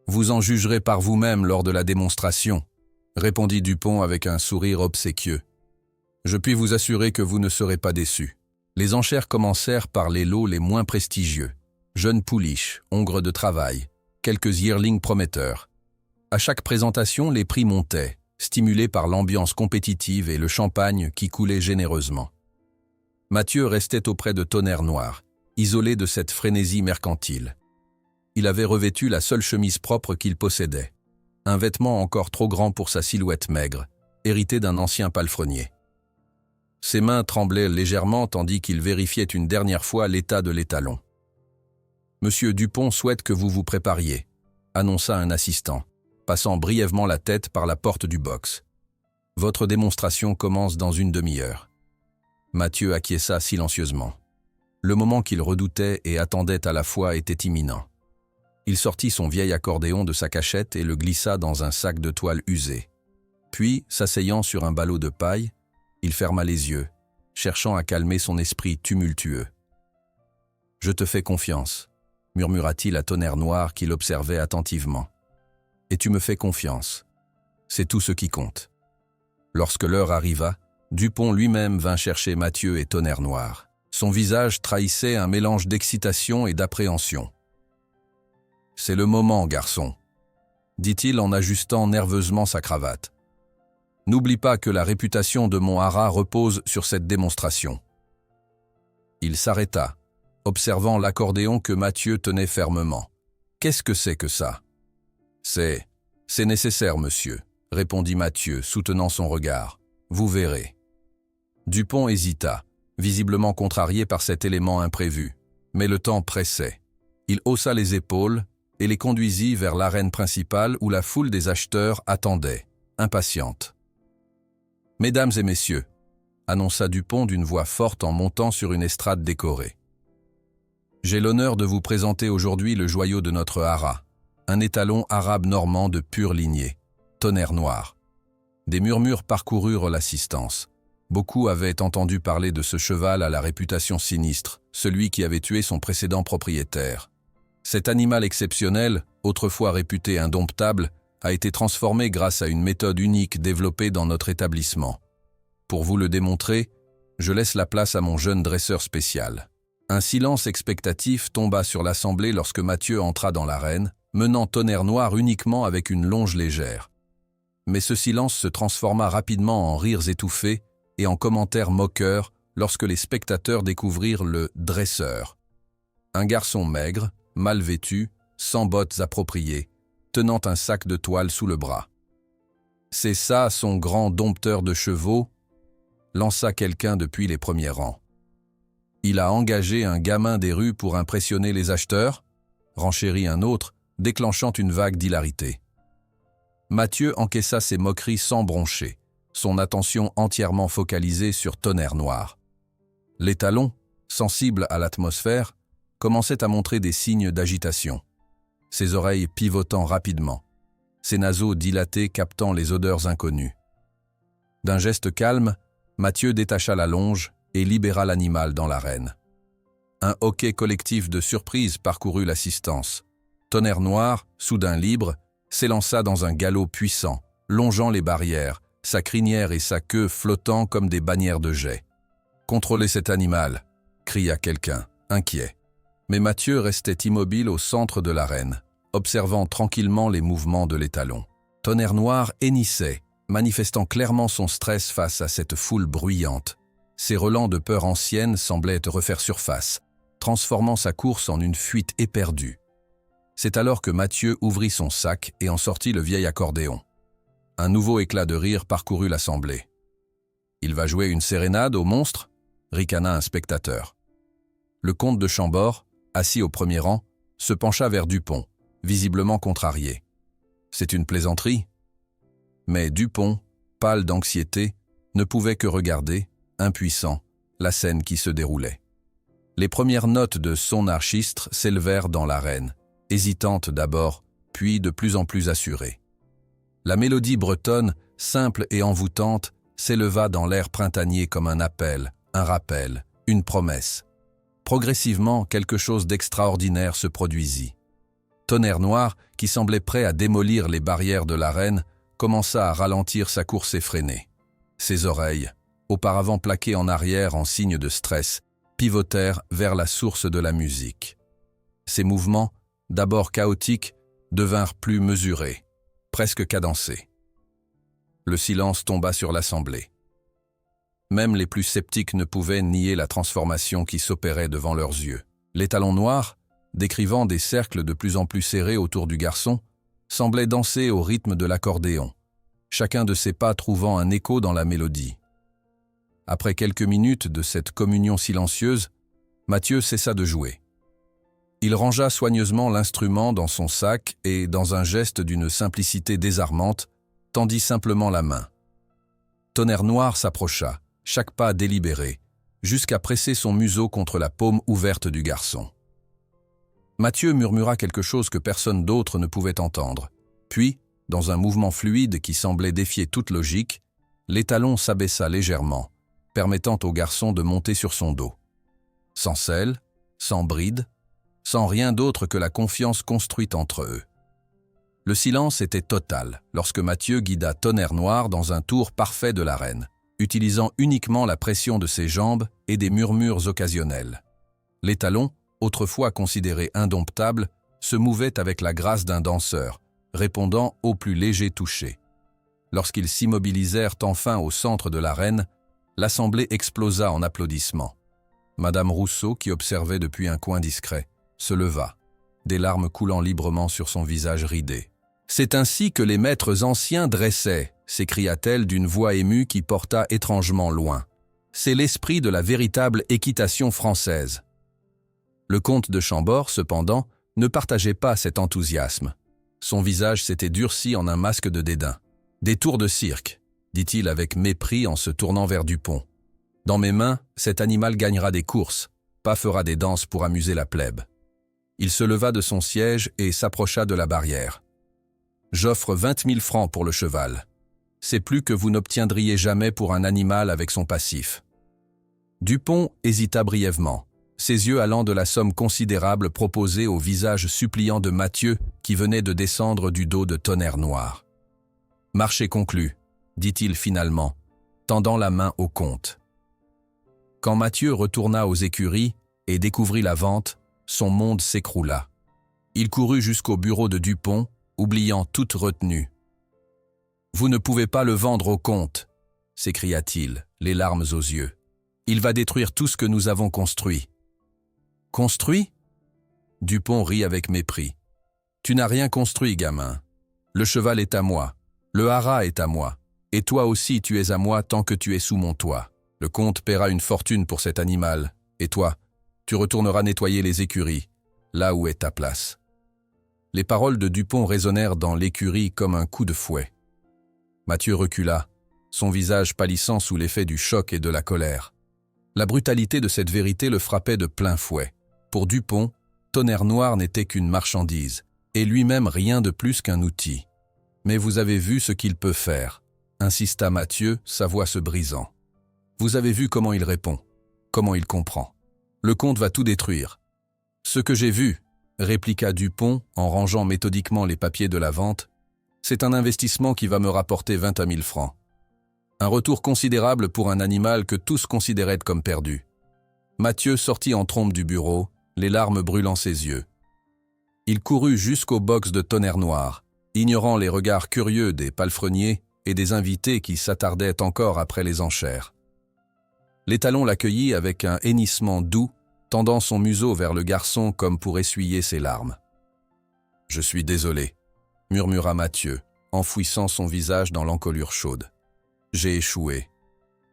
Vous en jugerez par vous-même lors de la démonstration, répondit Dupont avec un sourire obséquieux. Je puis vous assurer que vous ne serez pas déçus. Les enchères commencèrent par les lots les moins prestigieux. Jeunes pouliches, hongres de travail, quelques yearlings prometteurs. À chaque présentation, les prix montaient, stimulés par l'ambiance compétitive et le champagne qui coulait généreusement. Mathieu restait auprès de Tonnerre Noir, isolé de cette frénésie mercantile. Il avait revêtu la seule chemise propre qu'il possédait, un vêtement encore trop grand pour sa silhouette maigre, hérité d'un ancien palefrenier. Ses mains tremblaient légèrement tandis qu'il vérifiait une dernière fois l'état de l'étalon. « Monsieur Dupont souhaite que vous vous prépariez », annonça un assistant, passant brièvement la tête par la porte du box. « Votre démonstration commence dans une demi-heure. » Mathieu acquiesça silencieusement. Le moment qu'il redoutait et attendait à la fois était imminent. Il sortit son vieil accordéon de sa cachette et le glissa dans un sac de toile usé. Puis, s'asseyant sur un ballot de paille, il ferma les yeux, cherchant à calmer son esprit tumultueux. « Je te fais confiance », murmura-t-il à Tonnerre Noir qui l'observait attentivement. « Et tu me fais confiance. C'est tout ce qui compte. » Lorsque l'heure arriva, Dupont lui-même vint chercher Mathieu et Tonnerre Noir. Son visage trahissait un mélange d'excitation et d'appréhension. « C'est le moment, garçon », dit-il en ajustant nerveusement sa cravate. « N'oublie pas que la réputation de mon haras repose sur cette démonstration. » Il s'arrêta, observant l'accordéon que Mathieu tenait fermement. « Qu'est-ce que c'est que ça ?»« C'est nécessaire, monsieur », répondit Mathieu, soutenant son regard. « Vous verrez. » Dupont hésita, visiblement contrarié par cet élément imprévu. Mais le temps pressait. Il haussa les épaules et les conduisit vers l'arène principale où la foule des acheteurs attendait, impatiente. « Mesdames et messieurs », annonça Dupont d'une voix forte en montant sur une estrade décorée. « J'ai l'honneur de vous présenter aujourd'hui le joyau de notre haras, un étalon arabe normand de pure lignée, Tonnerre Noir. » Des murmures parcoururent l'assistance. Beaucoup avaient entendu parler de ce cheval à la réputation sinistre, celui qui avait tué son précédent propriétaire. Cet animal exceptionnel, autrefois réputé indomptable, a été transformé grâce à une méthode unique développée dans notre établissement. Pour vous le démontrer, je laisse la place à mon jeune dresseur spécial. Un silence expectatif tomba sur l'assemblée lorsque Mathieu entra dans l'arène, menant Tonnerre Noir uniquement avec une longe légère. Mais ce silence se transforma rapidement en rires étouffés et en commentaires moqueurs lorsque les spectateurs découvrirent le dresseur. Un garçon maigre, mal vêtu, sans bottes appropriées, tenant un sac de toile sous le bras. « C'est ça son grand dompteur de chevaux ?» lança quelqu'un depuis les premiers rangs. « Il a engagé un gamin des rues pour impressionner les acheteurs ?» renchérit un autre, déclenchant une vague d'hilarité. Mathieu encaissa ces moqueries sans broncher, son attention entièrement focalisée sur Tonnerre Noir. L'étalon, sensible à l'atmosphère, commençait à montrer des signes d'agitation, ses oreilles pivotant rapidement, ses naseaux dilatés captant les odeurs inconnues. D'un geste calme, Mathieu détacha la longe et libéra l'animal dans l'arène. Un hoquet collectif de surprise parcourut l'assistance. Tonnerre Noir, soudain libre, s'élança dans un galop puissant, longeant les barrières, sa crinière et sa queue flottant comme des bannières de jet. « Contrôlez cet animal !» cria quelqu'un, inquiet. Mais Mathieu restait immobile au centre de l'arène, observant tranquillement les mouvements de l'étalon. Tonnerre Noir hennissait, manifestant clairement son stress face à cette foule bruyante. Ses relents de peur ancienne semblaient refaire surface, transformant sa course en une fuite éperdue. C'est alors que Mathieu ouvrit son sac et en sortit le vieil accordéon. Un nouveau éclat de rire parcourut l'assemblée. « Il va jouer une sérénade au monstre ?» ricana un spectateur. Le comte de Chambord, assis au premier rang, se pencha vers Dupont, visiblement contrarié. « C'est une plaisanterie ?» Mais Dupont, pâle d'anxiété, ne pouvait que regarder, impuissant, la scène qui se déroulait. Les premières notes de son archistre s'élevèrent dans l'arène, hésitantes d'abord, puis de plus en plus assurées. La mélodie bretonne, simple et envoûtante, s'éleva dans l'air printanier comme un appel, un rappel, une promesse. Progressivement, quelque chose d'extraordinaire se produisit. Tonnerre Noir, qui semblait prêt à démolir les barrières de l'arène, commença à ralentir sa course effrénée. Ses oreilles, auparavant plaquées en arrière en signe de stress, pivotèrent vers la source de la musique. Ses mouvements, d'abord chaotiques, devinrent plus mesurés, presque cadencés. Le silence tomba sur l'assemblée. Même les plus sceptiques ne pouvaient nier la transformation qui s'opérait devant leurs yeux. L'étalon noir, décrivant des cercles de plus en plus serrés autour du garçon, semblait danser au rythme de l'accordéon, chacun de ses pas trouvant un écho dans la mélodie. Après quelques minutes de cette communion silencieuse, Mathieu cessa de jouer. Il rangea soigneusement l'instrument dans son sac et, dans un geste d'une simplicité désarmante, tendit simplement la main. Tonnerre Noir s'approcha, chaque pas délibéré, jusqu'à presser son museau contre la paume ouverte du garçon. Mathieu murmura quelque chose que personne d'autre ne pouvait entendre. Puis, dans un mouvement fluide qui semblait défier toute logique, l'étalon s'abaissa légèrement, permettant au garçon de monter sur son dos. Sans selle, sans bride, sans rien d'autre que la confiance construite entre eux. Le silence était total lorsque Mathieu guida Tonnerre Noir dans un tour parfait de l'arène, utilisant uniquement la pression de ses jambes et des murmures occasionnels. L'étalon, autrefois considéré indomptable, se mouvait avec la grâce d'un danseur, répondant au plus léger toucher. Lorsqu'ils s'immobilisèrent enfin au centre de l'arène, l'assemblée explosa en applaudissements. Madame Rousseau, qui observait depuis un coin discret, se leva, des larmes coulant librement sur son visage ridé. « C'est ainsi que les maîtres anciens dressaient », s'écria-t-elle d'une voix émue qui porta étrangement loin. « C'est l'esprit de la véritable équitation française. » Le comte de Chambord, cependant, ne partageait pas cet enthousiasme. Son visage s'était durci en un masque de dédain. « Des tours de cirque », dit-il avec mépris en se tournant vers Dupont. « Dans mes mains, cet animal gagnera des courses, pas fera des danses pour amuser la plèbe. » Il se leva de son siège et s'approcha de la barrière. « J'offre 20 000 francs pour le cheval. C'est plus que vous n'obtiendriez jamais pour un animal avec son passif. » Dupont hésita brièvement, ses yeux allant de la somme considérable proposée au visage suppliant de Mathieu qui venait de descendre du dos de Tonnerre Noir. « Marché conclu, » dit-il finalement, tendant la main au comte. Quand Mathieu retourna aux écuries et découvrit la vente, son monde s'écroula. Il courut jusqu'au bureau de Dupont, oubliant toute retenue. « Vous ne pouvez pas le vendre au comte !» s'écria-t-il, les larmes aux yeux. « Il va détruire tout ce que nous avons construit. » « Construit ?» Dupont rit avec mépris. « Tu n'as rien construit, gamin. Le cheval est à moi, le haras est à moi, et toi aussi tu es à moi tant que tu es sous mon toit. Le comte paiera une fortune pour cet animal, et toi, tu retourneras nettoyer les écuries, là où est ta place. » Les paroles de Dupont résonnèrent dans l'écurie comme un coup de fouet. Mathieu recula, son visage pâlissant sous l'effet du choc et de la colère. La brutalité de cette vérité le frappait de plein fouet. Pour Dupont, Tonnerre Noir n'était qu'une marchandise, et lui-même rien de plus qu'un outil. « Mais vous avez vu ce qu'il peut faire », insista Mathieu, sa voix se brisant. « Vous avez vu comment il répond, comment il comprend. Le comte va tout détruire. »« Ce que j'ai vu, » répliqua Dupont en rangeant méthodiquement les papiers de la vente, « c'est un investissement qui va me rapporter 21 000 francs. Un retour considérable pour un animal que tous considéraient comme perdu. » Mathieu sortit en trombe du bureau, les larmes brûlant ses yeux. Il courut jusqu'au box de Tonnerre Noir, ignorant les regards curieux des palefreniers et des invités qui s'attardaient encore après les enchères. L'étalon l'accueillit avec un hennissement doux, tendant son museau vers le garçon comme pour essuyer ses larmes. « Je suis désolé, » murmura Mathieu, enfouissant son visage dans l'encolure chaude. « J'ai échoué.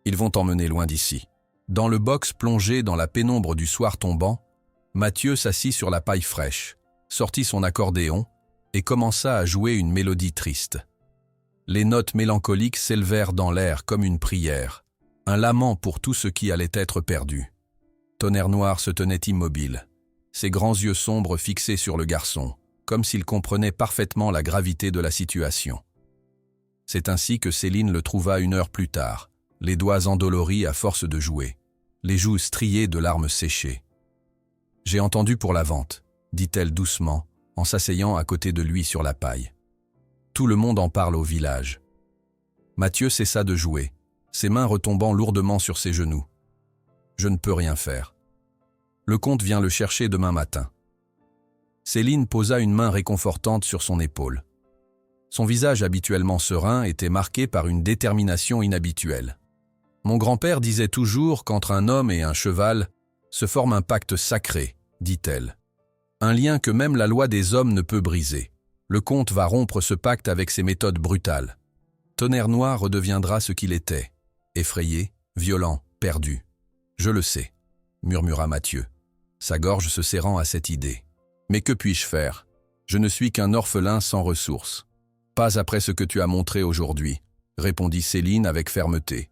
Ils vont t'emmener loin d'ici. » Dans le box plongé dans la pénombre du soir tombant, Mathieu s'assit sur la paille fraîche, sortit son accordéon et commença à jouer une mélodie triste. Les notes mélancoliques s'élevèrent dans l'air comme une prière, un lament pour tout ce qui allait être perdu. Tonnerre Noir se tenait immobile, ses grands yeux sombres fixés sur le garçon, comme s'il comprenait parfaitement la gravité de la situation. C'est ainsi que Céline le trouva 1 heure plus tard, les doigts endoloris à force de jouer, les joues striées de larmes séchées. « J'ai entendu pour la vente », dit-elle doucement, en s'asseyant à côté de lui sur la paille. « Tout le monde en parle au village. » Mathieu cessa de jouer, ses mains retombant lourdement sur ses genoux. « Je ne peux rien faire. Le comte vient le chercher demain matin. » Céline posa une main réconfortante sur son épaule. Son visage habituellement serein était marqué par une détermination inhabituelle. « Mon grand-père disait toujours qu'entre un homme et un cheval se forme un pacte sacré, dit-elle. Un lien que même la loi des hommes ne peut briser. Le comte va rompre ce pacte avec ses méthodes brutales. Tonnerre Noir redeviendra ce qu'il était, effrayé, violent, perdu. Je le sais, murmura Mathieu, sa gorge se serrant à cette idée. Mais que puis-je faire? Je ne suis qu'un orphelin sans ressources. Pas après ce que tu as montré aujourd'hui, répondit Céline avec fermeté.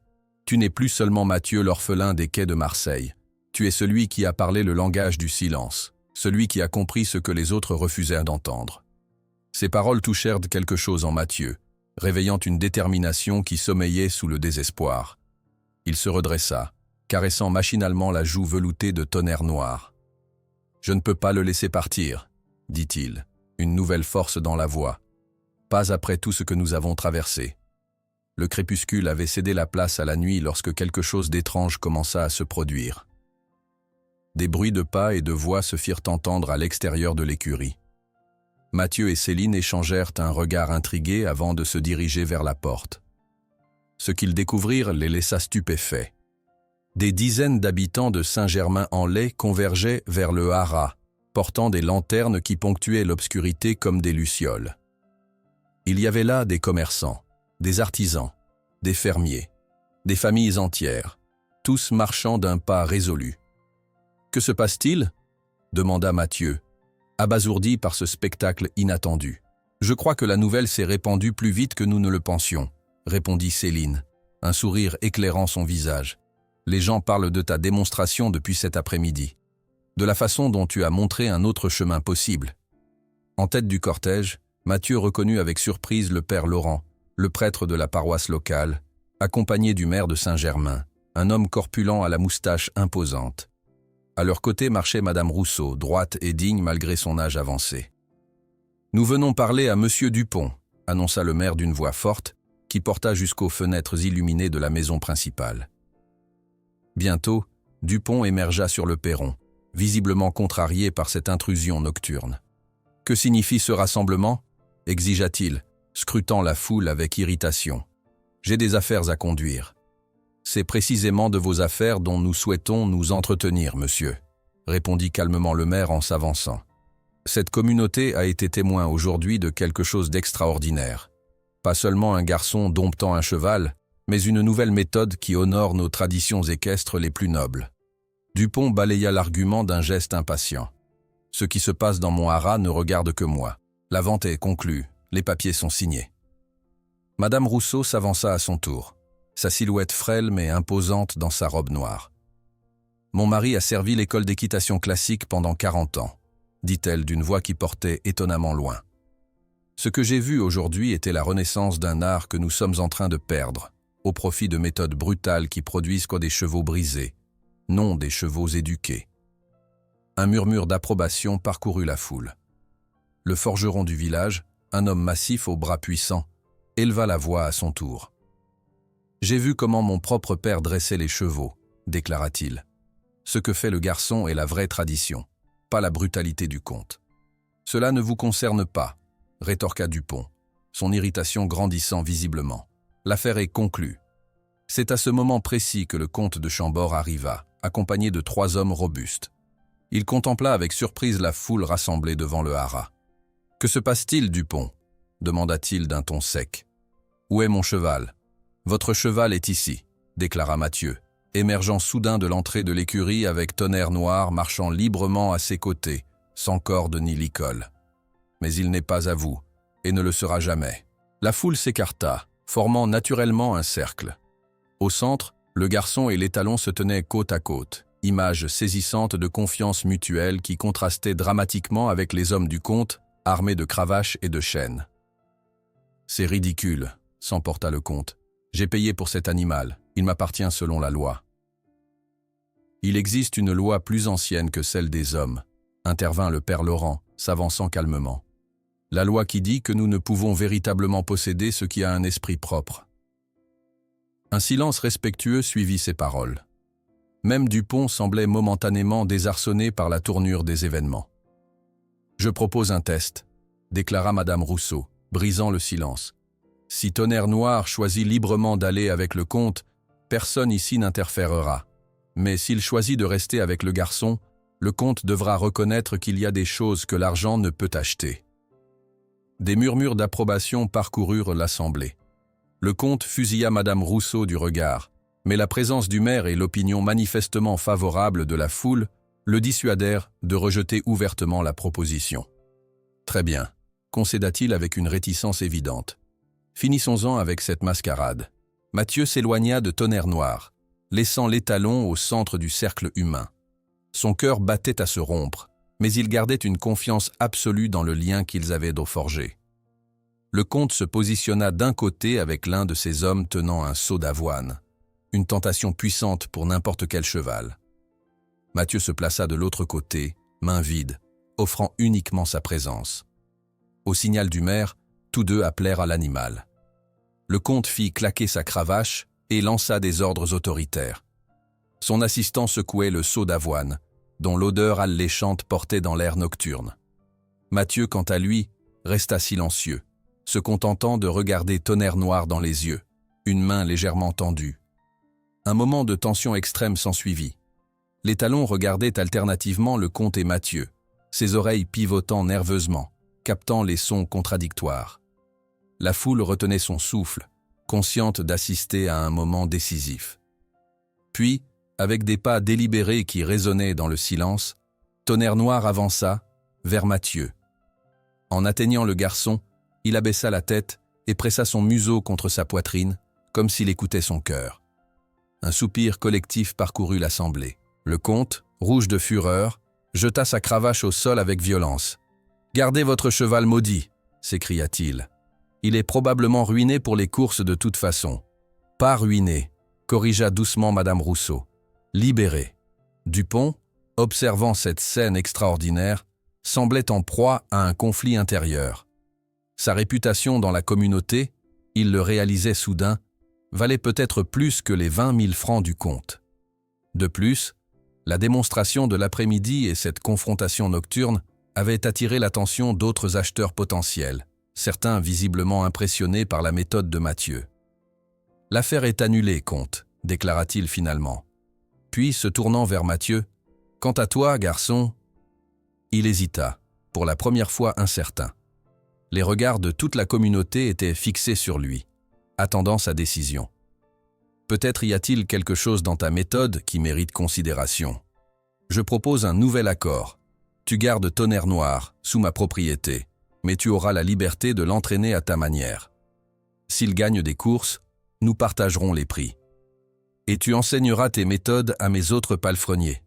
Tu n'es plus seulement Mathieu l'orphelin des quais de Marseille. Tu es celui qui a parlé le langage du silence, celui qui a compris ce que les autres refusaient d'entendre. Ces paroles touchèrent quelque chose en Mathieu, réveillant une détermination qui sommeillait sous le désespoir. Il se redressa, caressant machinalement la joue veloutée de Tonnerre Noir. « Je ne peux pas le laisser partir, » dit-il, une nouvelle force dans la voix. « Pas après tout ce que nous avons traversé. » Le crépuscule avait cédé la place à la nuit lorsque quelque chose d'étrange commença à se produire. Des bruits de pas et de voix se firent entendre à l'extérieur de l'écurie. Mathieu et Céline échangèrent un regard intrigué avant de se diriger vers la porte. Ce qu'ils découvrirent les laissa stupéfaits. Des dizaines d'habitants de Saint-Germain-en-Laye convergeaient vers le haras, portant des lanternes qui ponctuaient l'obscurité comme des lucioles. Il y avait là des commerçants, des artisans, des fermiers, des familles entières, tous marchant d'un pas résolu. « Que se passe-t-il » demanda Mathieu, abasourdi par ce spectacle inattendu. « Je crois que la nouvelle s'est répandue plus vite que nous ne le pensions, » répondit Céline, un sourire éclairant son visage. « Les gens parlent de ta démonstration depuis cet après-midi, de la façon dont tu as montré un autre chemin possible. » En tête du cortège, Mathieu reconnut avec surprise le père Laurent, le prêtre de la paroisse locale, accompagné du maire de Saint-Germain, un homme corpulent à la moustache imposante. À leur côté marchait Madame Rousseau, droite et digne malgré son âge avancé. « Nous venons parler à Monsieur Dupont », annonça le maire d'une voix forte, qui porta jusqu'aux fenêtres illuminées de la maison principale. Bientôt, Dupont émergea sur le perron, visiblement contrarié par cette intrusion nocturne. « Que signifie ce rassemblement » exigea-t-il, scrutant la foule avec irritation. « J'ai des affaires à conduire. » « C'est précisément de vos affaires dont nous souhaitons nous entretenir, monsieur, » répondit calmement le maire en s'avançant. « Cette communauté a été témoin aujourd'hui de quelque chose d'extraordinaire. Pas seulement un garçon domptant un cheval, mais une nouvelle méthode qui honore nos traditions équestres les plus nobles. » Dupont balaya l'argument d'un geste impatient. « Ce qui se passe dans mon haras ne regarde que moi. La vente est conclue, les papiers sont signés. » Madame Rousseau s'avança à son tour, sa silhouette frêle mais imposante dans sa robe noire. « Mon mari a servi l'école d'équitation classique pendant 40 ans, dit-elle d'une voix qui portait étonnamment loin. Ce que j'ai vu aujourd'hui était la renaissance d'un art que nous sommes en train de perdre, au profit de méthodes brutales qui produisent des chevaux brisés, non des chevaux éduqués. » Un murmure d'approbation parcourut la foule. Le forgeron du village, un homme massif aux bras puissants, éleva la voix à son tour. « J'ai vu comment mon propre père dressait les chevaux, » déclara-t-il. « Ce que fait le garçon est la vraie tradition, pas la brutalité du comte. »« Cela ne vous concerne pas, » rétorqua Dupont, son irritation grandissant visiblement. « L'affaire est conclue. » C'est à ce moment précis que le comte de Chambord arriva, accompagné de 3 hommes robustes. Il contempla avec surprise la foule rassemblée devant le haras. « Que se passe-t-il, Dupont » demanda-t-il d'un ton sec. « Où est mon cheval ?»« Votre cheval est ici, » déclara Mathieu, émergeant soudain de l'entrée de l'écurie avec Tonnerre Noir marchant librement à ses côtés, sans corde ni licol. Mais il n'est pas à vous, et ne le sera jamais. La foule s'écarta, formant naturellement un cercle. Au centre, le garçon et l'étalon se tenaient côte à côte, image saisissante de confiance mutuelle qui contrastait dramatiquement avec les hommes du comte, armés de cravaches et de chaînes. « C'est ridicule », s'emporta le comte. « J'ai payé pour cet animal, il m'appartient selon la loi. » « Il existe une loi plus ancienne que celle des hommes », intervint le père Laurent, s'avançant calmement. « La loi qui dit que nous ne pouvons véritablement posséder ce qui a un esprit propre. » Un silence respectueux suivit ces paroles. Même Dupont semblait momentanément désarçonné par la tournure des événements. « Je propose un test », déclara Madame Rousseau, brisant le silence. « Si Tonnerre Noir choisit librement d'aller avec le comte, personne ici n'interférera. Mais s'il choisit de rester avec le garçon, le comte devra reconnaître qu'il y a des choses que l'argent ne peut acheter. » Des murmures d'approbation parcoururent l'assemblée. Le comte fusilla Madame Rousseau du regard, mais la présence du maire et l'opinion manifestement favorable de la foule le dissuadèrent de rejeter ouvertement la proposition. « Très bien », concéda-t-il avec une réticence évidente. « Finissons-en avec cette mascarade. » Mathieu s'éloigna de Tonnerre Noir, laissant l'étalon au centre du cercle humain. Son cœur battait à se rompre, mais il gardait une confiance absolue dans le lien qu'ils avaient d'eau forgé. Le comte se positionna d'un côté avec l'un de ses hommes tenant un seau d'avoine, une tentation puissante pour n'importe quel cheval. Mathieu se plaça de l'autre côté, main vide, offrant uniquement sa présence. Au signal du maire, tous deux appelèrent à l'animal. Le comte fit claquer sa cravache et lança des ordres autoritaires. Son assistant secouait le seau d'avoine, dont l'odeur alléchante portait dans l'air nocturne. Mathieu, quant à lui, resta silencieux, se contentant de regarder Tonnerre Noir dans les yeux, une main légèrement tendue. Un moment de tension extrême s'ensuivit. L'étalon regardait alternativement le comte et Mathieu, ses oreilles pivotant nerveusement, captant les sons contradictoires. La foule retenait son souffle, consciente d'assister à un moment décisif. Puis, avec des pas délibérés qui résonnaient dans le silence, Tonnerre Noir avança vers Mathieu. En atteignant le garçon, il abaissa la tête et pressa son museau contre sa poitrine, comme s'il écoutait son cœur. Un soupir collectif parcourut l'assemblée. Le comte, rouge de fureur, jeta sa cravache au sol avec violence. « Gardez votre cheval maudit !» s'écria-t-il. « Il est probablement ruiné pour les courses de toute façon. »« Pas ruiné », corrigea doucement Madame Rousseau. « Libéré. » Dupont, observant cette scène extraordinaire, semblait en proie à un conflit intérieur. Sa réputation dans la communauté, il le réalisait soudain, valait peut-être plus que les 20 000 francs du comte. De plus, la démonstration de l'après-midi et cette confrontation nocturne avaient attiré l'attention d'autres acheteurs potentiels, certains visiblement impressionnés par la méthode de Mathieu. « L'affaire est annulée, comte », déclara-t-il finalement. Puis, se tournant vers Mathieu, « Quant à toi, garçon… » Il hésita, pour la première fois incertain. Les regards de toute la communauté étaient fixés sur lui, attendant sa décision. « Peut-être y a-t-il quelque chose dans ta méthode qui mérite considération. Je propose un nouvel accord. Tu gardes Tonnerre Noir, sous ma propriété, mais tu auras la liberté de l'entraîner à ta manière. S'il gagne des courses, nous partagerons les prix. Et tu enseigneras tes méthodes à mes autres palefreniers. »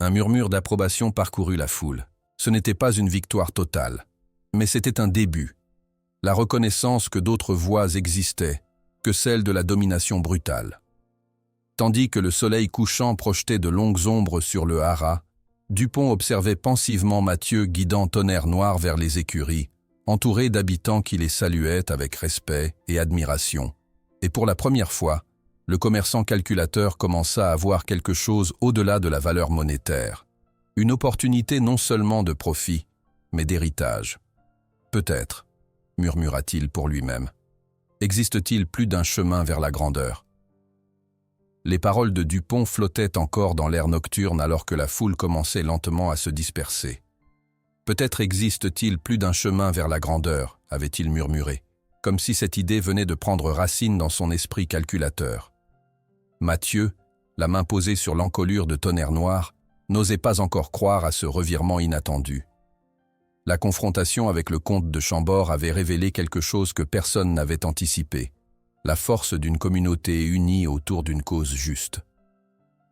Un murmure d'approbation parcourut la foule. Ce n'était pas une victoire totale, mais c'était un début. La reconnaissance que d'autres voies existaient, que celle de la domination brutale. Tandis que le soleil couchant projetait de longues ombres sur le haras, Dupont observait pensivement Mathieu guidant Tonnerre Noir vers les écuries, entouré d'habitants qui les saluaient avec respect et admiration. Et pour la première fois, le commerçant calculateur commença à voir quelque chose au-delà de la valeur monétaire. Une opportunité non seulement de profit, mais d'héritage. « Peut-être », murmura-t-il pour lui-même. « Existe-t-il plus d'un chemin vers la grandeur ?» Les paroles de Dupont flottaient encore dans l'air nocturne alors que la foule commençait lentement à se disperser. « Peut-être existe-t-il plus d'un chemin vers la grandeur », avait-il murmuré, comme si cette idée venait de prendre racine dans son esprit calculateur. Mathieu, la main posée sur l'encolure de Tonnerre Noir, n'osait pas encore croire à ce revirement inattendu. La confrontation avec le comte de Chambord avait révélé quelque chose que personne n'avait anticipé, la force d'une communauté unie autour d'une cause juste.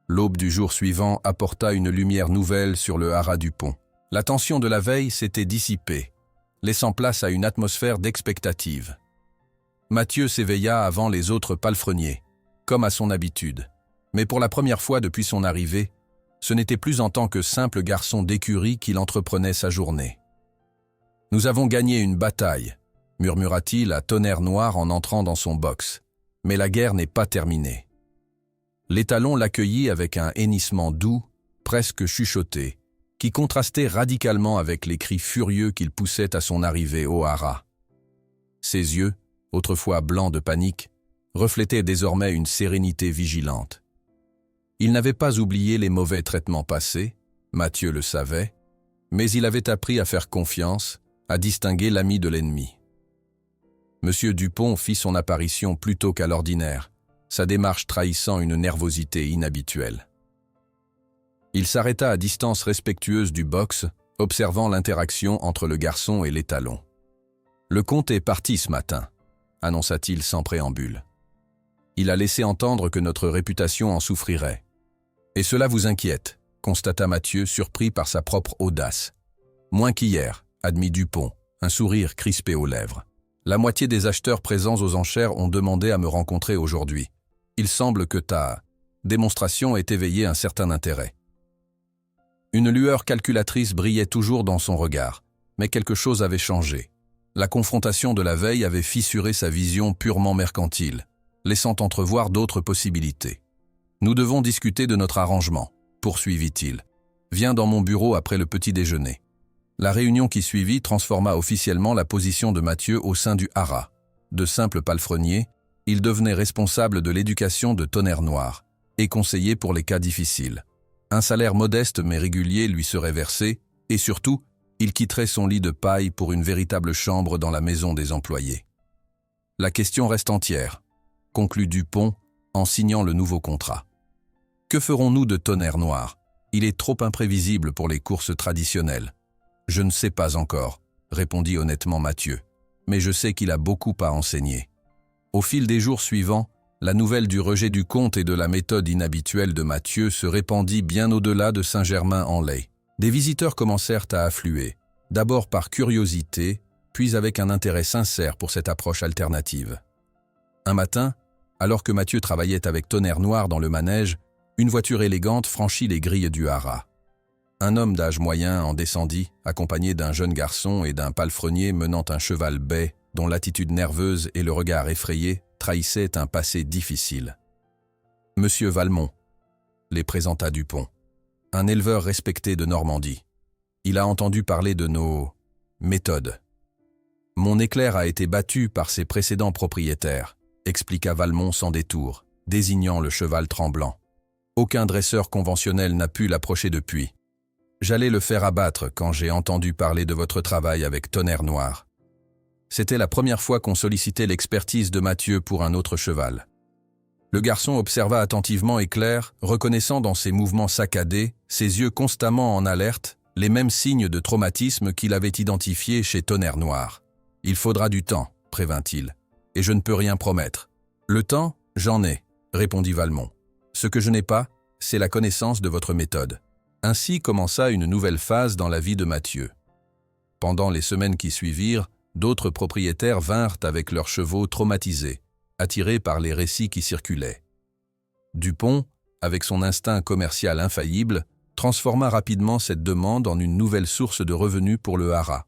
L'aube du jour suivant apporta une lumière nouvelle sur le haras du pont. La tension de la veille s'était dissipée, laissant place à une atmosphère d'expectative. Mathieu s'éveilla avant les autres palefreniers, comme à son habitude. Mais pour la première fois depuis son arrivée, ce n'était plus en tant que simple garçon d'écurie qu'il entreprenait sa journée. « Nous avons gagné une bataille », murmura-t-il à Tonnerre Noir en entrant dans son box. « Mais la guerre n'est pas terminée. » L'étalon l'accueillit avec un hennissement doux, presque chuchoté, qui contrastait radicalement avec les cris furieux qu'il poussait à son arrivée au haras. Ses yeux, autrefois blancs de panique, reflétaient désormais une sérénité vigilante. Il n'avait pas oublié les mauvais traitements passés, Mathieu le savait, mais il avait appris à faire confiance, à distinguer l'ami de l'ennemi. Monsieur Dupont fit son apparition plus tôt qu'à l'ordinaire, sa démarche trahissant une nervosité inhabituelle. Il s'arrêta à distance respectueuse du box, observant l'interaction entre le garçon et l'étalon. « Le comte est parti ce matin », annonça-t-il sans préambule. « Il a laissé entendre que notre réputation en souffrirait. »« Et cela vous inquiète », constata Mathieu, surpris par sa propre audace. « Moins qu'hier », admit Dupont, un sourire crispé aux lèvres. « La moitié des acheteurs présents aux enchères ont demandé à me rencontrer aujourd'hui. Il semble que ta démonstration ait éveillé un certain intérêt. » Une lueur calculatrice brillait toujours dans son regard, mais quelque chose avait changé. La confrontation de la veille avait fissuré sa vision purement mercantile, laissant entrevoir d'autres possibilités. « Nous devons discuter de notre arrangement », poursuivit-il. « Viens dans mon bureau après le petit déjeuner. » La réunion qui suivit transforma officiellement la position de Mathieu au sein du haras. De simple palefrenier, il devenait responsable de l'éducation de Tonnerre Noir et conseiller pour les cas difficiles. Un salaire modeste mais régulier lui serait versé, et surtout, il quitterait son lit de paille pour une véritable chambre dans la maison des employés. La question reste entière, conclut Dupont en signant le nouveau contrat. Que ferons-nous de Tonnerre Noir? Il est trop imprévisible pour les courses traditionnelles. Je ne sais pas encore, répondit honnêtement Mathieu, mais je sais qu'il a beaucoup à enseigner. Au fil des jours suivants, la nouvelle du rejet du comte et de la méthode inhabituelle de Mathieu se répandit bien au-delà de Saint-Germain-en-Laye. Des visiteurs commencèrent à affluer, d'abord par curiosité, puis avec un intérêt sincère pour cette approche alternative. Un matin, alors que Mathieu travaillait avec Tonnerre Noir dans le manège, une voiture élégante franchit les grilles du haras. Un homme d'âge moyen en descendit, accompagné d'un jeune garçon et d'un palefrenier menant un cheval bai, dont l'attitude nerveuse et le regard effrayé trahissaient un passé difficile. « Monsieur Valmont », les présenta Dupont, un éleveur respecté de Normandie. Il a entendu parler de nos méthodes. « Mon éclair a été battu par ses précédents propriétaires », expliqua Valmont sans détour, désignant le cheval tremblant. « Aucun dresseur conventionnel n'a pu l'approcher depuis. J'allais le faire abattre quand j'ai entendu parler de votre travail avec Tonnerre Noir. » C'était la première fois qu'on sollicitait l'expertise de Mathieu pour un autre cheval. Le garçon observa attentivement Éclair, reconnaissant dans ses mouvements saccadés, ses yeux constamment en alerte, les mêmes signes de traumatisme qu'il avait identifiés chez Tonnerre Noir. « Il faudra du temps, prévint-il, et je ne peux rien promettre. »« Le temps, j'en ai, » répondit Valmont. « Ce que je n'ai pas, c'est la connaissance de votre méthode. » Ainsi commença une nouvelle phase dans la vie de Mathieu. Pendant les semaines qui suivirent, d'autres propriétaires vinrent avec leurs chevaux traumatisés, attirés par les récits qui circulaient. Dupont, avec son instinct commercial infaillible, transforma rapidement cette demande en une nouvelle source de revenus pour le haras.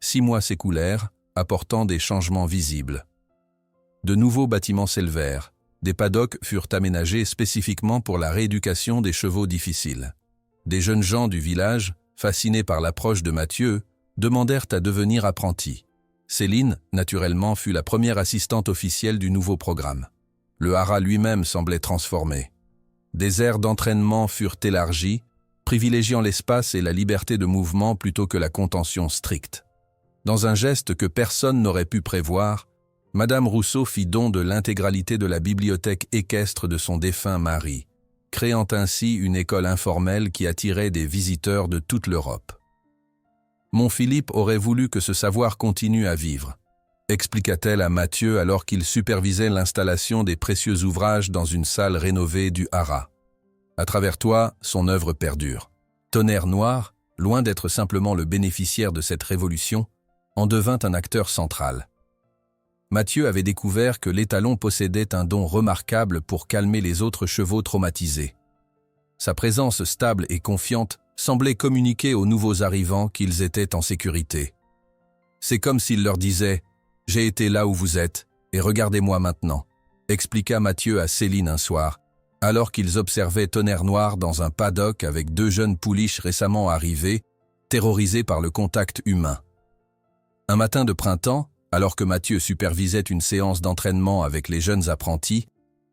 6 mois s'écoulèrent, apportant des changements visibles. De nouveaux bâtiments s'élevèrent, des paddocks furent aménagés spécifiquement pour la rééducation des chevaux difficiles. Des jeunes gens du village, fascinés par l'approche de Mathieu, demandèrent à devenir apprentis. Céline, naturellement, fut la première assistante officielle du nouveau programme. Le haras lui-même semblait transformé. Des aires d'entraînement furent élargies, privilégiant l'espace et la liberté de mouvement plutôt que la contention stricte. Dans un geste que personne n'aurait pu prévoir, Madame Rousseau fit don de l'intégralité de la bibliothèque équestre de son défunt mari, créant ainsi une école informelle qui attirait des visiteurs de toute l'Europe. Mon Philippe aurait voulu que ce savoir continue à vivre, expliqua-t-elle à Mathieu alors qu'il supervisait l'installation des précieux ouvrages dans une salle rénovée du Haras. À travers toi, son œuvre perdure. Tonnerre Noir, loin d'être simplement le bénéficiaire de cette révolution, en devint un acteur central. Mathieu avait découvert que l'étalon possédait un don remarquable pour calmer les autres chevaux traumatisés. Sa présence stable et confiante semblait communiquer aux nouveaux arrivants qu'ils étaient en sécurité. C'est comme s'il leur disait « J'ai été là où vous êtes, et regardez-moi maintenant », expliqua Mathieu à Céline un soir, alors qu'ils observaient Tonnerre Noir dans un paddock avec 2 jeunes pouliches récemment arrivés, terrorisés par le contact humain. Un matin de printemps, alors que Mathieu supervisait une séance d'entraînement avec les jeunes apprentis,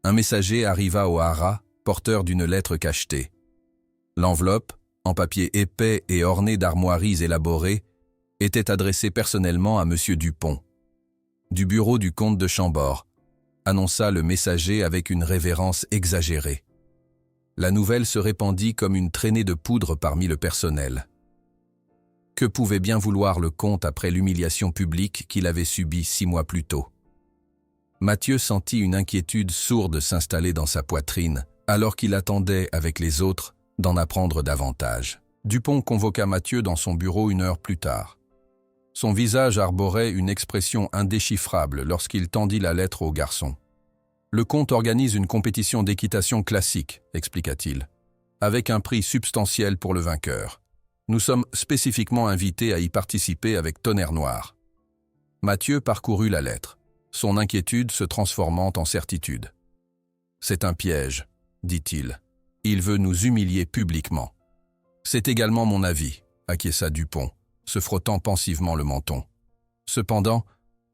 un messager arriva au Haras, porteur d'une lettre cachetée. L'enveloppe, en papier épais et ornée d'armoiries élaborées, était adressée personnellement à M. Dupont. Du bureau du comte de Chambord, annonça le messager avec une révérence exagérée. La nouvelle se répandit comme une traînée de poudre parmi le personnel. Que pouvait bien vouloir le comte après l'humiliation publique qu'il avait subie 6 mois plus tôt? Mathieu sentit une inquiétude sourde s'installer dans sa poitrine, alors qu'il attendait, avec les autres, d'en apprendre davantage. Dupont convoqua Mathieu dans son bureau 1 heure plus tard. Son visage arborait une expression indéchiffrable lorsqu'il tendit la lettre au garçon. « Le comte organise une compétition d'équitation classique, expliqua-t-il, avec un prix substantiel pour le vainqueur. Nous sommes spécifiquement invités à y participer avec Tonnerre Noir. » Mathieu parcourut la lettre, son inquiétude se transformant en certitude. « C'est un piège, dit-il. Il veut nous humilier publiquement. »« C'est également mon avis, » acquiesça Dupont, se frottant pensivement le menton. Cependant,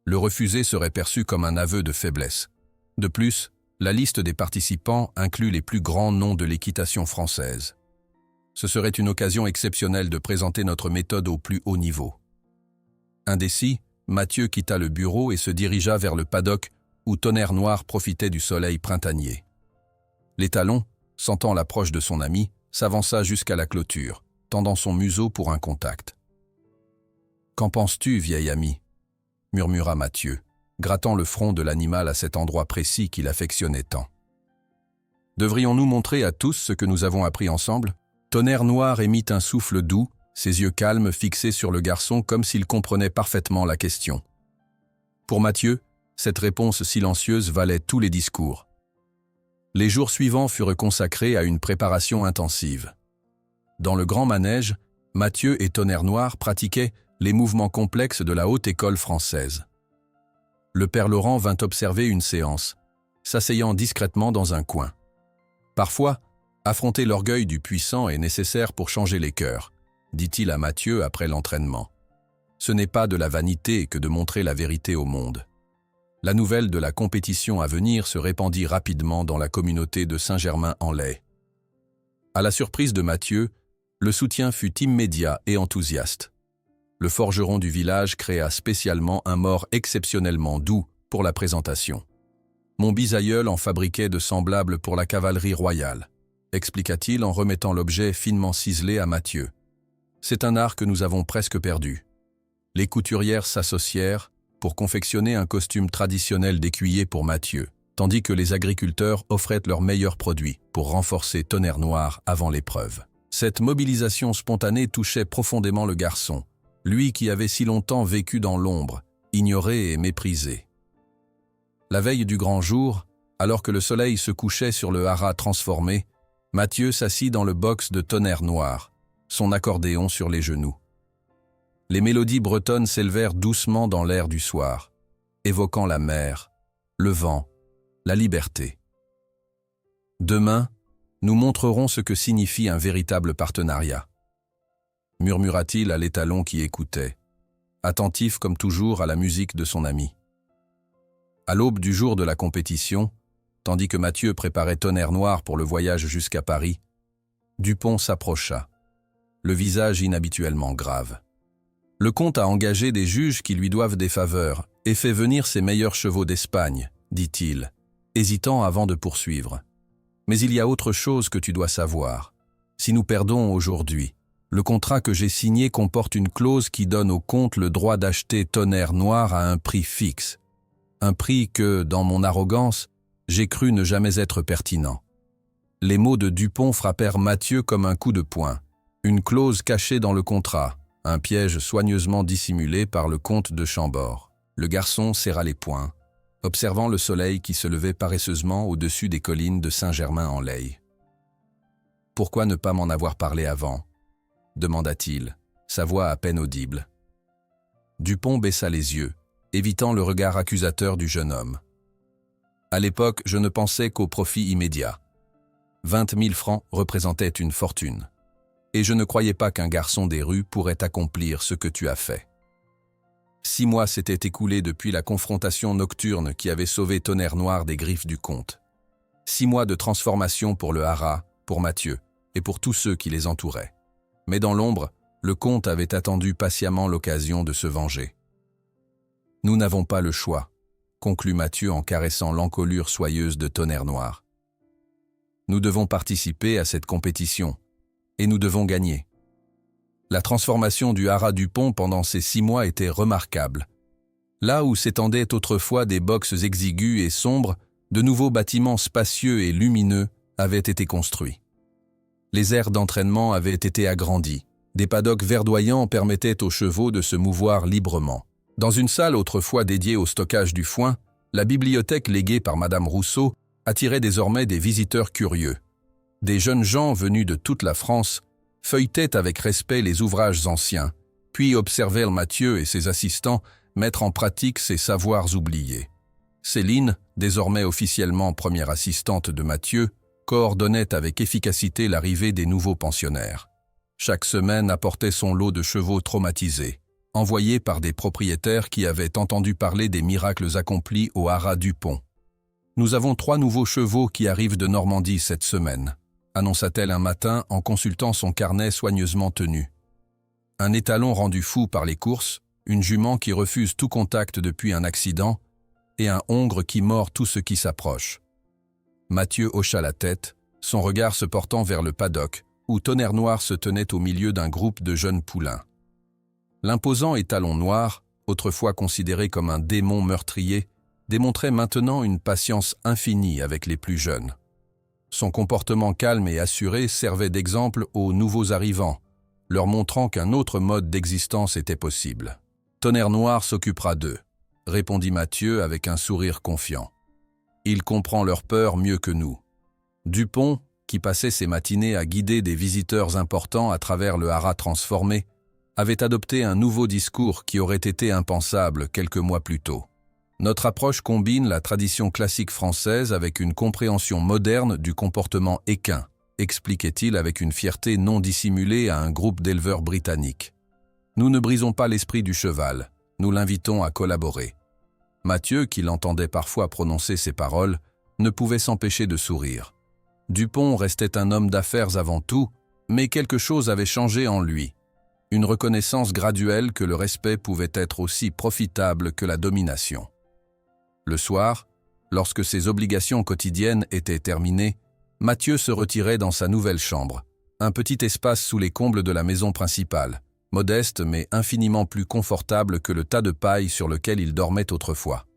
le refuser serait perçu comme un aveu de faiblesse. De plus, la liste des participants inclut les plus grands noms de l'équitation française. Ce serait une occasion exceptionnelle de présenter notre méthode au plus haut niveau. Indécis, Mathieu quitta le bureau et se dirigea vers le paddock où Tonnerre Noir profitait du soleil printanier. L'étalon, sentant l'approche de son ami, s'avança jusqu'à la clôture, tendant son museau pour un contact. « Qu'en penses-tu, vieil ami » murmura Mathieu, grattant le front de l'animal à cet endroit précis qu'il affectionnait tant. « Devrions-nous montrer à tous ce que nous avons appris ensemble » Tonnerre Noir émit un souffle doux, ses yeux calmes fixés sur le garçon comme s'il comprenait parfaitement la question. Pour Mathieu, cette réponse silencieuse valait tous les discours. Les jours suivants furent consacrés à une préparation intensive. Dans le grand manège, Mathieu et Tonnerre Noir pratiquaient les mouvements complexes de la haute école française. Le père Laurent vint observer une séance, s'asseyant discrètement dans un coin. Parfois, affronter l'orgueil du puissant est nécessaire pour changer les cœurs, dit-il à Mathieu après l'entraînement. Ce n'est pas de la vanité que de montrer la vérité au monde. La nouvelle de la compétition à venir se répandit rapidement dans la communauté de Saint-Germain-en-Laye. À la surprise de Mathieu, le soutien fut immédiat et enthousiaste. Le forgeron du village créa spécialement un mors exceptionnellement doux pour la présentation. Mon bisaïeul en fabriquait de semblables pour la cavalerie royale, expliqua-t-il en remettant l'objet finement ciselé à Mathieu. C'est un art que nous avons presque perdu. Les couturières s'associèrent pour confectionner un costume traditionnel d'écuyer pour Mathieu, tandis que les agriculteurs offraient leurs meilleurs produits pour renforcer Tonnerre Noir avant l'épreuve. Cette mobilisation spontanée touchait profondément le garçon, lui qui avait si longtemps vécu dans l'ombre, ignoré et méprisé. La veille du grand jour, alors que le soleil se couchait sur le haras transformé, Mathieu s'assit dans le box de Tonnerre Noir, son accordéon sur les genoux. Les mélodies bretonnes s'élevèrent doucement dans l'air du soir, évoquant la mer, le vent, la liberté. Demain, nous montrerons ce que signifie un véritable partenariat, murmura-t-il à l'étalon qui écoutait, attentif comme toujours à la musique de son ami. À l'aube du jour de la compétition, tandis que Mathieu préparait Tonnerre Noir pour le voyage jusqu'à Paris, Dupont s'approcha, le visage inhabituellement grave. Le comte a engagé des juges qui lui doivent des faveurs et fait venir ses meilleurs chevaux d'Espagne, dit-il, hésitant avant de poursuivre. Mais il y a autre chose que tu dois savoir. Si nous perdons aujourd'hui, le contrat que j'ai signé comporte une clause qui donne au comte le droit d'acheter Tonnerre Noir à un prix fixe. Un prix que, dans mon arrogance, j'ai cru ne jamais être pertinent. Les mots de Dupont frappèrent Mathieu comme un coup de poing. Une clause cachée dans le contrat, un piège soigneusement dissimulé par le comte de Chambord. Le garçon serra les poings, observant le soleil qui se levait paresseusement au-dessus des collines de Saint-Germain-en-Laye. « Pourquoi ne pas m'en avoir parlé avant ?» demanda-t-il, sa voix à peine audible. Dupont baissa les yeux, évitant le regard accusateur du jeune homme. À l'époque, je ne pensais qu'au profit immédiat. 20 000 francs représentaient une fortune. Et je ne croyais pas qu'un garçon des rues pourrait accomplir ce que tu as fait. 6 mois s'étaient écoulés depuis la confrontation nocturne qui avait sauvé Tonnerre Noir des griffes du comte. 6 mois de transformation pour le haras, pour Mathieu, et pour tous ceux qui les entouraient. Mais dans l'ombre, le comte avait attendu patiemment l'occasion de se venger. « Nous n'avons pas le choix », conclut Mathieu en caressant l'encolure soyeuse de Tonnerre Noir. « Nous devons participer à cette compétition, et nous devons gagner. » La transformation du haras du pont pendant ces 6 mois était remarquable. Là où s'étendaient autrefois des boxes exigus et sombres, de nouveaux bâtiments spacieux et lumineux avaient été construits. Les aires d'entraînement avaient été agrandis. Des paddocks verdoyants permettaient aux chevaux de se mouvoir librement. Dans une salle autrefois dédiée au stockage du foin, la bibliothèque léguée par Madame Rousseau attirait désormais des visiteurs curieux. Des jeunes gens venus de toute la France feuilletaient avec respect les ouvrages anciens, puis observèrent Mathieu et ses assistants mettre en pratique ces savoirs oubliés. Céline, désormais officiellement première assistante de Mathieu, coordonnait avec efficacité l'arrivée des nouveaux pensionnaires. Chaque semaine apportait son lot de chevaux traumatisés, envoyés par des propriétaires qui avaient entendu parler des miracles accomplis au haras du pont. « Nous avons 3 nouveaux chevaux qui arrivent de Normandie cette semaine », annonça-t-elle un matin en consultant son carnet soigneusement tenu. Un étalon rendu fou par les courses, une jument qui refuse tout contact depuis un accident, et un hongre qui mord tout ce qui s'approche. Mathieu hocha la tête, son regard se portant vers le paddock, où Tonnerre Noir se tenait au milieu d'un groupe de jeunes poulains. L'imposant étalon noir, autrefois considéré comme un démon meurtrier, démontrait maintenant une patience infinie avec les plus jeunes. Son comportement calme et assuré servait d'exemple aux nouveaux arrivants, leur montrant qu'un autre mode d'existence était possible. « Tonnerre Noir s'occupera d'eux », répondit Mathieu avec un sourire confiant. « Il comprend leur peur mieux que nous. » Dupont, qui passait ses matinées à guider des visiteurs importants à travers le haras transformé, avait adopté un nouveau discours qui aurait été impensable quelques mois plus tôt. Notre approche combine la tradition classique française avec une compréhension moderne du comportement équin, expliquait-il avec une fierté non dissimulée à un groupe d'éleveurs britanniques. Nous ne brisons pas l'esprit du cheval, nous l'invitons à collaborer. Mathieu, qui l'entendait parfois prononcer ces paroles, ne pouvait s'empêcher de sourire. Dupont restait un homme d'affaires avant tout, mais quelque chose avait changé en lui. Une reconnaissance graduelle que le respect pouvait être aussi profitable que la domination. Le soir, lorsque ses obligations quotidiennes étaient terminées, Mathieu se retirait dans sa nouvelle chambre, un petit espace sous les combles de la maison principale, modeste mais infiniment plus confortable que le tas de paille sur lequel il dormait autrefois.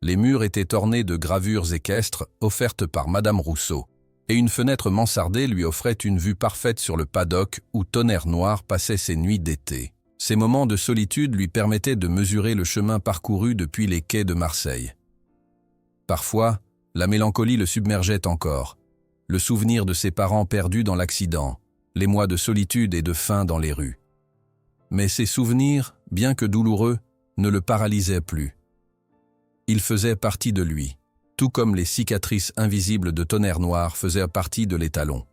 Les murs étaient ornés de gravures équestres offertes par Madame Rousseau, et une fenêtre mansardée lui offrait une vue parfaite sur le paddock où Tonnerre Noir passait ses nuits d'été. Ces moments de solitude lui permettaient de mesurer le chemin parcouru depuis les quais de Marseille. Parfois, la mélancolie le submergeait encore, le souvenir de ses parents perdus dans l'accident, les mois de solitude et de faim dans les rues. Mais ces souvenirs, bien que douloureux, ne le paralysaient plus. Ils faisaient partie de lui, tout comme les cicatrices invisibles de Tonnerre Noir faisaient partie de l'étalon.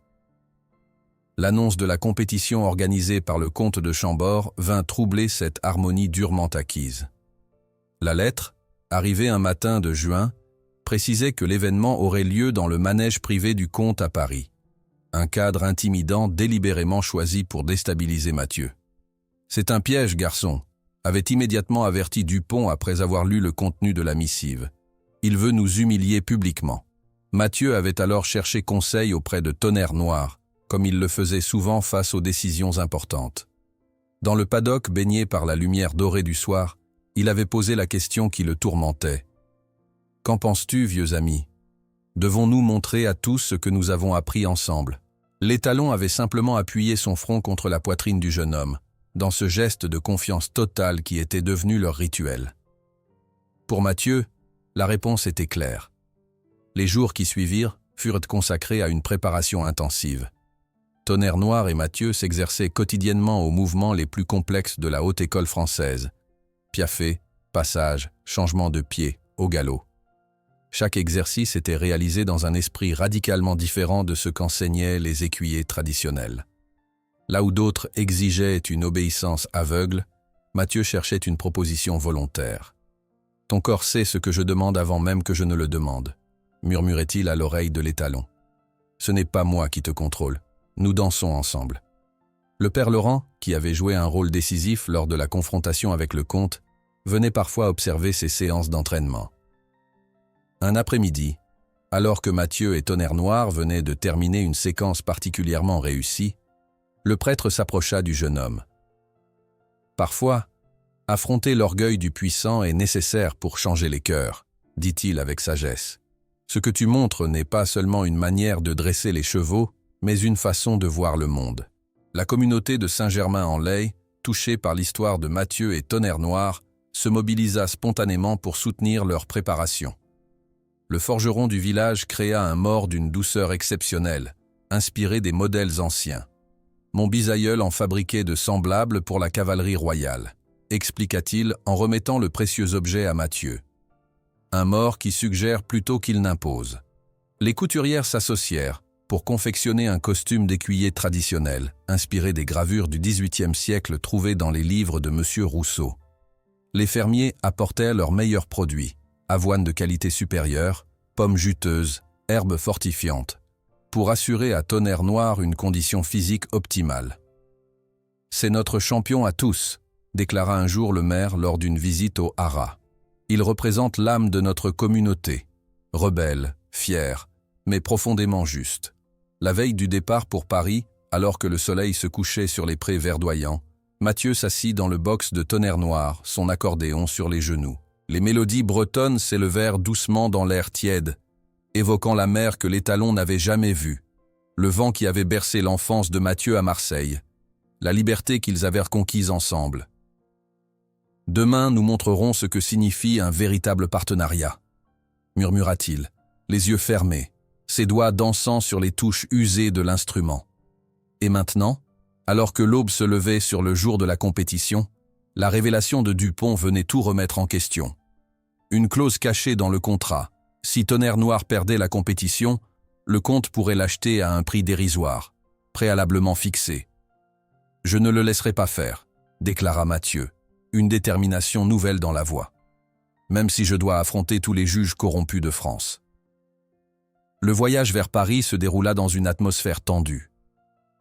L'annonce de la compétition organisée par le comte de Chambord vint troubler cette harmonie durement acquise. La lettre, arrivée un matin de juin, précisait que l'événement aurait lieu dans le manège privé du comte à Paris. Un cadre intimidant délibérément choisi pour déstabiliser Mathieu. « C'est un piège, garçon », avait immédiatement averti Dupont après avoir lu le contenu de la missive. « Il veut nous humilier publiquement. » Mathieu avait alors cherché conseil auprès de Tonnerre Noir, comme il le faisait souvent face aux décisions importantes. Dans le paddock baigné par la lumière dorée du soir, il avait posé la question qui le tourmentait. « Qu'en penses-tu, vieux ami ? Devons-nous montrer à tous ce que nous avons appris ensemble ?» L'étalon avait simplement appuyé son front contre la poitrine du jeune homme, dans ce geste de confiance totale qui était devenu leur rituel. Pour Mathieu, la réponse était claire. Les jours qui suivirent furent consacrés à une préparation intensive. Tonnerre Noir et Mathieu s'exerçaient quotidiennement aux mouvements les plus complexes de la haute école française. Piaffe, passage, changement de pied, au galop. Chaque exercice était réalisé dans un esprit radicalement différent de ce qu'enseignaient les écuyers traditionnels. Là où d'autres exigeaient une obéissance aveugle, Mathieu cherchait une proposition volontaire. « Ton corps sait ce que je demande avant même que je ne le demande », murmurait-il à l'oreille de l'étalon. « Ce n'est pas moi qui te contrôle, nous dansons ensemble. » Le père Laurent, qui avait joué un rôle décisif lors de la confrontation avec le comte, venait parfois observer ces séances d'entraînement. Un après-midi, alors que Mathieu et Tonnerre Noir venaient de terminer une séquence particulièrement réussie, le prêtre s'approcha du jeune homme. Parfois, affronter l'orgueil du puissant est nécessaire pour changer les cœurs, dit-il avec sagesse. Ce que tu montres n'est pas seulement une manière de dresser les chevaux, mais une façon de voir le monde. La communauté de Saint-Germain-en-Laye, touchée par l'histoire de Mathieu et Tonnerre Noir, se mobilisa spontanément pour soutenir leur préparation. Le forgeron du village créa un mors d'une douceur exceptionnelle, inspiré des modèles anciens. Mon bisaïeul en fabriquait de semblables pour la cavalerie royale, expliqua-t-il en remettant le précieux objet à Mathieu. Un mors qui suggère plutôt qu'il n'impose. Les couturières s'associèrent pour confectionner un costume d'écuyer traditionnel, inspiré des gravures du XVIIIe siècle trouvées dans les livres de M. Rousseau. Les fermiers apportaient leurs meilleurs produits, avoine de qualité supérieure, pommes juteuses, herbes fortifiantes, pour assurer à Tonnerre Noir une condition physique optimale. « C'est notre champion à tous », déclara un jour le maire lors d'une visite au haras. « Il représente l'âme de notre communauté, rebelle, fière, mais profondément juste. » La veille du départ pour Paris, alors que le soleil se couchait sur les prés verdoyants, Mathieu s'assit dans le box de Tonnerre Noir, son accordéon sur les genoux. Les mélodies bretonnes s'élevèrent doucement dans l'air tiède, évoquant la mer que l'étalon n'avait jamais vue, le vent qui avait bercé l'enfance de Mathieu à Marseille, la liberté qu'ils avaient reconquise ensemble. « Demain, nous montrerons ce que signifie un véritable partenariat », murmura-t-il, les yeux fermés, ses doigts dansant sur les touches usées de l'instrument. Et maintenant, alors que l'aube se levait sur le jour de la compétition, la révélation de Dupont venait tout remettre en question. Une clause cachée dans le contrat. Si Tonnerre Noir perdait la compétition, le comte pourrait l'acheter à un prix dérisoire, préalablement fixé. « Je ne le laisserai pas faire », déclara Mathieu, une détermination nouvelle dans la voix. « Même si je dois affronter tous les juges corrompus de France. » Le voyage vers Paris se déroula dans une atmosphère tendue.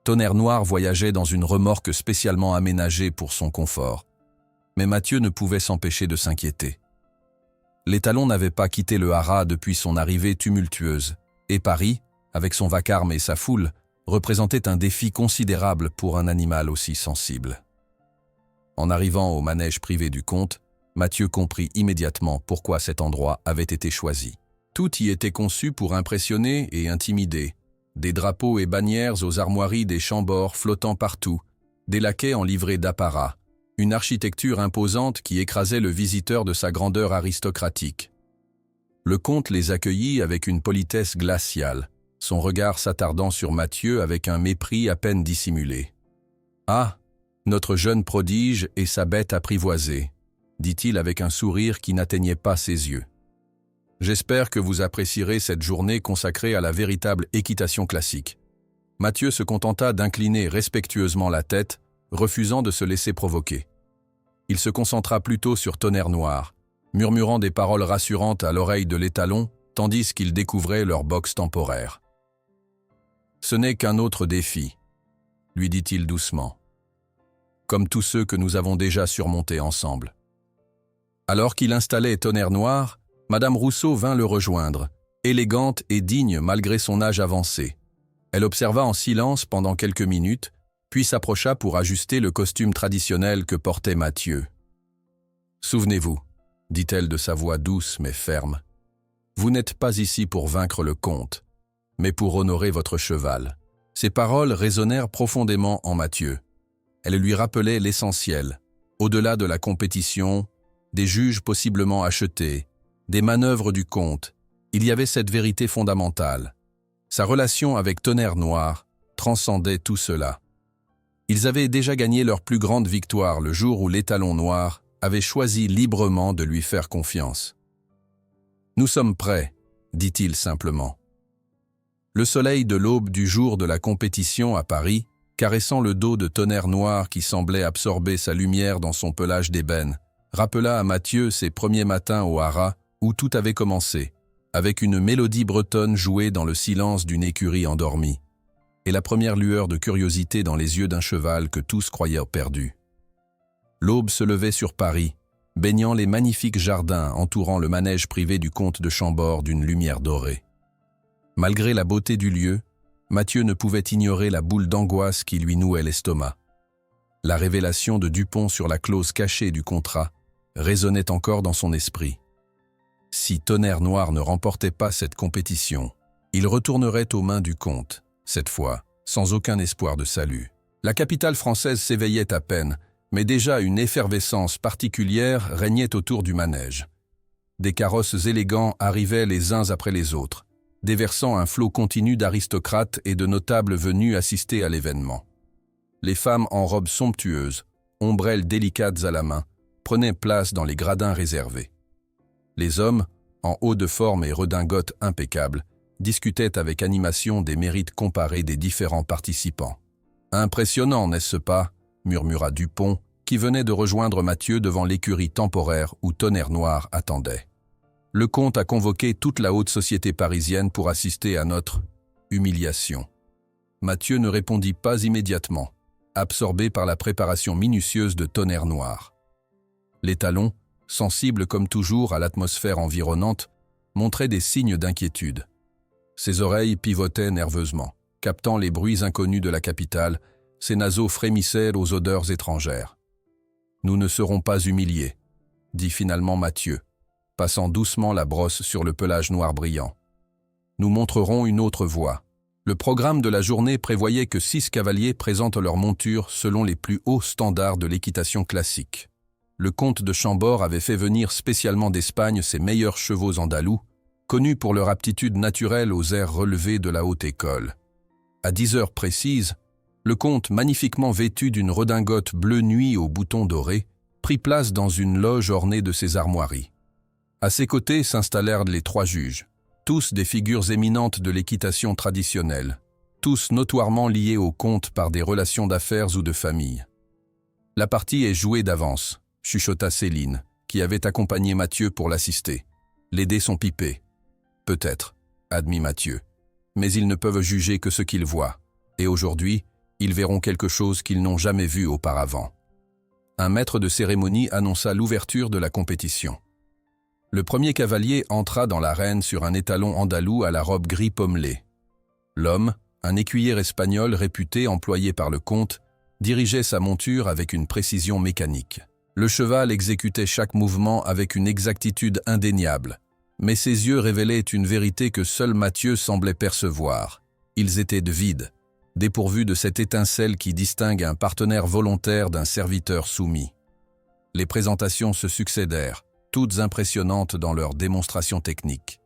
Tonnerre Noir voyageait dans une remorque spécialement aménagée pour son confort. Mais Mathieu ne pouvait s'empêcher de s'inquiéter. L'étalon n'avait pas quitté le haras depuis son arrivée tumultueuse, et Paris, avec son vacarme et sa foule, représentait un défi considérable pour un animal aussi sensible. En arrivant au manège privé du comte, Mathieu comprit immédiatement pourquoi cet endroit avait été choisi. Tout y était conçu pour impressionner et intimider. Des drapeaux et bannières aux armoiries des Chambord flottant partout, des laquais en livrée d'apparat, une architecture imposante qui écrasait le visiteur de sa grandeur aristocratique. Le comte les accueillit avec une politesse glaciale, son regard s'attardant sur Mathieu avec un mépris à peine dissimulé. « Ah, notre jeune prodige et sa bête apprivoisée », dit-il avec un sourire qui n'atteignait pas ses yeux. « J'espère que vous apprécierez cette journée consacrée à la véritable équitation classique. » Mathieu se contenta d'incliner respectueusement la tête, refusant de se laisser provoquer. Il se concentra plutôt sur Tonnerre Noir, murmurant des paroles rassurantes à l'oreille de l'étalon, tandis qu'il découvrait leur boxe temporaire. « Ce n'est qu'un autre défi, » lui dit-il doucement, « comme tous ceux que nous avons déjà surmontés ensemble. » Alors qu'il installait Tonnerre Noir, Madame Rousseau vint le rejoindre, élégante et digne malgré son âge avancé. Elle observa en silence pendant quelques minutes, puis s'approcha pour ajuster le costume traditionnel que portait Mathieu. « Souvenez-vous, dit-elle de sa voix douce mais ferme, vous n'êtes pas ici pour vaincre le comte, mais pour honorer votre cheval. » Ces paroles résonnèrent profondément en Mathieu. Elles lui rappelaient l'essentiel, au-delà de la compétition, des juges possiblement achetés, des manœuvres du comte, il y avait cette vérité fondamentale. Sa relation avec Tonnerre Noir transcendait tout cela. Ils avaient déjà gagné leur plus grande victoire le jour où l'Étalon Noir avait choisi librement de lui faire confiance. « Nous sommes prêts, » dit-il simplement. Le soleil de l'aube du jour de la compétition à Paris, caressant le dos de Tonnerre Noir qui semblait absorber sa lumière dans son pelage d'ébène, rappela à Mathieu ses premiers matins au haras où tout avait commencé, avec une mélodie bretonne jouée dans le silence d'une écurie endormie, et la première lueur de curiosité dans les yeux d'un cheval que tous croyaient perdu. L'aube se levait sur Paris, baignant les magnifiques jardins entourant le manège privé du comte de Chambord d'une lumière dorée. Malgré la beauté du lieu, Mathieu ne pouvait ignorer la boule d'angoisse qui lui nouait l'estomac. La révélation de Dupont sur la clause cachée du contrat résonnait encore dans son esprit. Si Tonnerre Noir ne remportait pas cette compétition, il retournerait aux mains du comte, cette fois, sans aucun espoir de salut. La capitale française s'éveillait à peine, mais déjà une effervescence particulière régnait autour du manège. Des carrosses élégants arrivaient les uns après les autres, déversant un flot continu d'aristocrates et de notables venus assister à l'événement. Les femmes en robes somptueuses, ombrelles délicates à la main, prenaient place dans les gradins réservés. Les hommes, en haut de forme et redingotes impeccables, discutaient avec animation des mérites comparés des différents participants. « Impressionnant, n'est-ce pas ?» murmura Dupont, qui venait de rejoindre Mathieu devant l'écurie temporaire où Tonnerre Noir attendait. Le comte a convoqué toute la haute société parisienne pour assister à notre humiliation. Mathieu ne répondit pas immédiatement, absorbé par la préparation minutieuse de Tonnerre Noir. L'Étalon, sensible comme toujours à l'atmosphère environnante, montrait des signes d'inquiétude. Ses oreilles pivotaient nerveusement, captant les bruits inconnus de la capitale, ses naseaux frémissaient aux odeurs étrangères. « Nous ne serons pas humiliés », dit finalement Mathieu, passant doucement la brosse sur le pelage noir brillant. « Nous montrerons une autre voie. » Le programme de la journée prévoyait que 6 cavaliers présentent leur monture selon les plus hauts standards de l'équitation classique. Le comte de Chambord avait fait venir spécialement d'Espagne ses meilleurs chevaux andalous, connus pour leur aptitude naturelle aux airs relevés de la haute école. À 10 heures précises, le comte, magnifiquement vêtu d'une redingote bleu nuit aux boutons dorés, prit place dans une loge ornée de ses armoiries. À ses côtés s'installèrent les 3 juges, tous des figures éminentes de l'équitation traditionnelle, tous notoirement liés au comte par des relations d'affaires ou de famille. « La partie est jouée d'avance », chuchota Céline, qui avait accompagné Mathieu pour l'assister. « Les dés sont pipés. »« Peut-être, » admit Mathieu, « mais ils ne peuvent juger que ce qu'ils voient, et aujourd'hui, ils verront quelque chose qu'ils n'ont jamais vu auparavant. » Un maître de cérémonie annonça l'ouverture de la compétition. Le premier cavalier entra dans l'arène sur un étalon andalou à la robe gris pommelé. L'homme, un écuyer espagnol réputé employé par le comte, dirigeait sa monture avec une précision mécanique. Le cheval exécutait chaque mouvement avec une exactitude indéniable, mais ses yeux révélaient une vérité que seul Mathieu semblait percevoir. Ils étaient vides, dépourvus de cette étincelle qui distingue un partenaire volontaire d'un serviteur soumis. Les présentations se succédèrent, toutes impressionnantes dans leur démonstration technique.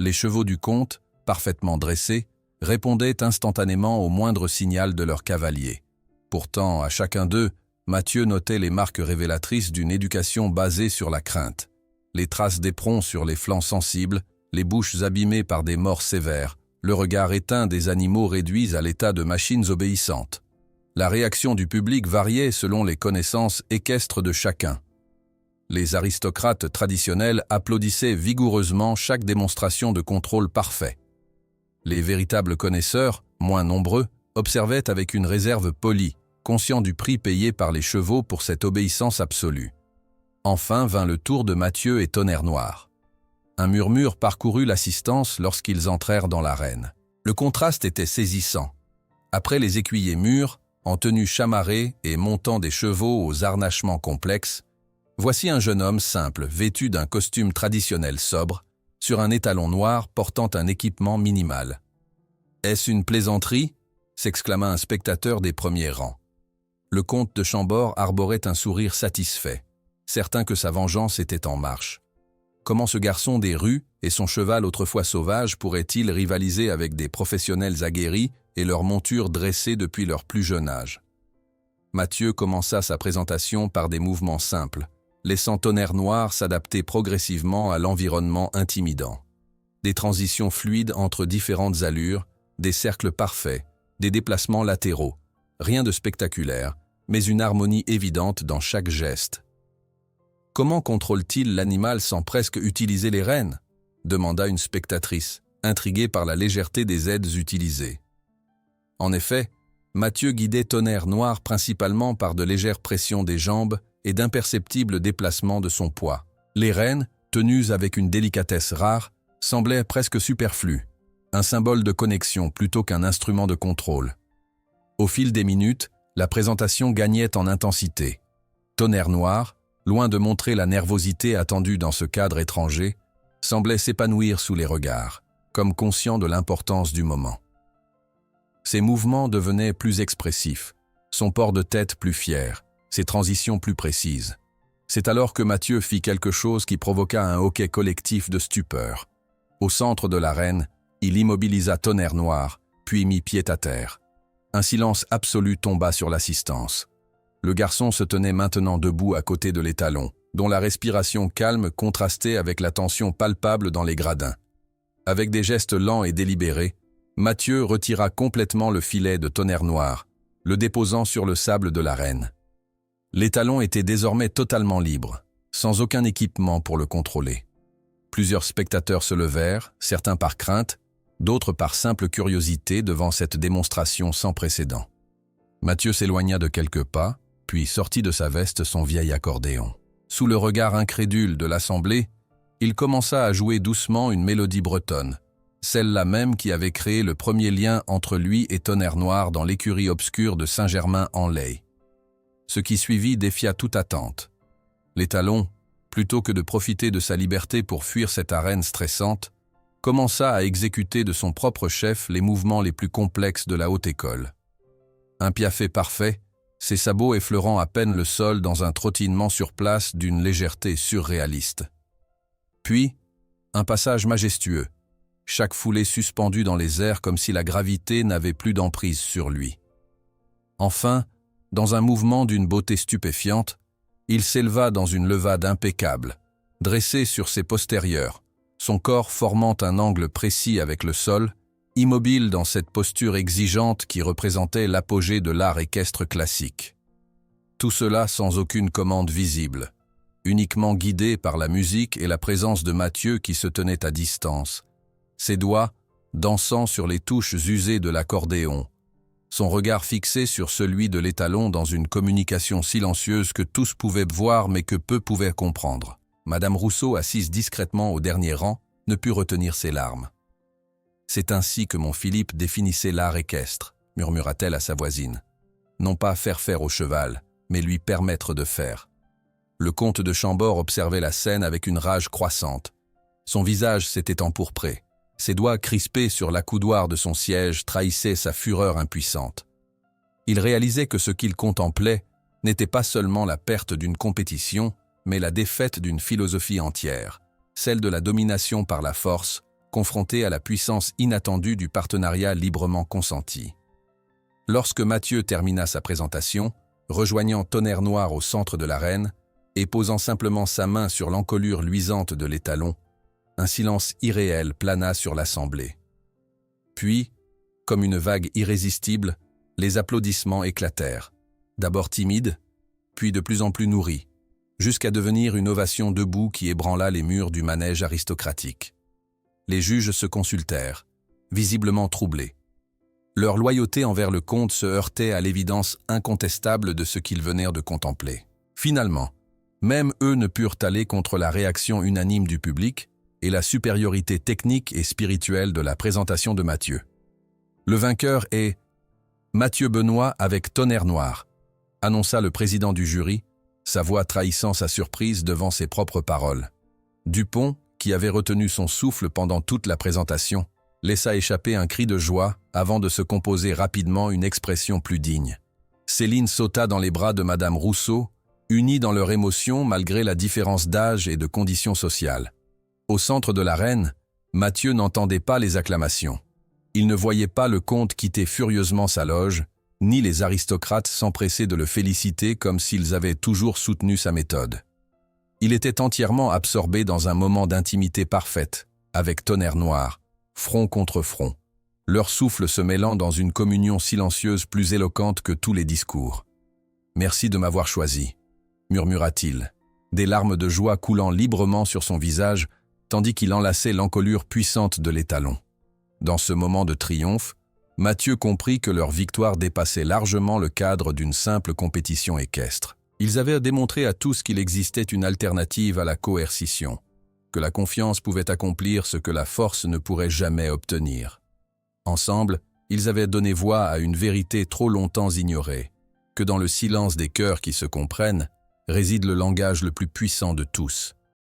Les chevaux du comte, parfaitement dressés, répondaient instantanément au moindre signal de leur cavalier. Pourtant, à chacun d'eux, Mathieu notait les marques révélatrices d'une éducation basée sur la crainte. Les traces d'éperons sur les flancs sensibles, les bouches abîmées par des morts sévères, le regard éteint des animaux réduits à l'état de machines obéissantes. La réaction du public variait selon les connaissances équestres de chacun. Les aristocrates traditionnels applaudissaient vigoureusement chaque démonstration de contrôle parfait. Les véritables connaisseurs, moins nombreux, observaient avec une réserve polie, conscients du prix payé par les chevaux pour cette obéissance absolue. Enfin vint le tour de Mathieu et Tonnerre Noir. Un murmure parcourut l'assistance lorsqu'ils entrèrent dans l'arène. Le contraste était saisissant. Après les écuyers mûrs, en tenue chamarrée et montant des chevaux aux harnachements complexes, voici un jeune homme simple, vêtu d'un costume traditionnel sobre, sur un étalon noir portant un équipement minimal. « Est-ce une plaisanterie ?» s'exclama un spectateur des premiers rangs. Le comte de Chambord arborait un sourire satisfait, certain que sa vengeance était en marche. Comment ce garçon des rues et son cheval autrefois sauvage pourraient-ils rivaliser avec des professionnels aguerris et leurs montures dressées depuis leur plus jeune âge? Mathieu commença sa présentation par des mouvements simples, laissant Tonnerre Noir s'adapter progressivement à l'environnement intimidant. Des transitions fluides entre différentes allures, des cercles parfaits, des déplacements latéraux. Rien de spectaculaire, mais une harmonie évidente dans chaque geste. « Comment contrôle-t-il l'animal sans presque utiliser les rênes ?» demanda une spectatrice, intriguée par la légèreté des aides utilisées. En effet, Mathieu guidait Tonnerre Noir principalement par de légères pressions des jambes et d'imperceptibles déplacements de son poids. Les rênes, tenues avec une délicatesse rare, semblaient presque superflues, un symbole de connexion plutôt qu'un instrument de contrôle. Au fil des minutes, la présentation gagnait en intensité. Tonnerre Noir, loin de montrer la nervosité attendue dans ce cadre étranger, semblait s'épanouir sous les regards, comme conscient de l'importance du moment. Ses mouvements devenaient plus expressifs, son port de tête plus fier, ses transitions plus précises. C'est alors que Mathieu fit quelque chose qui provoqua un hoquet collectif de stupeur. Au centre de l'arène, il immobilisa Tonnerre Noir, puis mit pied à terre. Un silence absolu tomba sur l'assistance. Le garçon se tenait maintenant debout à côté de l'étalon, dont la respiration calme contrastait avec la tension palpable dans les gradins. Avec des gestes lents et délibérés, Mathieu retira complètement le filet de Tonnerre Noir, le déposant sur le sable de l'arène. L'étalon était désormais totalement libre, sans aucun équipement pour le contrôler. Plusieurs spectateurs se levèrent, certains par crainte, d'autres par simple curiosité devant cette démonstration sans précédent. Mathieu s'éloigna de quelques pas, puis sortit de sa veste son vieil accordéon. Sous le regard incrédule de l'assemblée, il commença à jouer doucement une mélodie bretonne, celle-là même qui avait créé le premier lien entre lui et Tonnerre Noir dans l'écurie obscure de Saint-Germain-en-Laye. Ce qui suivit défia toute attente. L'étalon, plutôt que de profiter de sa liberté pour fuir cette arène stressante, commença à exécuter de son propre chef les mouvements les plus complexes de la haute école. Un piafé parfait, ses sabots effleurant à peine le sol dans un trottinement sur place d'une légèreté surréaliste. Puis, un passage majestueux, chaque foulée suspendue dans les airs comme si la gravité n'avait plus d'emprise sur lui. Enfin, dans un mouvement d'une beauté stupéfiante, il s'éleva dans une levade impeccable, dressé sur ses postérieurs, son corps formant un angle précis avec le sol, immobile dans cette posture exigeante qui représentait l'apogée de l'art équestre classique. Tout cela sans aucune commande visible, uniquement guidé par la musique et la présence de Mathieu qui se tenait à distance, ses doigts dansant sur les touches usées de l'accordéon, son regard fixé sur celui de l'étalon dans une communication silencieuse que tous pouvaient voir mais que peu pouvaient comprendre. Madame Rousseau, assise discrètement au dernier rang, ne put retenir ses larmes. « C'est ainsi que mon Philippe définissait l'art équestre », murmura-t-elle à sa voisine. « Non pas faire au cheval, mais lui permettre de faire. » Le comte de Chambord observait la scène avec une rage croissante. Son visage s'était empourpré. Ses doigts crispés sur l'accoudoir de son siège trahissaient sa fureur impuissante. Il réalisait que ce qu'il contemplait n'était pas seulement la perte d'une compétition, mais la défaite d'une philosophie entière, celle de la domination par la force, confrontée à la puissance inattendue du partenariat librement consenti. Lorsque Mathieu termina sa présentation, rejoignant Tonnerre Noir au centre de l'arène et posant simplement sa main sur l'encolure luisante de l'étalon, un silence irréel plana sur l'assemblée. Puis, comme une vague irrésistible, les applaudissements éclatèrent, d'abord timides, puis de plus en plus nourris, jusqu'à devenir une ovation debout qui ébranla les murs du manège aristocratique. Les juges se consultèrent, visiblement troublés. Leur loyauté envers le comte se heurtait à l'évidence incontestable de ce qu'ils venaient de contempler. Finalement, même eux ne purent aller contre la réaction unanime du public, et la supériorité technique et spirituelle de la présentation de Mathieu. Le vainqueur est Mathieu Benoît avec Tonnerre Noir, annonça le président du jury, sa voix trahissant sa surprise devant ses propres paroles. Dupont, qui avait retenu son souffle pendant toute la présentation, laissa échapper un cri de joie avant de se composer rapidement une expression plus digne. Céline sauta dans les bras de Madame Rousseau, unis dans leur émotion malgré la différence d'âge et de conditions sociales. Au centre de l'arène, Mathieu n'entendait pas les acclamations. Il ne voyait pas le comte quitter furieusement sa loge, ni les aristocrates s'empresser de le féliciter comme s'ils avaient toujours soutenu sa méthode. Il était entièrement absorbé dans un moment d'intimité parfaite, avec Tonnerre Noir, front contre front, leur souffle se mêlant dans une communion silencieuse plus éloquente que tous les discours. « Merci de m'avoir choisi », murmura-t-il, des larmes de joie coulant librement sur son visage, tandis qu'il enlaçait l'encolure puissante de l'étalon. Dans ce moment de triomphe, Mathieu comprit que leur victoire dépassait largement le cadre d'une simple compétition équestre. Ils avaient démontré à tous qu'il existait une alternative à la coercition, que la confiance pouvait accomplir ce que la force ne pourrait jamais obtenir. Ensemble, ils avaient donné voix à une vérité trop longtemps ignorée, que dans le silence des cœurs qui se comprennent, réside le langage le plus puissant de tous.